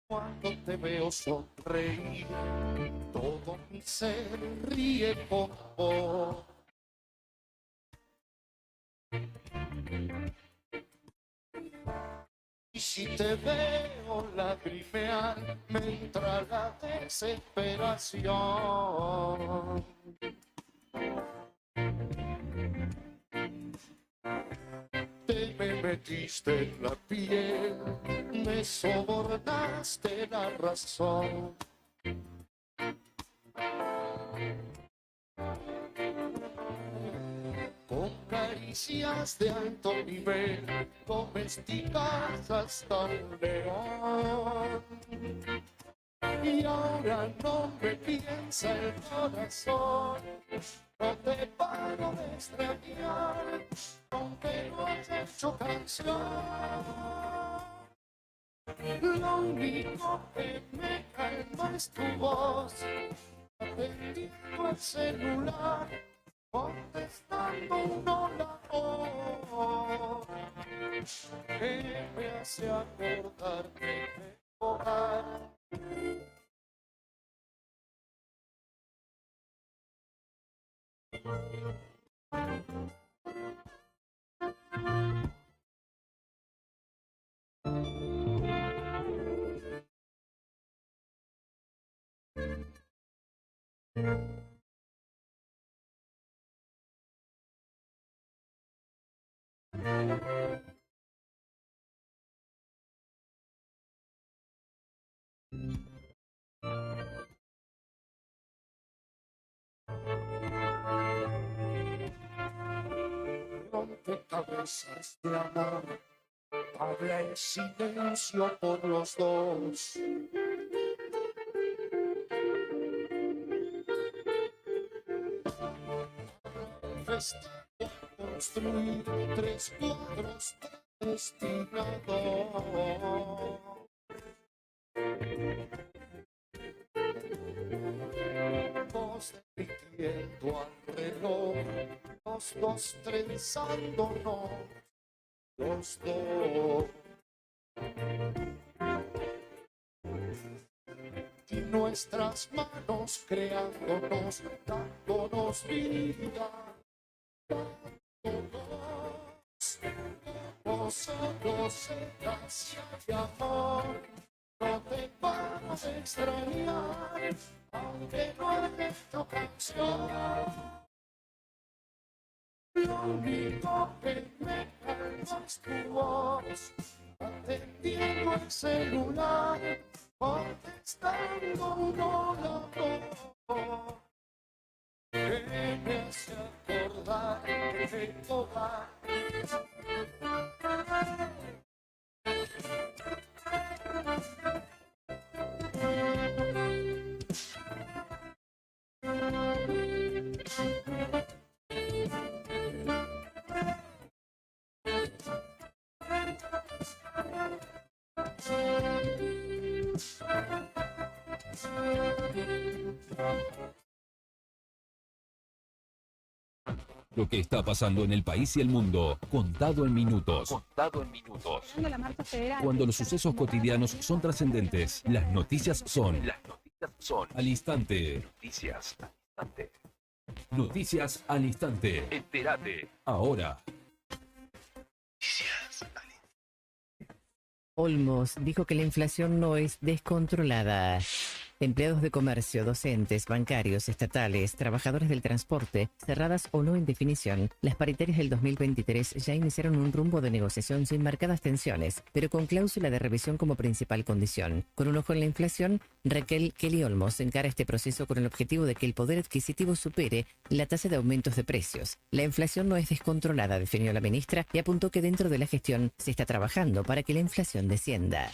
Cuando te veo sonreír, todo mi ser ríe por vos. Y si te veo lagrimear, me entra la desesperación. Te me metiste en la piel, me sobornaste la razón. Con caricias de alto nivel, domesticas hasta un león. Y ahora no me piensa el corazón, no te paro de extrañar, aunque no hayas hecho canción. Lo único que me calma es tu voz, atendiendo el celular, contestando un hola, oh, que me hace acordar que te hogar. Rompecabezas de amor, habla en silencio por los dos. Resta construir 3 cuadros destinados. Vos repitiendo al reloj, los dos trenzándonos, los dos. Y nuestras manos creándonos, dándonos vida, dándonos. Vosotros en gracia y amor, no te paro de extrañar, aunque no haya hecho canción. Lo único que me calma es tu voz, atendiendo el celular, contestando un hola, oh, que me hace acordar que tengo ganas. Lo que está pasando en el país y el mundo, contado en minutos. Contado en minutos. Cuando los sucesos cotidianos son trascendentes, las noticias son al instante. Noticias al instante. Noticias al instante. Entérate. Ahora. Olmos dijo que la inflación no es descontrolada. Empleados de comercio, docentes, bancarios, estatales, trabajadores del transporte, cerradas o no en definición, las paritarias del 2023 ya iniciaron un rumbo de negociación sin marcadas tensiones, pero con cláusula de revisión como principal condición. Con un ojo en la inflación, Raquel Kelly Olmos encara este proceso con el objetivo de que el poder adquisitivo supere la tasa de aumentos de precios. La inflación no es descontrolada, definió la ministra, y apuntó que dentro de la gestión se está trabajando para que la inflación descienda.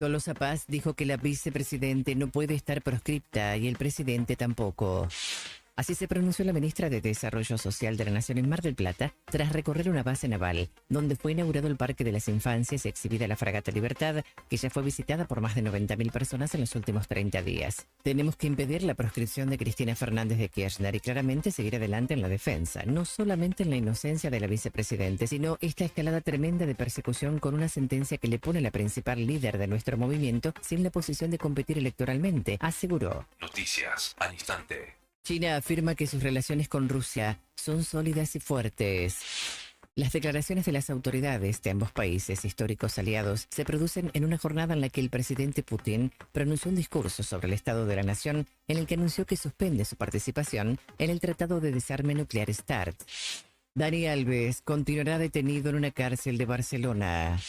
Tolosa Paz dijo que la vicepresidente no puede estar proscripta y el presidente tampoco. Así se pronunció la ministra de Desarrollo Social de la Nación en Mar del Plata tras recorrer una base naval, donde fue inaugurado el Parque de las Infancias y exhibida la Fragata Libertad, que ya fue visitada por más de 90.000 personas en los últimos 30 días. Tenemos que impedir la proscripción de Cristina Fernández de Kirchner y claramente seguir adelante en la defensa, no solamente en la inocencia de la vicepresidente, sino esta escalada tremenda de persecución con una sentencia que le pone a la principal líder de nuestro movimiento sin la posición de competir electoralmente, aseguró. Noticias al instante. China afirma que sus relaciones con Rusia son sólidas y fuertes. Las declaraciones de las autoridades de ambos países históricos aliados se producen en una jornada en la que el presidente Putin pronunció un discurso sobre el estado de la nación en el que anunció que suspende su participación en el Tratado de Desarme Nuclear START. Dani Alves continuará detenido en una cárcel de Barcelona.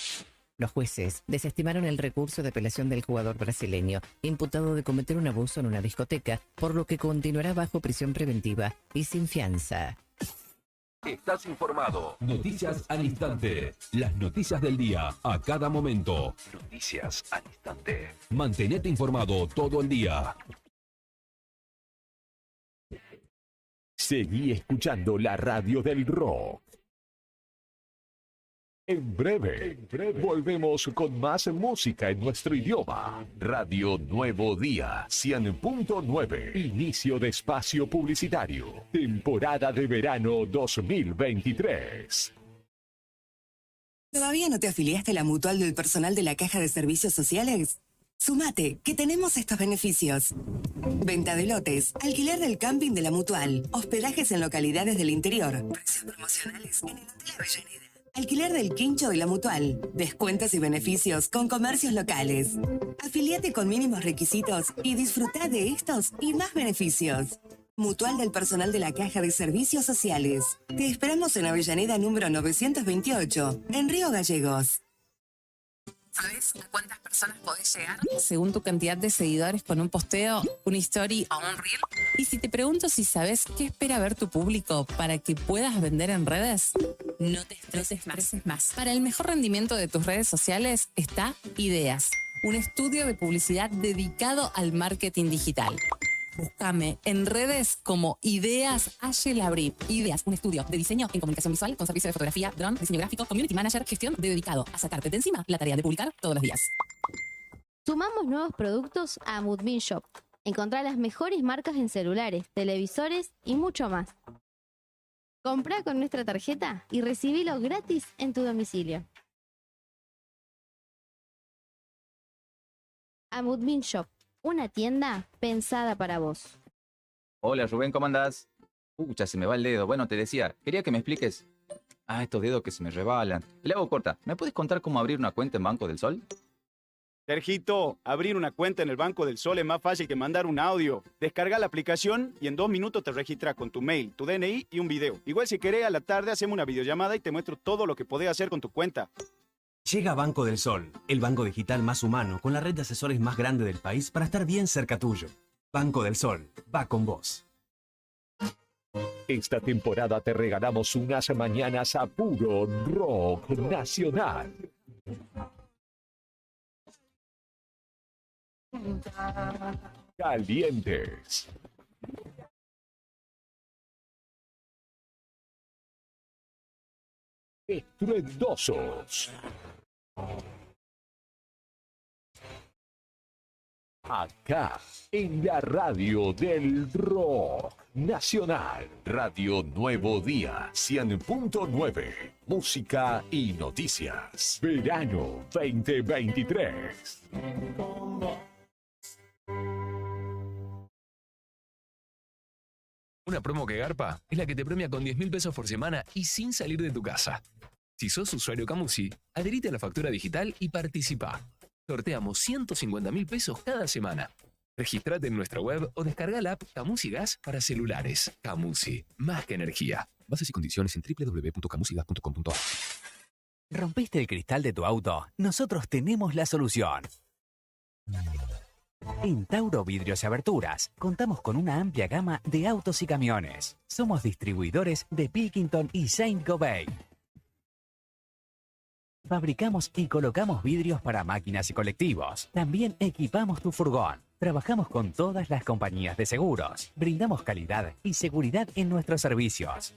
Los jueces desestimaron el recurso de apelación del jugador brasileño, imputado de cometer un abuso en una discoteca, por lo que continuará bajo prisión preventiva y sin fianza. Estás informado. Noticias al instante. Las noticias del día a cada momento. Noticias al instante. Mantenete informado todo el día. Seguí escuchando la radio del rock. En breve, volvemos con más música en nuestro idioma. Radio Nuevo Día, 100.9. Inicio de espacio publicitario. Temporada de verano 2023. ¿Todavía no te afiliaste a la mutual del personal de la Caja de Servicios Sociales? Sumate, que tenemos estos beneficios. Venta de lotes, alquiler del camping de la mutual, hospedajes en localidades del interior, precios promocionales en el Hotel Avellaneda. Alquiler del quincho de la mutual, descuentos y beneficios con comercios locales. Afiliate con mínimos requisitos y disfruta de estos y más beneficios. Mutual del personal de la Caja de Servicios Sociales. Te esperamos en Avellaneda número 928, en Río Gallegos. ¿Sabes a cuántas personas podés llegar según tu cantidad de seguidores con un posteo, una story o un reel? Y si te pregunto si sabes qué espera ver tu público para que puedas vender en redes, no te estreses más. Para el mejor rendimiento de tus redes sociales está Ideas, un estudio de publicidad dedicado al marketing digital. Búscame en redes como Ideas Labri. Ideas, un estudio de diseño en comunicación visual con servicio de fotografía, dron, diseño gráfico, community manager, gestión dedicado a sacarte de encima la tarea de publicar todos los días. Sumamos nuevos productos a Mudmin Shop. Encontrá las mejores marcas en celulares, televisores y mucho más. Comprá con nuestra tarjeta y recibilo gratis en tu domicilio. Mudmin Shop. Una tienda pensada para vos. Hola Rubén, ¿cómo andás? Ya se me va el dedo. Bueno, te decía, quería que me expliques. Estos dedos que se me rebalan. Le hago corta. ¿Me puedes contar cómo abrir una cuenta en Banco del Sol? Sergito, abrir una cuenta en el Banco del Sol es más fácil que mandar un audio. Descarga la aplicación y en 2 minutos te registras con tu mail, tu DNI y un video. Igual si querés, a la tarde hacemos una videollamada y te muestro todo lo que podés hacer con tu cuenta. Llega Banco del Sol, el banco digital más humano, con la red de asesores más grande del país para estar bien cerca tuyo. Banco del Sol, va con vos. Esta temporada te regalamos unas mañanas a puro rock nacional. Calientes. Estruendosos. Acá, en la radio del rock nacional. Radio Nuevo Día, 100.9. Música y noticias. Verano 2023. Una promo que garpa es la que te premia con 10.000 pesos por semana y sin salir de tu casa. Si sos usuario Camusi, adherite a la factura digital y participa. Sorteamos 150.000 pesos cada semana. Registrate en nuestra web o descarga la app Camusi Gas para celulares. Camusi, más que energía. Bases y condiciones en www.camusigas.com.ar. ¿Rompiste el cristal de tu auto? Nosotros tenemos la solución. En Tauro Vidrios y Aberturas contamos con una amplia gama de autos y camiones. Somos distribuidores de Pilkington y Saint-Gobain. Fabricamos y colocamos vidrios para máquinas y colectivos. También equipamos tu furgón. Trabajamos con todas las compañías de seguros. Brindamos calidad y seguridad en nuestros servicios.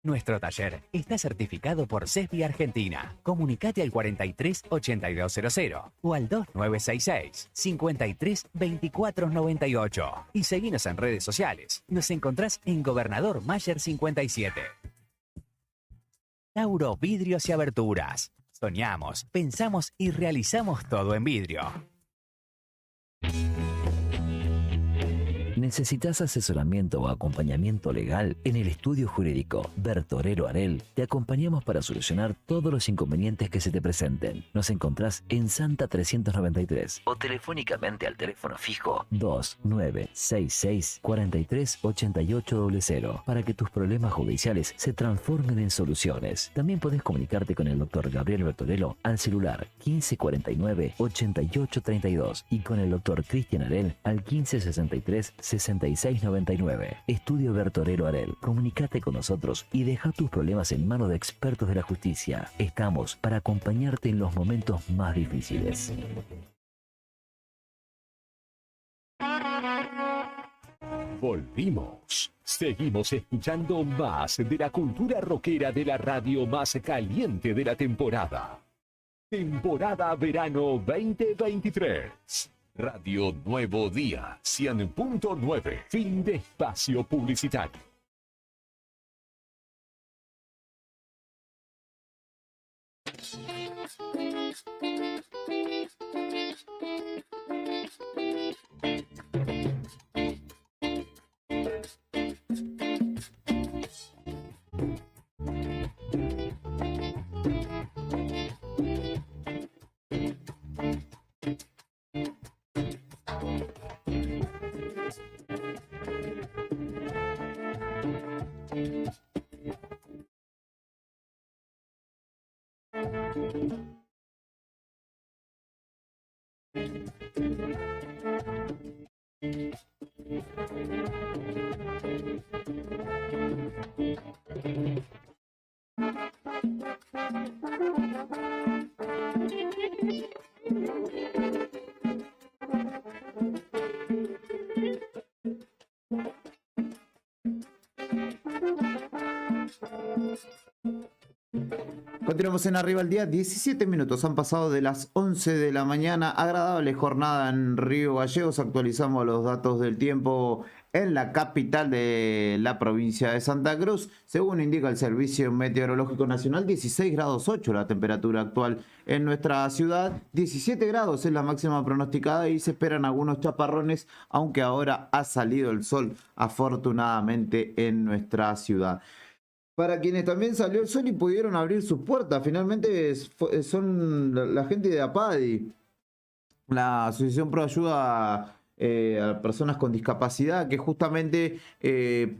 Nuestro taller está certificado por CESBI Argentina. Comunicate al 43 8200 o al 2966 53 24 98 y seguinos en redes sociales. Nos encontrás en Gobernador Mayer 57. Tauro Vidrios y Aberturas. Soñamos, pensamos y realizamos todo en vidrio. ¿Necesitas asesoramiento o acompañamiento legal? En el estudio jurídico Bertorero Arel te acompañamos para solucionar todos los inconvenientes que se te presenten. Nos encontrás en Santa 393 o telefónicamente al teléfono fijo 2966 43 8800 para que tus problemas judiciales se transformen en soluciones. También podés comunicarte con el doctor Gabriel Bertorello al celular 1549 8832 y con el doctor Cristian Arel al 1563 6699. Estudio Bertorero Arel. Comunicate con nosotros y deja tus problemas en manos de expertos de la justicia. Estamos para acompañarte en los momentos más difíciles. Volvimos. Seguimos escuchando más de la cultura rockera de la radio más caliente de la temporada. Temporada Verano 2023. Radio Nuevo Día, 100.9. Fin de espacio publicitario. Continuamos en Arriba al Día, 17 minutos han pasado de las 11 de la mañana, agradable jornada en Río Gallegos, actualizamos los datos del tiempo en la capital de la provincia de Santa Cruz, según indica el Servicio Meteorológico Nacional, 16 grados 8 la temperatura actual en nuestra ciudad, 17 grados es la máxima pronosticada y se esperan algunos chaparrones, aunque ahora ha salido el sol afortunadamente en nuestra ciudad. Para quienes también salió el sol y pudieron abrir sus puertas, finalmente son la gente de APADI, la Asociación Pro Ayuda a Personas con Discapacidad, que justamente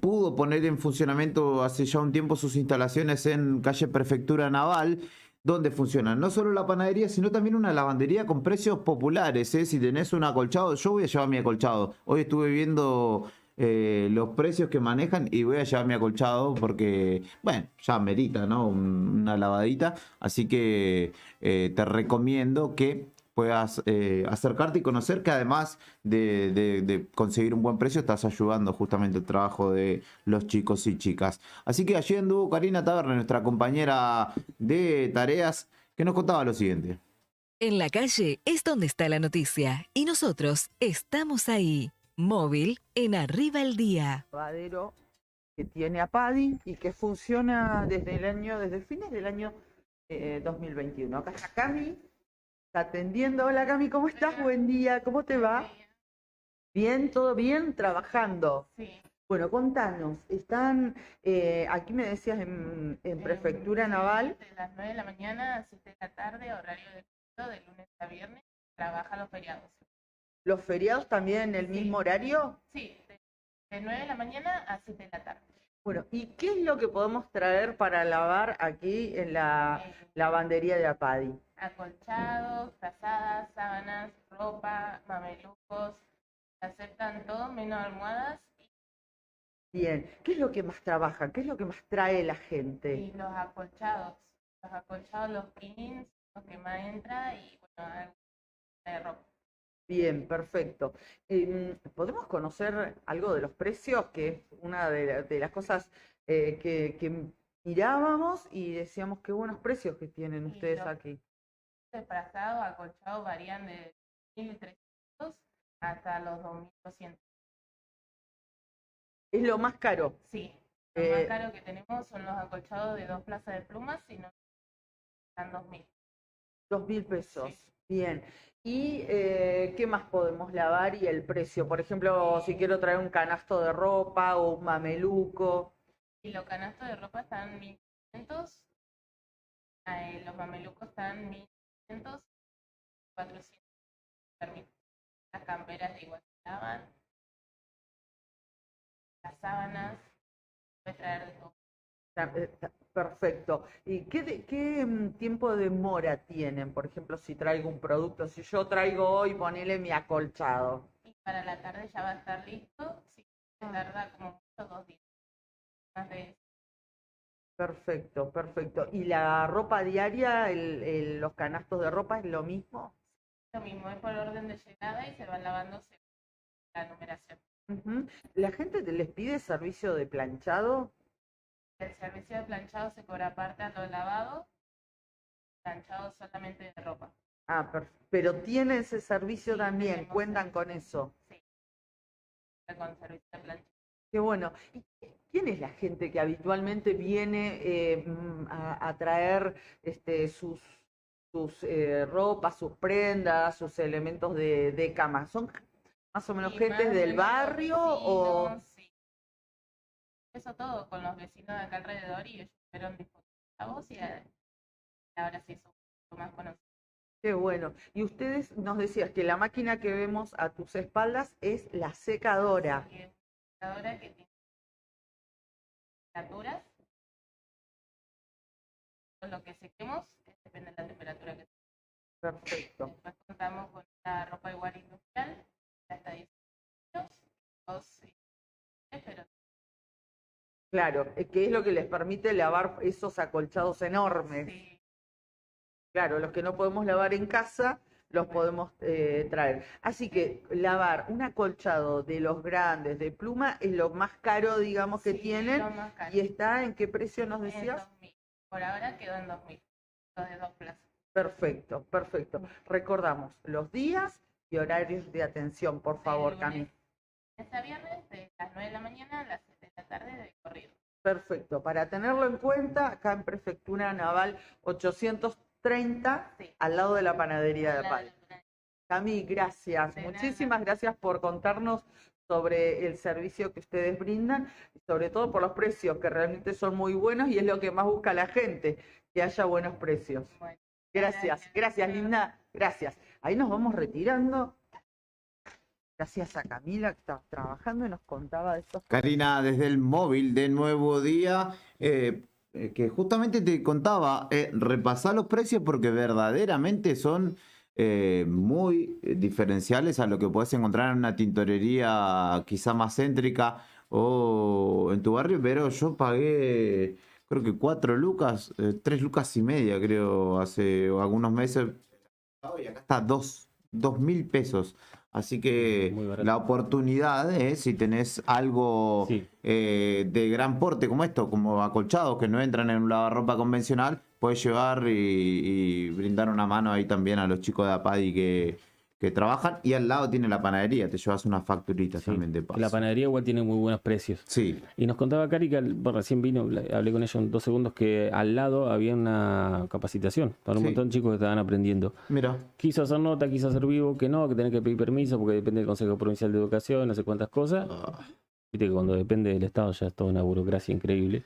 pudo poner en funcionamiento hace ya un tiempo sus instalaciones en calle Prefectura Naval, donde funcionan no solo la panadería, sino también una lavandería con precios populares. Si tenés un acolchado, yo voy a llevar mi acolchado. Hoy estuve viendo los precios que manejan y voy a llevar mi acolchado porque, bueno, ya merita, ¿no? Una lavadita. Así que te recomiendo que puedas acercarte y conocer que además de conseguir un buen precio, estás ayudando justamente el trabajo de los chicos y chicas. Así que allí anduvo Karina Taberna, nuestra compañera de tareas, que nos contaba lo siguiente. En la calle es donde está la noticia y nosotros estamos ahí. Móvil en Arriba el Día. Lavadero que tiene APADI y que funciona desde fines del año 2021. Acá está Cami, está atendiendo. Hola Cami, ¿cómo estás? Buen día, ¿cómo te va? Bien, todo bien, trabajando. Sí. Bueno, contanos, están, aquí me decías en Prefectura Naval. De las 9 de la mañana a 7 de la tarde, horario de piso, de lunes a viernes, trabaja los feriados. ¿Los feriados también en el mismo horario? Sí, de 9 de la mañana a 7 de la tarde. Bueno, ¿y qué es lo que podemos traer para lavar aquí en la lavandería de Apadi? Acolchados, frazadas, sábanas, ropa, mamelucos, aceptan todo menos almohadas Bien, ¿qué es lo que más trabaja? ¿Qué es lo que más trae la gente? y los acolchados, los kings, lo que más entra y bueno, algo de ropa. Bien, perfecto. ¿Podemos conocer algo de los precios? Que es una de las cosas que mirábamos y decíamos qué buenos precios que tienen ustedes aquí. De frazado, acolchado varían de 1.300 hasta los 2.200. ¿Es lo más caro? Sí, lo más caro que tenemos son los acolchados de 2 plazas de plumas, si no están 2.000. 2.000 pesos. Bien. ¿Y qué más podemos lavar y el precio? Por ejemplo, si quiero traer un canasto de ropa o un mameluco. Y los canastos de ropa están 1.500, los mamelucos están 1.500, 400. Las camperas de igual se lavan, las sábanas, puedes traer de todo. Perfecto. ¿Y qué tiempo de demora tienen? Por ejemplo, si traigo un producto, si yo traigo hoy, ponele mi acolchado. Y para la tarde ya va a estar listo, sí, tarda como mucho 2 días. Más de eso. Perfecto, perfecto. ¿Y la ropa diaria, los canastos de ropa es lo mismo? Lo mismo, es por orden de llegada y se van lavando según la numeración. Ujú. ¿La gente les pide servicio de planchado? El servicio de planchado se cobra aparte a los lavados, planchado solamente de ropa. Ah, pero tiene ese servicio también, cuentan con eso. Con servicio de planchado. Qué bueno. ¿Y quién es la gente que habitualmente viene a traer sus ropas, sus prendas, sus elementos de cama? ¿Son más o menos gente del barrio o...? Sí. Eso todo con los vecinos de acá alrededor y ellos fueron disponibles y ahora se hizo un poco más conocido. Qué bueno. Y ustedes nos decías que la máquina que vemos a tus espaldas es la secadora. Sí, es una secadora que tiene temperaturas. Con lo que sequemos depende de la temperatura que tenemos. Perfecto. Después contamos con la ropa igual industrial, hasta 10 años, pero Claro, que es lo que les permite lavar esos acolchados enormes. sí. Claro, los que no podemos lavar en casa, los podemos traer. Así que lavar un acolchado de los grandes de pluma es lo más caro, digamos, que tienen. lo más caro. ¿Y está en qué precio nos En decías? 2.000. Por ahora quedó en 2.000, los de 2 plazas. Perfecto, perfecto. Recordamos los días y horarios de atención, por favor, Cami. Este viernes de las 9 de la mañana a las 7 de la tarde de corrido. Perfecto, para tenerlo en cuenta, acá en Prefectura Naval 830, al lado de la panadería de Apadi. Cami, gracias. Muchísimas gracias por contarnos sobre el servicio que ustedes brindan y sobre todo por los precios, que realmente son muy buenos y es lo que más busca la gente, que haya buenos precios. Gracias, gracias, Linda. Gracias. Ahí nos vamos retirando. Gracias a Camila que está trabajando y nos contaba de estos. Karina, desde el móvil de Nuevo Día, que justamente te contaba, repasá los precios porque verdaderamente son muy diferenciales a lo que puedes encontrar en una tintorería quizá más céntrica o en tu barrio, pero yo pagué creo que 4 lucas, 3 lucas y media creo hace algunos meses y acá está 2.000 pesos. Así que la oportunidad, si tenés algo de gran porte como esto, como acolchados que no entran en un lavarropa convencional, puedes llevar y brindar una mano ahí también a los chicos de Apadi que trabajan. Y al lado tiene la panadería, te llevas unas facturitas también de paso. La panadería igual tiene muy buenos precios. Sí. Y nos contaba Cari que recién vino, hablé con ella en 2 segundos, que al lado había una capacitación para un montón de chicos que estaban aprendiendo. Mira. Quiso hacer nota, quiso hacer vivo, que no, que tenés que pedir permiso porque depende del Consejo Provincial de Educación, no sé cuántas cosas. Viste que cuando depende del Estado ya es toda una burocracia increíble.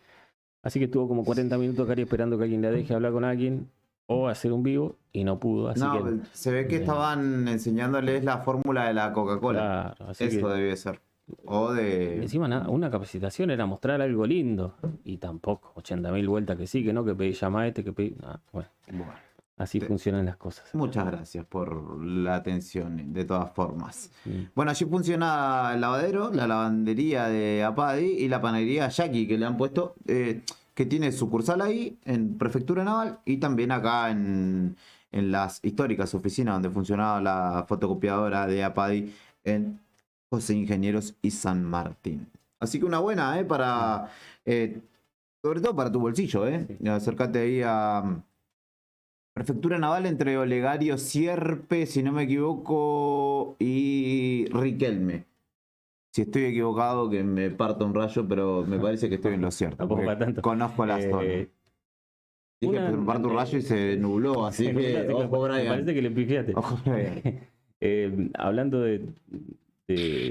Así que estuvo como 40 minutos Cari esperando que alguien le deje hablar con alguien o hacer un vivo y no pudo. Así No, que, se ve que estaban enseñándoles la fórmula de la Coca-Cola. claro, así Eso que debe ser. O de... encima una capacitación era mostrar algo lindo y tampoco 80.000 vueltas que sí, que no, que pedí llama a este, que pedí... bueno, así funcionan las cosas. Muchas gracias por la atención, de todas formas. Sí. Bueno, allí funciona el lavadero, la lavandería de Apadi y la panadería Jackie, que le han puesto, que tiene sucursal ahí, en Prefectura Naval, y también acá en las históricas oficinas donde funcionaba la fotocopiadora de Apadi en José Ingenieros y San Martín. Así que una buena, para sobre todo para tu bolsillo, acércate ahí a Prefectura Naval entre Olegario Sierpe, si no me equivoco, y Riquelme. Si estoy equivocado, que me parta un rayo, pero me parece que estoy en lo cierto. Tampoco porque para tanto. Conozco la zona. Dije que me parta un rayo y se nubló, así que ojo, Me Brian. parece que le pifiaste. Ojo, Brian. Hablando de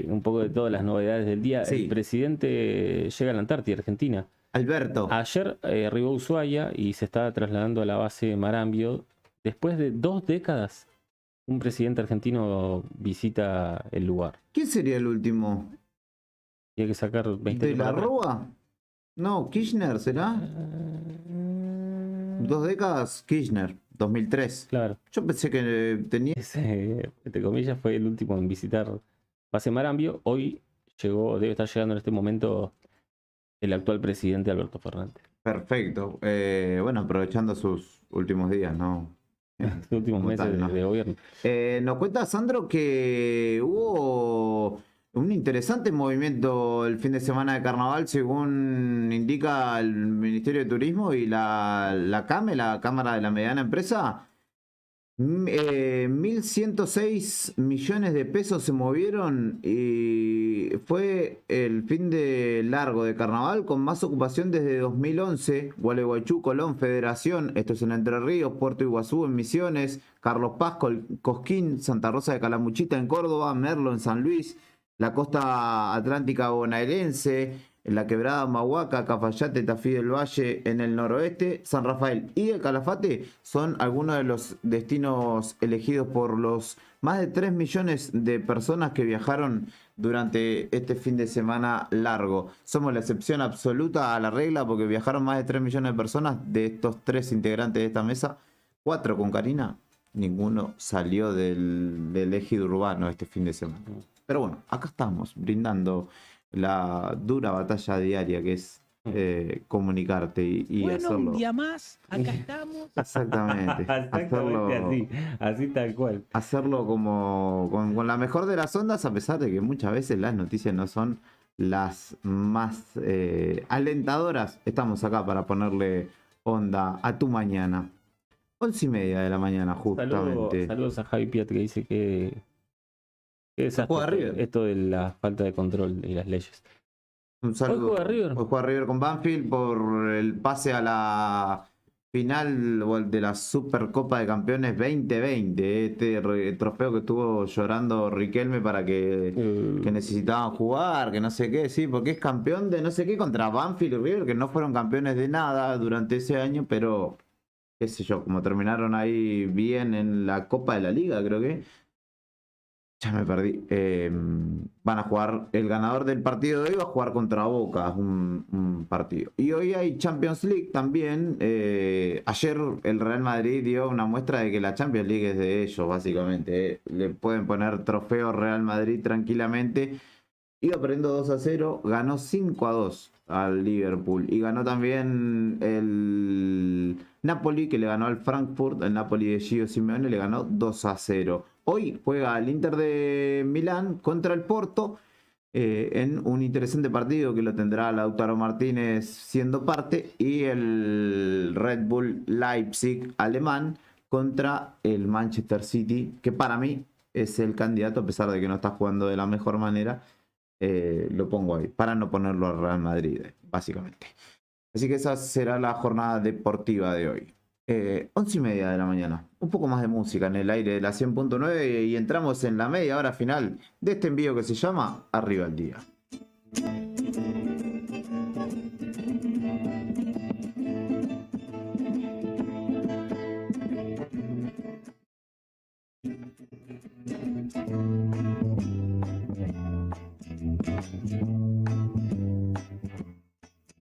un poco de todas las novedades del día, Sí. el presidente llega a la Antártida, Argentina. Alberto. Ayer arribó a Ushuaia y se está trasladando a la base Marambio. Después de 2 décadas, un presidente argentino visita el lugar. ¿Quién sería el último? Tiene que sacar 20 ¿De la Rúa? No, Kirchner, ¿será? 2 décadas, Kirchner, 2003. Claro. Yo pensé que tenía... Ese, entre comillas, fue el último en visitar base Marambio. Hoy debe estar llegando en este momento el actual presidente Alberto Fernández. Perfecto. Bueno, aprovechando sus últimos días, ¿no? Los últimos Como meses tal, ¿no? de gobierno. Nos cuenta Sandro que hubo un interesante movimiento el fin de semana de carnaval, según indica el Ministerio de Turismo y la CAME, la Cámara de la Mediana Empresa. 1.106 millones de pesos se movieron y fue el fin de largo de carnaval con más ocupación desde 2011. Gualeguaychú, Colón, Federación, esto es en Entre Ríos, Puerto Iguazú en Misiones, Carlos Paz, Cosquín, Santa Rosa de Calamuchita en Córdoba, Merlo en San Luis, la costa atlántica bonaerense, en la Quebrada Mahuaca, Cafayate, Tafí del Valle en el noroeste, San Rafael y el Calafate son algunos de los destinos elegidos por los más de 3 millones de personas que viajaron durante este fin de semana largo. Somos la excepción absoluta a la regla porque viajaron más de 3 millones de personas. De estos 3 integrantes de esta mesa, 4 con Karina, ninguno salió del ejido urbano este fin de semana. Pero bueno, acá estamos brindando la dura batalla diaria que es comunicarte y bueno, hacerlo. un día más, acá estamos. Exactamente. Exactamente así tal cual. Hacerlo como con la mejor de las ondas, a pesar de que muchas veces las noticias no son las más alentadoras. Estamos acá para ponerle onda a tu mañana. 11:30 de la mañana, justamente. Saludos a Javi Piat que dice que Juega River. esto de la falta de control y las leyes. Un saludo. Hoy juega River. Hoy juega River con Banfield por el pase a la final de la Supercopa de Campeones 2020. Este trofeo que estuvo llorando Riquelme para que necesitaban jugar, que no sé qué, sí, porque es campeón de no sé qué contra Banfield y River, que no fueron campeones de nada durante ese año, pero qué sé yo, como terminaron ahí bien en la Copa de la Liga, creo que. Ya me perdí. Van a jugar, el ganador del partido de hoy va a jugar contra Boca, un partido. Y hoy hay Champions League también. Ayer el Real Madrid dio una muestra de que la Champions League es de ellos, básicamente. Le pueden poner trofeo Real Madrid tranquilamente. Iba perdiendo 2-0, ganó 5-2 al Liverpool. Y ganó también el Napoli, que le ganó al Frankfurt. El Napoli de Gio Simeone le ganó 2-0. Hoy juega el Inter de Milán contra el Porto en un interesante partido que lo tendrá Lautaro Martínez siendo parte, y el Red Bull Leipzig alemán contra el Manchester City, que para mí es el candidato, a pesar de que no está jugando de la mejor manera. Lo pongo ahí, para no ponerlo al Real Madrid, básicamente. Así que esa será la jornada deportiva de hoy. 11:30 de la mañana. Un poco más de música en el aire de la 100.9 y entramos en la media hora final de este envío que se llama Arriba el Día.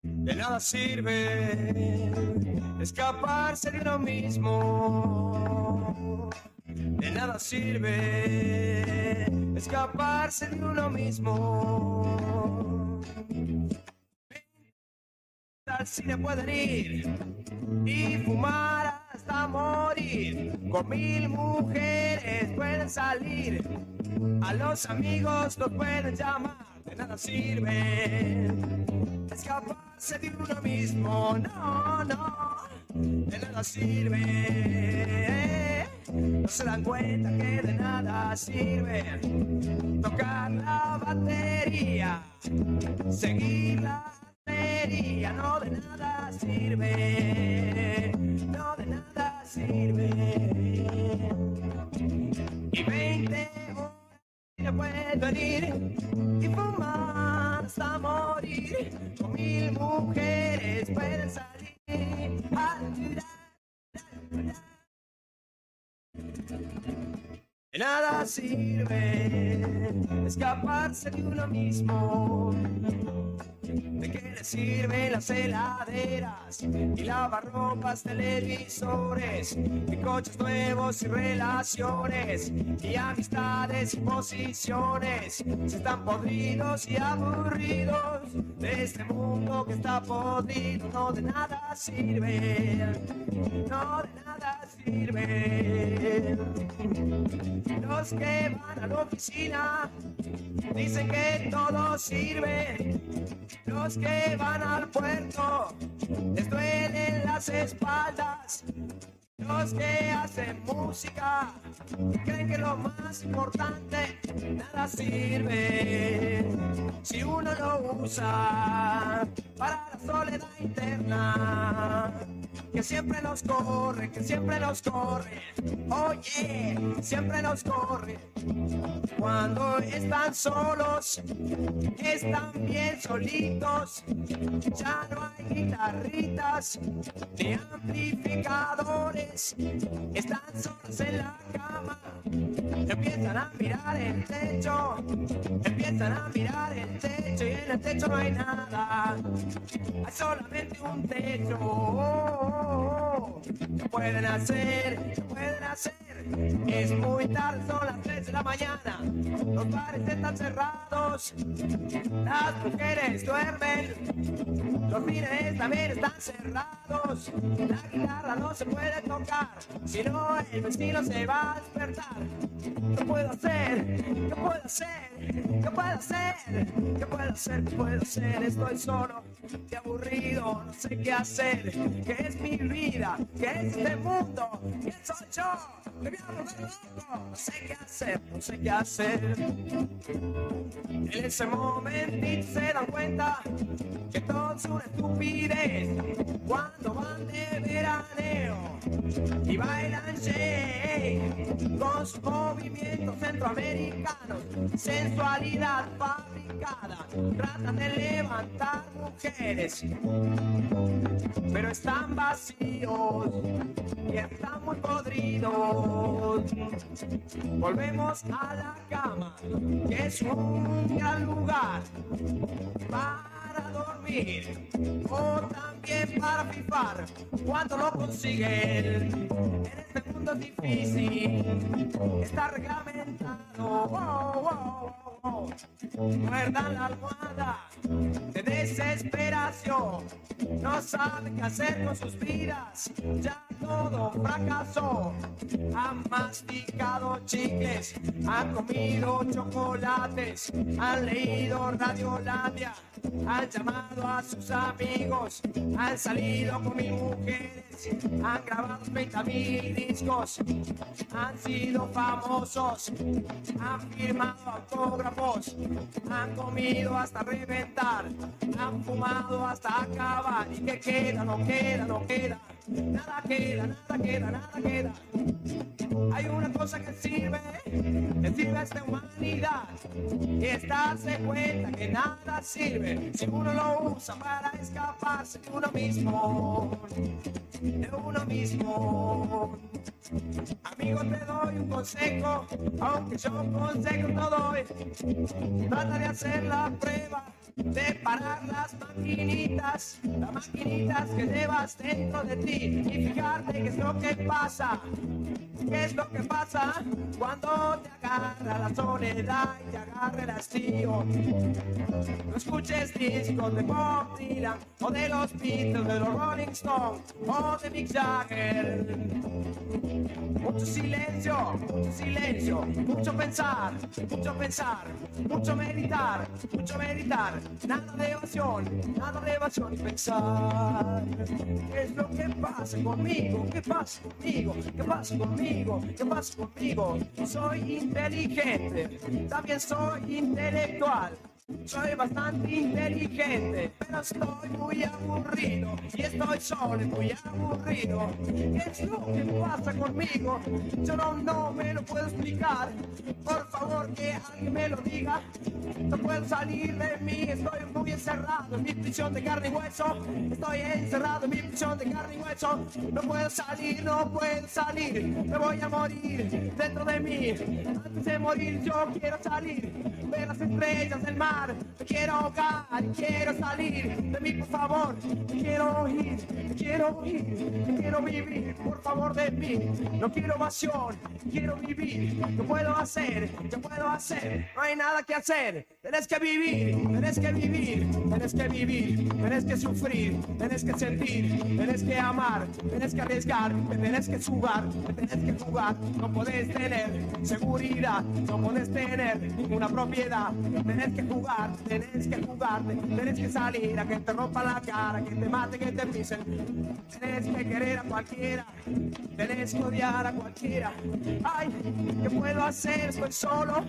De nada sirve escaparse de uno mismo. De nada sirve escaparse de uno mismo. Al cine pueden ir y fumar hasta morir. Con 1000 mujeres pueden salir. A los amigos los pueden llamar. De nada sirve escaparse de uno mismo. No, no, de nada sirve. No se dan cuenta que de nada sirve tocar la batería, seguir la batería. No, de nada sirve. No, de nada sirve. Y 20 horas pueden venir y fumar hasta morir. Con 1000 mujeres pueden salir. De nada sirve escaparse de uno mismo. ¿De qué le sirven las heladeras y lavarropas, televisores y coches nuevos y relaciones y amistades y posiciones? Si están podridos y aburridos de este mundo que está podrido. No, de nada sirve. No, de nada sirve. Los que van a la oficina dicen que todo sirve. Los que van al puerto les duelen las espaldas. Los que hacen música creen que lo más importante nada sirve si uno lo usa para la soledad interna. Que siempre nos corre, que siempre nos corre. Oye, siempre nos corre. Cuando están solos, están bien solitos. Ya no hay guitarritas ni amplificadores. Están solos en la cama. Empiezan a mirar el techo. Empiezan a mirar el techo y en el techo no hay nada. Hay solamente un techo. ¿Qué pueden hacer? ¿Qué pueden hacer? Es muy tarde, son las 3 de la mañana. Los bares están cerrados. Las mujeres duermen. Los cines también están cerrados. La guitarra no se puede tocar, si no el vecino se va a despertar. ¿Qué puedo hacer? ¿Qué puedo hacer? ¿Qué puedo hacer? ¿Qué puedo hacer? ¿Qué puedo hacer? Estoy solo y aburrido, no sé qué hacer. ¿Qué es mi vida? ¿Qué es este mundo? ¿Quién soy yo? Me voy a volver loco. No sé qué hacer, no sé qué hacer. En ese momentito se dan cuenta que todo es una estupidez. Cuando van de veraneo y bailan shake con sus movimientos centroamericanos, sensualidad fabricada, tratan de levantar mujeres, pero están vacíos y están muy podridos. Volvemos a la cama, que es un gran lugar para dormir o también para fifar cuando lo consiguen. En este mundo es difícil, está reglamentado. Muerdan la almohada de desesperación, no saben qué hacer con sus vidas, ya todo fracasó. Han masticado chicles, han comido chocolates, han leído Radiolandia, han llamado a sus amigos, han salido con 1000 mujeres, han grabado 30.000 discos, han sido famosos, han firmado autógrafos, han comido hasta reventar, han fumado hasta acabar. ¿Y qué queda? No queda, no queda. nada queda, nada queda, nada queda. Hay una cosa que sirve a esta humanidad, y es darse cuenta que nada sirve si uno lo usa para escaparse de uno mismo, de uno mismo. Amigo, te doy un consejo, aunque yo consejo no doy. Trata de hacer la prueba de parar las maquinitas que llevas dentro de ti, y fijarte qué es lo que pasa. ¿Qué es lo que pasa cuando te agarra la soledad y te agarra el hastío? No escuches discos de Bob Dylan o de los Beatles, de los Rolling Stones o de Mick Jagger. Mucho silencio, mucho pensar, mucho meditar, nada de evasión y pensar. ¿Qué es lo que pasa conmigo? ¿Qué pasa conmigo? ¿Qué pasa conmigo? ¿Qué pasa conmigo? Soy inteligente, también soy intelectual. Soy bastante inteligente, pero estoy muy aburrido. Y estoy solo y muy aburrido. ¿Qué es lo que pasa conmigo? Yo no me lo puedo explicar. Por favor, que alguien me lo diga. No puedo salir de mí, estoy muy encerrado en mi prisión de carne y hueso. Estoy encerrado en mi prisión de carne y hueso. No puedo salir, no puedo salir. Me voy a morir dentro de mí. Antes de morir yo quiero salir, ver las estrellas del mar. Me quiero ahogar y quiero salir de mí, por favor. Me quiero oír, me quiero vivir, por favor, de mí. No quiero evasión, quiero vivir. ¿Qué puedo hacer? ¿Qué puedo hacer? No hay nada que hacer. Tenés que vivir, tenés que vivir, tenés que vivir, tenés que sufrir, tenés que sentir, tenés que amar, tenés que arriesgar, tenés que jugar, tenés que jugar. No podés tener seguridad, no podés tener ninguna propiedad. Tenés que jugar, tenés que jugarte, tenés que salir a que te rompa la cara, que te mate, que te pisen. Tenés que querer a cualquiera, tenés que odiar a cualquiera. Ay, ¿qué puedo hacer? Estoy solo,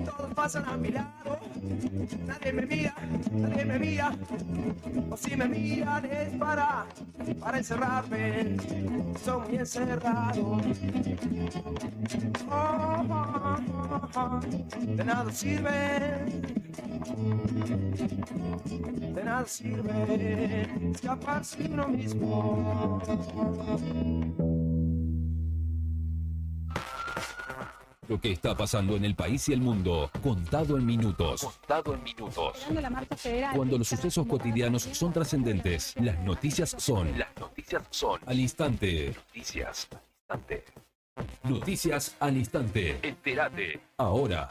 todos pasan a mi lado. Nadie me mira, o si me miran es para encerrarme. Soy muy encerrado. De nada sirve escaparse de uno mismo. Lo que está pasando en el país y el mundo, contado en minutos. Cuando los sucesos cotidianos son trascendentes, las noticias son al instante. Noticias al instante. Entérate. Ahora.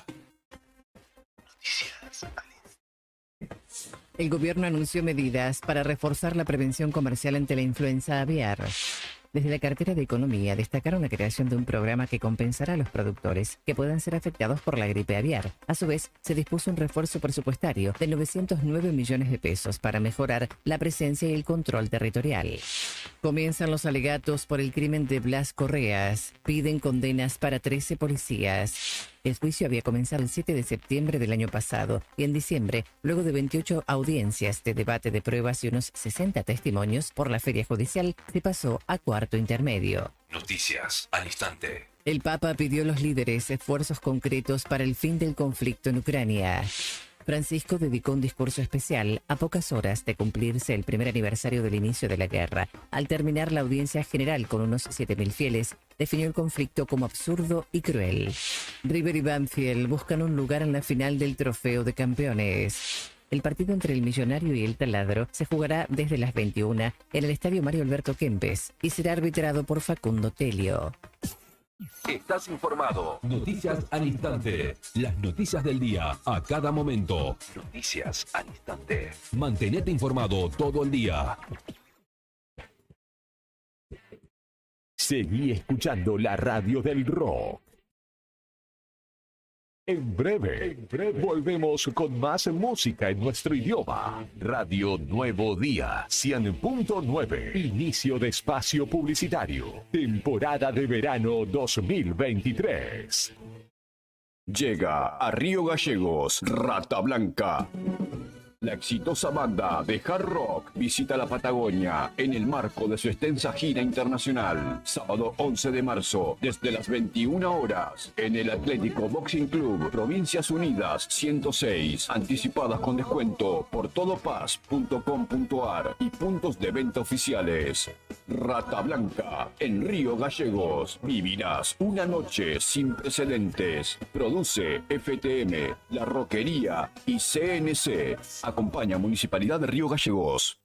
El gobierno anunció medidas para reforzar la prevención comercial ante la influenza aviar. Desde la cartera de Economía destacaron la creación de un programa que compensará a los productores que puedan ser afectados por la gripe aviar. A su vez, se dispuso un refuerzo presupuestario de 909 millones de pesos para mejorar la presencia y el control territorial. Comienzan los alegatos por el crimen de Blas Correas. Piden condenas para 13 policías. El juicio había comenzado el 7 de septiembre del año pasado y en diciembre, luego de 28 audiencias de debate de pruebas y unos 60 testimonios por la feria judicial, se pasó a cuarto intermedio. Noticias al instante. El Papa pidió a los líderes esfuerzos concretos para el fin del conflicto en Ucrania. Francisco dedicó un discurso especial a pocas horas de cumplirse el primer aniversario del inicio de la guerra. Al terminar la audiencia general con unos 7.000 fieles, definió el conflicto como absurdo y cruel. River y Banfield buscan un lugar en la final del Trofeo de Campeones. El partido entre el Millonario y el Taladro se jugará desde las 21 en el Estadio Mario Alberto Kempes y será arbitrado por Facundo Telio. Estás informado. Noticias al instante. Las noticias del día a cada momento. Noticias al instante. Mantenete informado todo el día. Seguí escuchando la radio del rock. En breve, volvemos con más música en nuestro idioma. Radio Nuevo Día, 100.9. Inicio de espacio publicitario. Temporada de verano 2023. Llega a Río Gallegos, Rata Blanca. La exitosa banda de hard rock visita la Patagonia en el marco de su extensa gira internacional. Sábado 11 de marzo, desde las 21 horas, en el Atlético Boxing Club, Provincias Unidas 106. Anticipadas con descuento por todopaz.com.ar y puntos de venta oficiales. Rata Blanca, en Río Gallegos. Vivirás una noche sin precedentes. Produce FTM, La Roquería y CNC. Acompaña Municipalidad de Río Gallegos.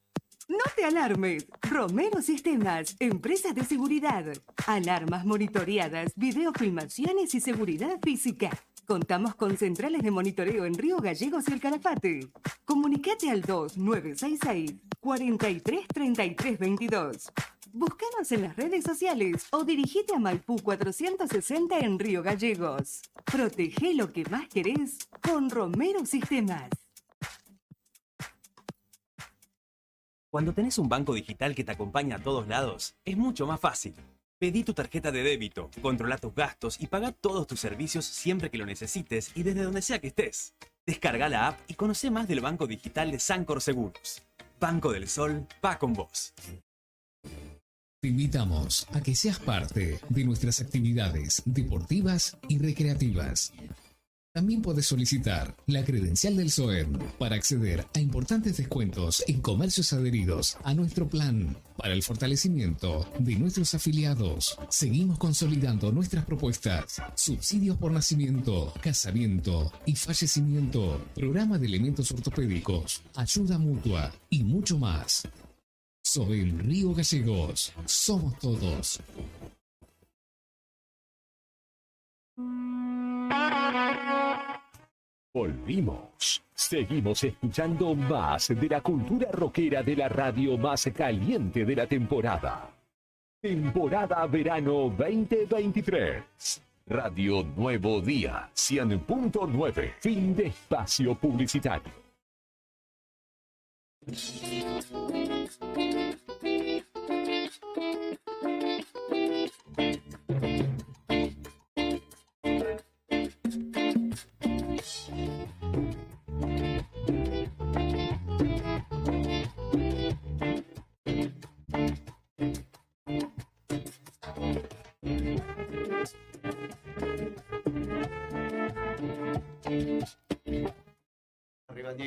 No te alarmes. Romero Sistemas, empresa de seguridad. Alarmas monitoreadas, videofilmaciones y seguridad física. Contamos con centrales de monitoreo en Río Gallegos y El Calafate. Comunicate al 2966-433322. Búscanos en las redes sociales o dirigite a Maipú 460 en Río Gallegos. Protege lo que más querés con Romero Sistemas. Cuando tenés un banco digital que te acompaña a todos lados, es mucho más fácil. Pedí tu tarjeta de débito, controla tus gastos y paga todos tus servicios siempre que lo necesites y desde donde sea que estés. Descarga la app y conoce más del banco digital de Sancor Seguros. Banco del Sol va con vos. Te invitamos a que seas parte de nuestras actividades deportivas y recreativas. También puedes solicitar la credencial del SOEM para acceder a importantes descuentos en comercios adheridos a nuestro plan para el fortalecimiento de nuestros afiliados. Seguimos consolidando nuestras propuestas: subsidios por nacimiento, casamiento y fallecimiento, programa de elementos ortopédicos, ayuda mutua y mucho más. SOEM Río Gallegos, somos todos. Volvimos. Seguimos escuchando más de la cultura rockera de la radio más caliente de la temporada. Temporada Verano 2023. Radio Nuevo Día, 100.9. Fin de espacio publicitario.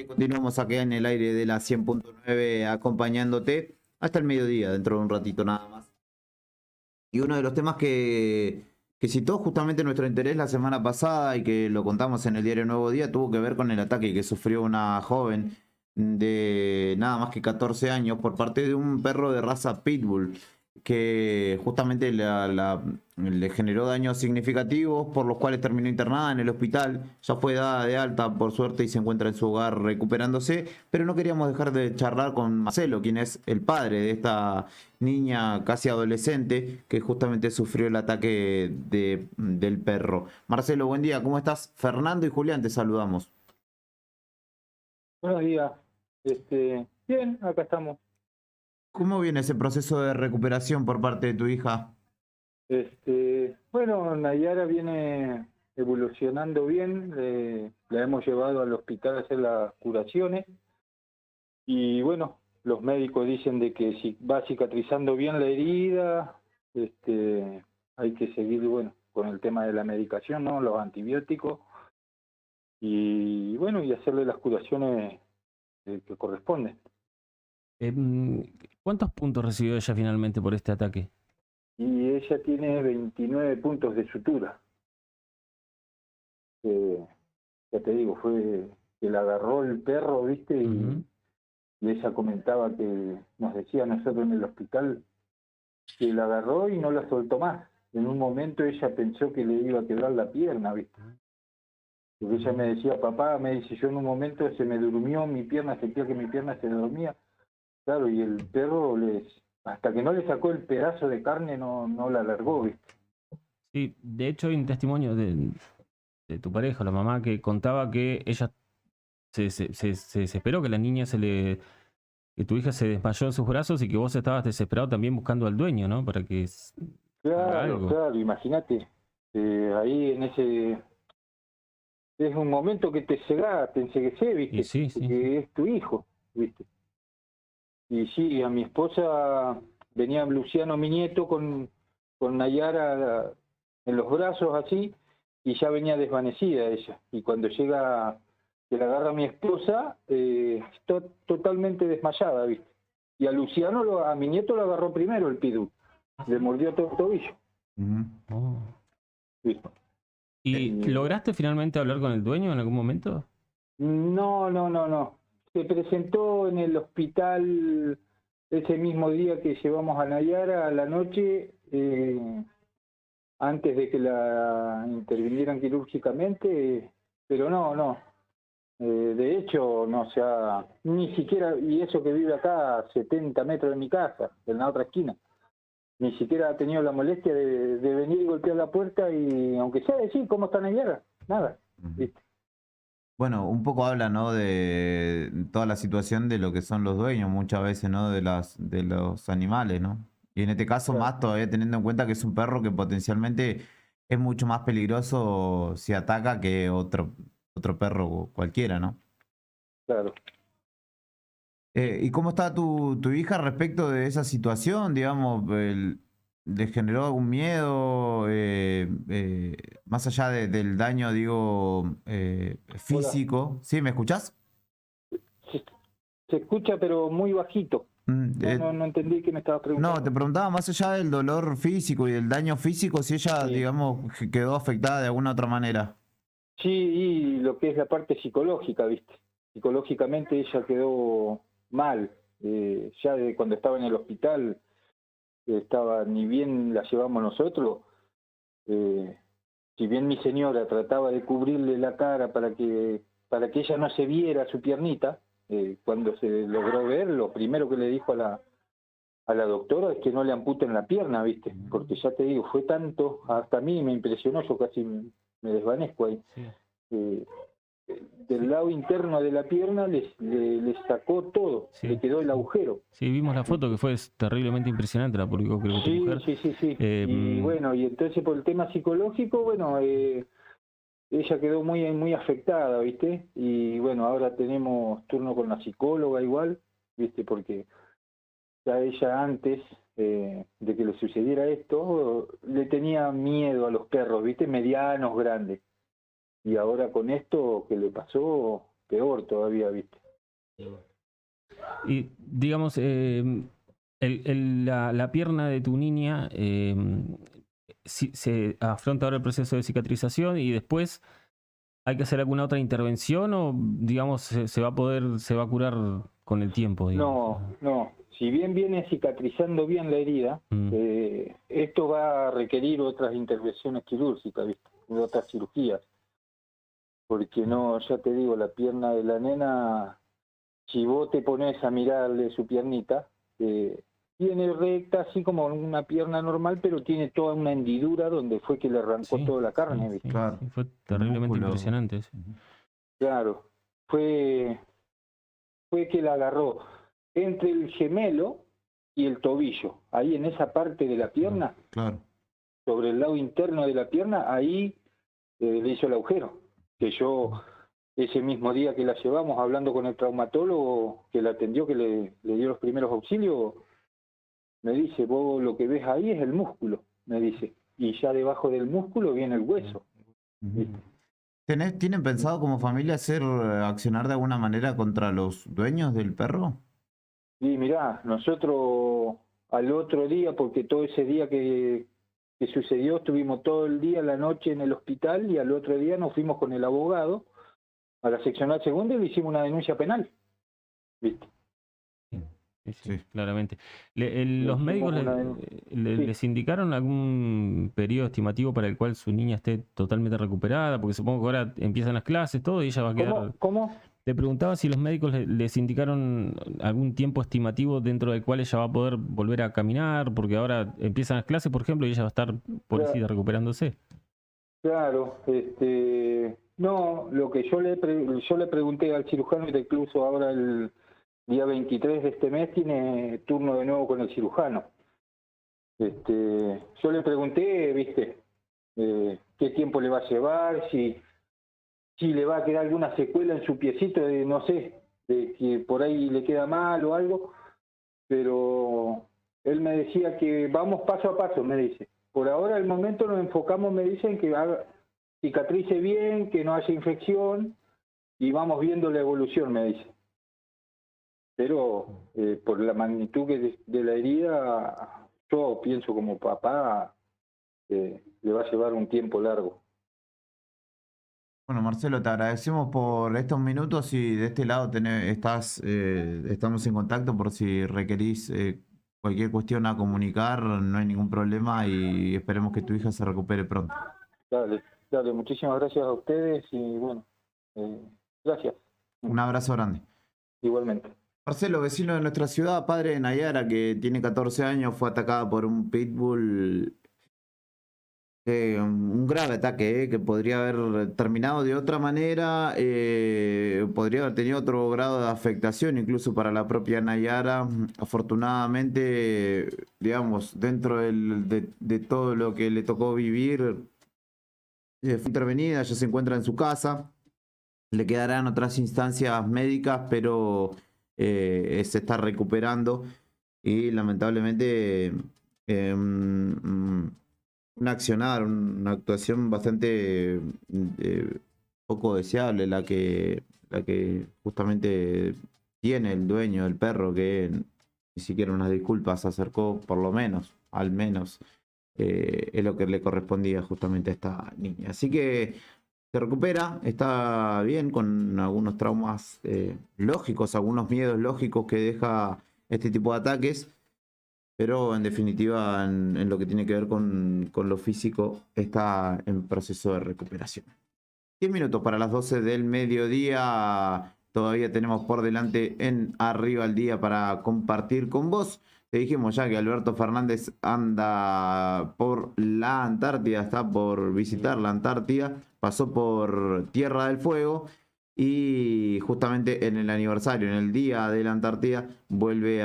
Continuamos acá en el aire de la 100.9 acompañándote hasta el mediodía, dentro de un ratito nada más. Y uno de los temas que citó justamente nuestro interés la semana pasada y que lo contamos en el diario Nuevo Día tuvo que ver con el ataque que sufrió una joven de nada más que 14 años por parte de un perro de raza Pitbull que justamente le generó daños significativos por los cuales terminó internada en el hospital. Ya fue dada de alta por suerte y se encuentra en su hogar recuperándose, pero no queríamos dejar de charlar con Marcelo, quien es el padre de esta niña casi adolescente que justamente sufrió el ataque del perro. Marcelo, buen día, ¿cómo estás? Fernando y Julián te saludamos. Buenos días. Bien, acá estamos. ¿Cómo viene ese proceso de recuperación por parte de tu hija? Bueno, Nayara viene evolucionando bien, la hemos llevado al hospital a hacer las curaciones y bueno, los médicos dicen de que si va cicatrizando bien la herida, hay que seguir, bueno, con el tema de la medicación, ¿no? Los antibióticos y bueno, y hacerle las curaciones que corresponden. ¿Cuántos puntos recibió ella finalmente por este ataque? Y ella tiene 29 puntos de sutura. Ya te digo, fue que la agarró el perro, ¿viste? Y ella comentaba que nos decía a nosotros en el hospital que la agarró y no la soltó más. En un momento ella pensó que le iba a quebrar la pierna, ¿viste? Porque ella me decía, papá, me dice, yo en un momento se me durmió mi pierna, sentía que mi pierna se dormía. Claro, y el perro hasta que no le sacó el pedazo de carne no la largó, ¿viste? Sí, de hecho hay un testimonio de tu pareja, la mamá, que contaba que ella se desesperó, que la niña que tu hija se desmayó en sus brazos y que vos estabas desesperado también buscando al dueño, ¿no? Para que haga algo. Claro, imagínate, ahí en es un momento que te cegás, te enceguecés, ¿viste? Y sí, sí, Porque es tu hijo, ¿viste? Y sí, a mi esposa venía Luciano, mi nieto, con Nayara en los brazos así, y ya venía desvanecida ella. Y cuando llega, que la agarra mi esposa, está totalmente desmayada, ¿viste? Y a Luciano, a mi nieto lo agarró primero el pitbull. Le mordió todo el tobillo. ¿Viste? ¿Y lograste finalmente hablar con el dueño en algún momento? No. Se presentó en el hospital ese mismo día que llevamos a Nayara a la noche, antes de que la intervinieran quirúrgicamente, pero no. De hecho, no se ha, ni siquiera, y eso que vive acá a 70 metros de mi casa, en la otra esquina, ni siquiera ha tenido la molestia de venir y golpear la puerta y, aunque sea decir cómo está Nayara, nada. ¿Viste? Bueno, un poco habla, ¿no? De toda la situación de lo que son los dueños, muchas veces, ¿no? De los animales, ¿no? Y en este caso más todavía teniendo en cuenta que es un perro que potencialmente es mucho más peligroso si ataca que otro perro cualquiera, ¿no? Claro. ¿Y cómo está tu hija respecto de esa situación? Digamos, ¿le generó algún miedo? Más allá del daño, digo, físico. Hola. ¿Sí? ¿Me escuchás? Se escucha, pero muy bajito. No entendí qué me estabas preguntando. No, te preguntaba más allá del dolor físico y del daño físico, si ella, digamos, quedó afectada de alguna otra manera. Sí, y lo que es la parte psicológica, ¿viste? Psicológicamente ella quedó mal. Ya de cuando estaba en el hospital, ni bien la llevamos nosotros, si bien mi señora trataba de cubrirle la cara para que ella no se viera su piernita, cuando se logró ver, lo primero que le dijo a la doctora es que no le amputen la pierna, ¿viste? Porque ya te digo, fue tanto, hasta a mí me impresionó, yo casi me desvanezco ahí. Del lado interno de la pierna le sacó todo, le quedó el agujero. Sí, vimos la foto que fue terriblemente impresionante, la publicó creo que tu mujer. Sí. Y bueno, y entonces por el tema psicológico, bueno, ella quedó muy afectada, ¿viste? Y bueno, ahora tenemos turno con la psicóloga igual, ¿viste? Porque ya ella antes de que le sucediera esto, le tenía miedo a los perros, ¿viste? Medianos, grandes. Y ahora con esto que le pasó, peor todavía, ¿viste? Y digamos, la pierna de tu niña se afronta ahora el proceso de cicatrización y después hay que hacer alguna otra intervención o digamos se va a curar con el tiempo, digamos. No. Si bien viene cicatrizando bien la herida, esto va a requerir otras intervenciones quirúrgicas, ¿viste? Otras cirugías. Porque no, ya te digo, la pierna de la nena, si vos te pones a mirarle su piernita, tiene recta, así como una pierna normal, pero tiene toda una hendidura donde fue que le arrancó toda la carne, ¿viste? Claro. Fue terriblemente impresionante eso. Claro, fue que la agarró entre el gemelo y el tobillo, ahí en esa parte de la pierna, sobre el lado interno de la pierna, ahí le hizo el agujero. Que yo, ese mismo día que la llevamos, hablando con el traumatólogo que la atendió, que le dio los primeros auxilios, me dice, vos lo que ves ahí es el músculo, me dice, y ya debajo del músculo viene el hueso. ¿Tienen pensado como familia accionar de alguna manera contra los dueños del perro? Y mirá, nosotros al otro día, porque todo ese día que sucedió, estuvimos todo el día, la noche en el hospital, y al otro día nos fuimos con el abogado a la seccional segunda y le hicimos una denuncia penal. ¿Viste? Sí, claramente. ¿Los médicos les indicaron algún periodo estimativo para el cual su niña esté totalmente recuperada? Porque supongo que ahora empiezan las clases, todo, y ella va a quedar... ¿Cómo? Te preguntaba si los médicos les indicaron algún tiempo estimativo dentro del cual ella va a poder volver a caminar, porque ahora empiezan las clases, por ejemplo, y ella va a estar, pobrecita, recuperándose. Claro, no, lo que yo le pregunté al cirujano, que incluso ahora el día 23 de este mes tiene turno de nuevo con el cirujano. Yo le pregunté, ¿viste? ¿Qué tiempo le va a llevar? Si si le va a quedar alguna secuela en su piecito, de no sé, de que por ahí le queda mal o algo, pero él me decía que vamos paso a paso, me dice. Por ahora, al momento nos enfocamos, me dicen, que cicatrice bien, que no haya infección, y vamos viendo la evolución, me dice. Pero por la magnitud de la herida, yo pienso como papá, le va a llevar un tiempo largo. Bueno, Marcelo, te agradecemos por estos minutos y de este lado estamos en contacto por si requerís cualquier cuestión a comunicar, no hay ningún problema y esperemos que tu hija se recupere pronto. Dale, muchísimas gracias a ustedes y bueno, gracias. Un abrazo grande. Igualmente. Marcelo, vecino de nuestra ciudad, padre de Nayara, que tiene 14 años, fue atacada por un pitbull. Un grave ataque que podría haber terminado de otra manera, podría haber tenido otro grado de afectación incluso para la propia Nayara. Afortunadamente, digamos, dentro de todo lo que le tocó vivir, fue intervenida, ya se encuentra en su casa, le quedarán otras instancias médicas, pero se está recuperando y lamentablemente un accionar, una actuación bastante poco deseable la que justamente tiene el dueño del perro, que ni siquiera unas disculpas acercó, por lo menos, al menos, es lo que le correspondía justamente a esta niña. Así que se recupera, está bien, con algunos traumas lógicos, algunos miedos lógicos que deja este tipo de ataques. Pero en definitiva, en lo que tiene que ver con lo físico, está en proceso de recuperación. 10 minutos para las 12 del mediodía. Todavía tenemos por delante en Arriba al Día para compartir con vos. Te dijimos ya que Alberto Fernández anda por la Antártida, está por visitar la Antártida, pasó por Tierra del Fuego y justamente en el aniversario, en el Día de la Antártida, vuelve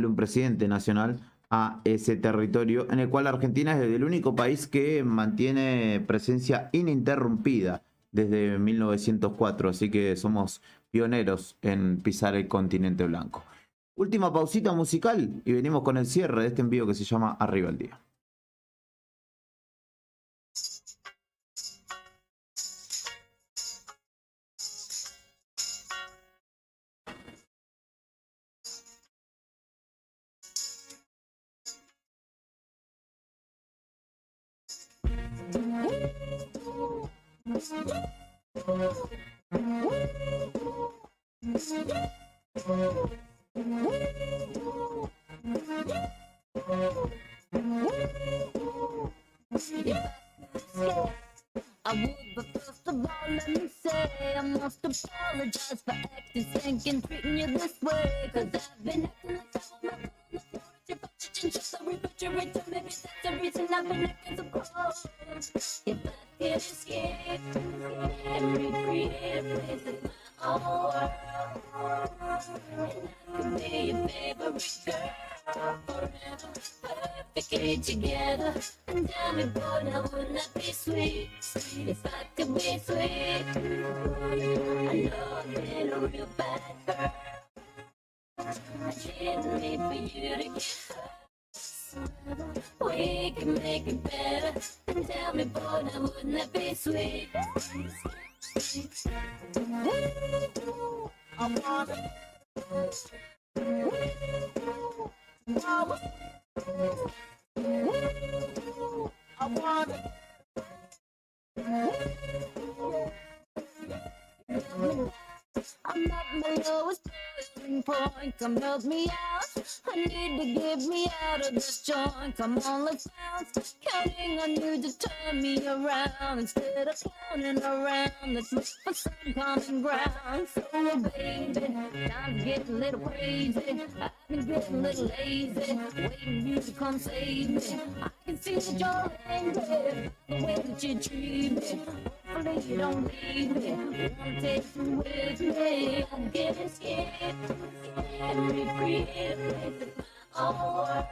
un presidente nacional a ese territorio, en el cual Argentina es el único país que mantiene presencia ininterrumpida desde 1904, así que somos pioneros en pisar el continente blanco. Última pausita musical y venimos con el cierre de este envío que se llama Arriba el Día. I would, but first of all, let me say I must apologize for acting, thinking, treating you this way. Cause I've been acting like someone my foot on the floor. Your budget and just a refrigerator. Maybe that's the reason I've been acting so cold. If I could escape and recreate places my own world, and I could be your favorite girl forever, perfectly together. And tell me, boy, now wouldn't that be sweet? If I could be sweet, I know I've been a real bad girl. I didn't mean for you to get hurt. We can make it better. And tell me, boy, now wouldn't that be sweet? I want it. I want it. I'm at my lowest boiling point. Come help me out. I need to get me out of this joint. Come on, let's bounce. Counting on you to turn me around instead of clowning around. Let's look for some common ground. So, baby, time's getting a little crazy. I've been getting a little lazy, waiting you to come save me. I can see that you're angry, the way that you treat me. Hopefully you don't leave me. Wanna take you with me? I'm getting scared and recreate places my own world.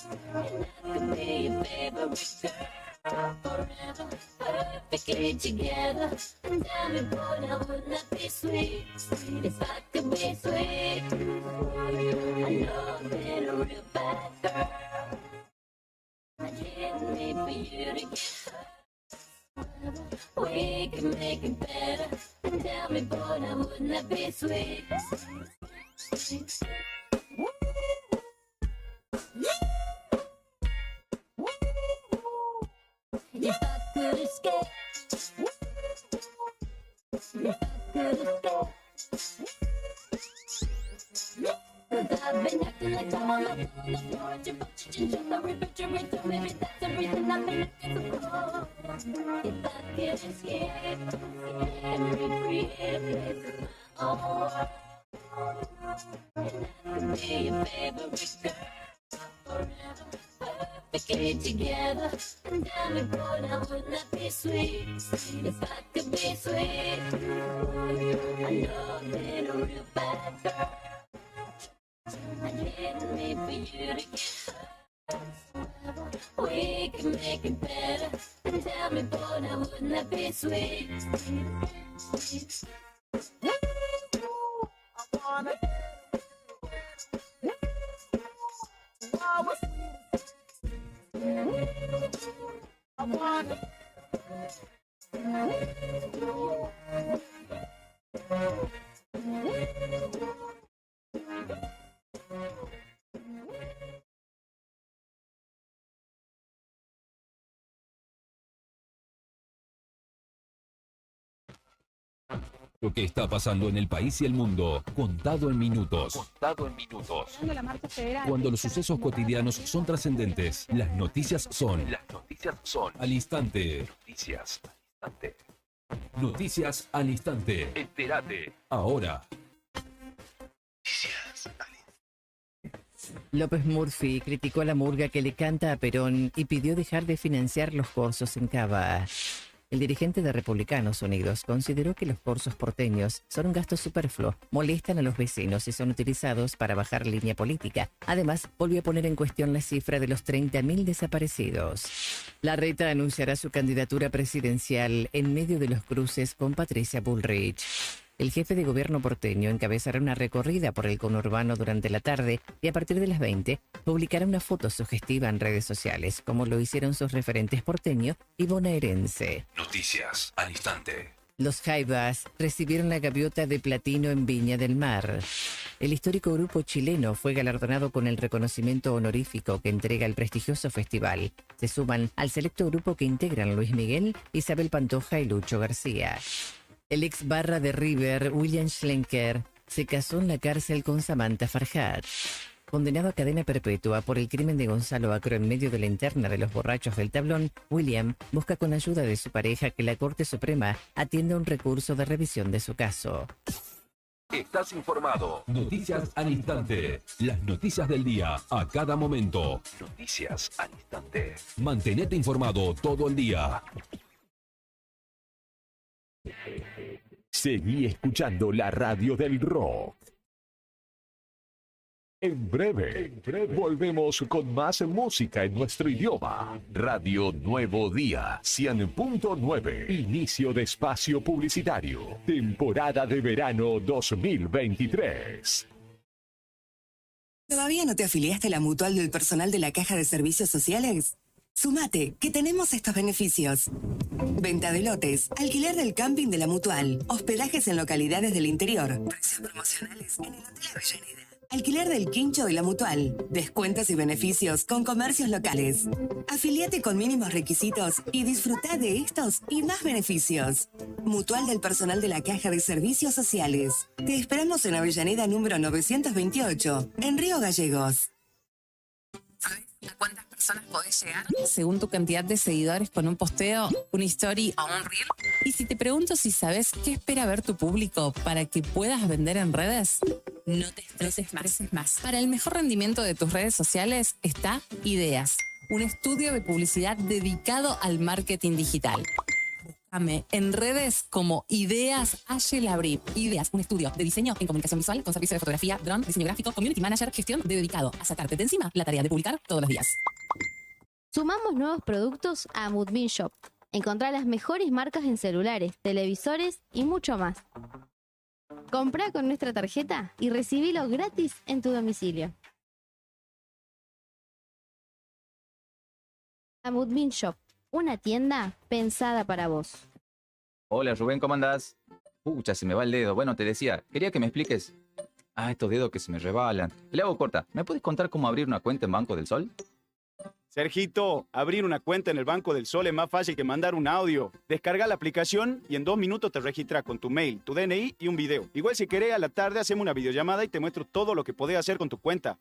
And I could be your favorite girl forever. perfectly together. And tell me, boy, now wouldn't that be sweet? If I could be sweet. I know I've been a real bad girl. I didn't mean for you to get hurt. We can make it better. And tell me, boy, now wouldn't that be sweet? If I could escape, if I could escape, 'cause I've been acting like I'm on the floor at your function, just a refrigerator. Maybe that's the reason I've been looking so cold. If I could escape and recreate places of my own, and I could be your favorite girl forever. Perfectly together, and tell me, boy, now wouldn't that be sweet? If I could be sweet, I know I've been a real bad girl. I didn't mean for you to get hurt. We can make it better, and tell me, boy, now wouldn't that be sweet? I wanna I want it. Lo que está pasando en el país y el mundo, contado en minutos. Contado en minutos. Cuando los sucesos cotidianos son trascendentes, las noticias son. Al instante. Noticias al instante. Noticias al instante. Entérate. Ahora. López Murphy criticó a la murga que le canta a Perón y pidió dejar de financiar los corsos en Cava. El dirigente de Republicanos Unidos consideró que los corsos porteños son un gasto superfluo, molestan a los vecinos y son utilizados para bajar línea política. Además, volvió a poner en cuestión la cifra de los 30.000 desaparecidos. Larreta anunciará su candidatura presidencial en medio de los cruces con Patricia Bullrich. El jefe de gobierno porteño encabezará una recorrida por el conurbano durante la tarde y a partir de las 20 publicará una foto sugestiva en redes sociales, como lo hicieron sus referentes porteño y bonaerense. Noticias al instante. Los Jaivas recibieron la gaviota de platino en Viña del Mar. El histórico grupo chileno fue galardonado con el reconocimiento honorífico que entrega el prestigioso festival. Se suman al selecto grupo que integran Luis Miguel, Isabel Pantoja y Lucho García. El ex barra de River, William Schlenker, se casó en la cárcel con Samantha Farhat. Condenado a cadena perpetua por el crimen de Gonzalo Acro en medio de la interna de los borrachos del tablón, William busca con ayuda de su pareja que la Corte Suprema atienda un recurso de revisión de su caso. Estás informado. Noticias al instante. Las noticias del día a cada momento. Noticias al instante. Mantenete informado todo el día. Seguí escuchando la radio del rock. En breve, volvemos con más música en nuestro idioma. Radio Nuevo Día, 100.9. Inicio de espacio publicitario. Temporada de verano 2023. ¿Todavía no te afiliaste a la mutual del personal de la Caja de Servicios Sociales? Sumate, que tenemos estos beneficios. Venta de lotes, alquiler del camping de la mutual, hospedajes en localidades del interior, precios promocionales en el Hotel Avellaneda, alquiler del quincho de la mutual, descuentos y beneficios con comercios locales. Afiliate con mínimos requisitos y disfruta de estos y más beneficios. Mutual del personal de la Caja de Servicios Sociales. Te esperamos en Avellaneda número 928, en Río Gallegos. ¿Sabes a cuántas personas podés llegar según tu cantidad de seguidores con un posteo, una story o un reel? Y si te pregunto si sabes qué espera ver tu público para que puedas vender en redes, no te estreses más. Para el mejor rendimiento de tus redes sociales está Ideas, un estudio de publicidad dedicado al marketing digital. Búscame en redes como Ideas Labri. Ideas, un estudio de diseño en comunicación visual con servicio de fotografía, drone, diseño gráfico, community manager, gestión de dedicado a sacarte de encima la tarea de publicar todos los días. Sumamos nuevos productos a Moodbean Shop. Encontrá las mejores marcas en celulares, televisores y mucho más. Comprá con nuestra tarjeta y recibilo gratis en tu domicilio. Mudmin Shop, una tienda pensada para vos. Hola Rubén, ¿cómo andás? Pucha, se me va el dedo. Bueno, te decía, quería que me expliques. Estos dedos que se me rebalan. Le hago corta. ¿Me puedes contar cómo abrir una cuenta en Banco del Sol? Sergito, abrir una cuenta en el Banco del Sol es más fácil que mandar un audio. Descarga la aplicación y en 2 minutos te registras con tu mail, tu DNI y un video. Igual si querés a la tarde hacemos una videollamada y te muestro todo lo que podés hacer con tu cuenta.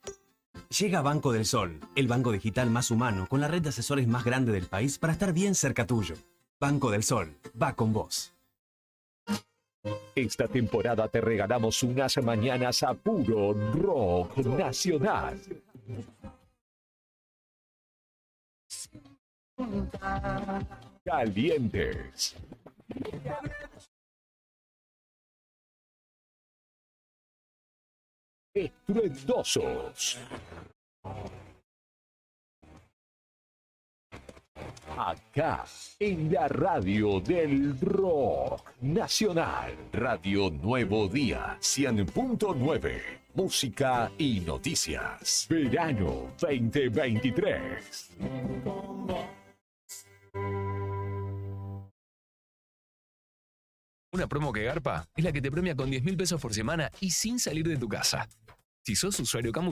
Llega Banco del Sol, el banco digital más humano con la red de asesores más grande del país para estar bien cerca tuyo. Banco del Sol, va con vos. Esta temporada te regalamos unas mañanas a puro rock nacional. Calientes. Estruendosos. Acá, en la radio del rock nacional. Radio Nuevo Día, 100.9. Música y noticias. Verano 2023. Una promo que garpa es la que te premia con 10.000 pesos por semana y sin salir de tu casa. Si sos usuario Camusi,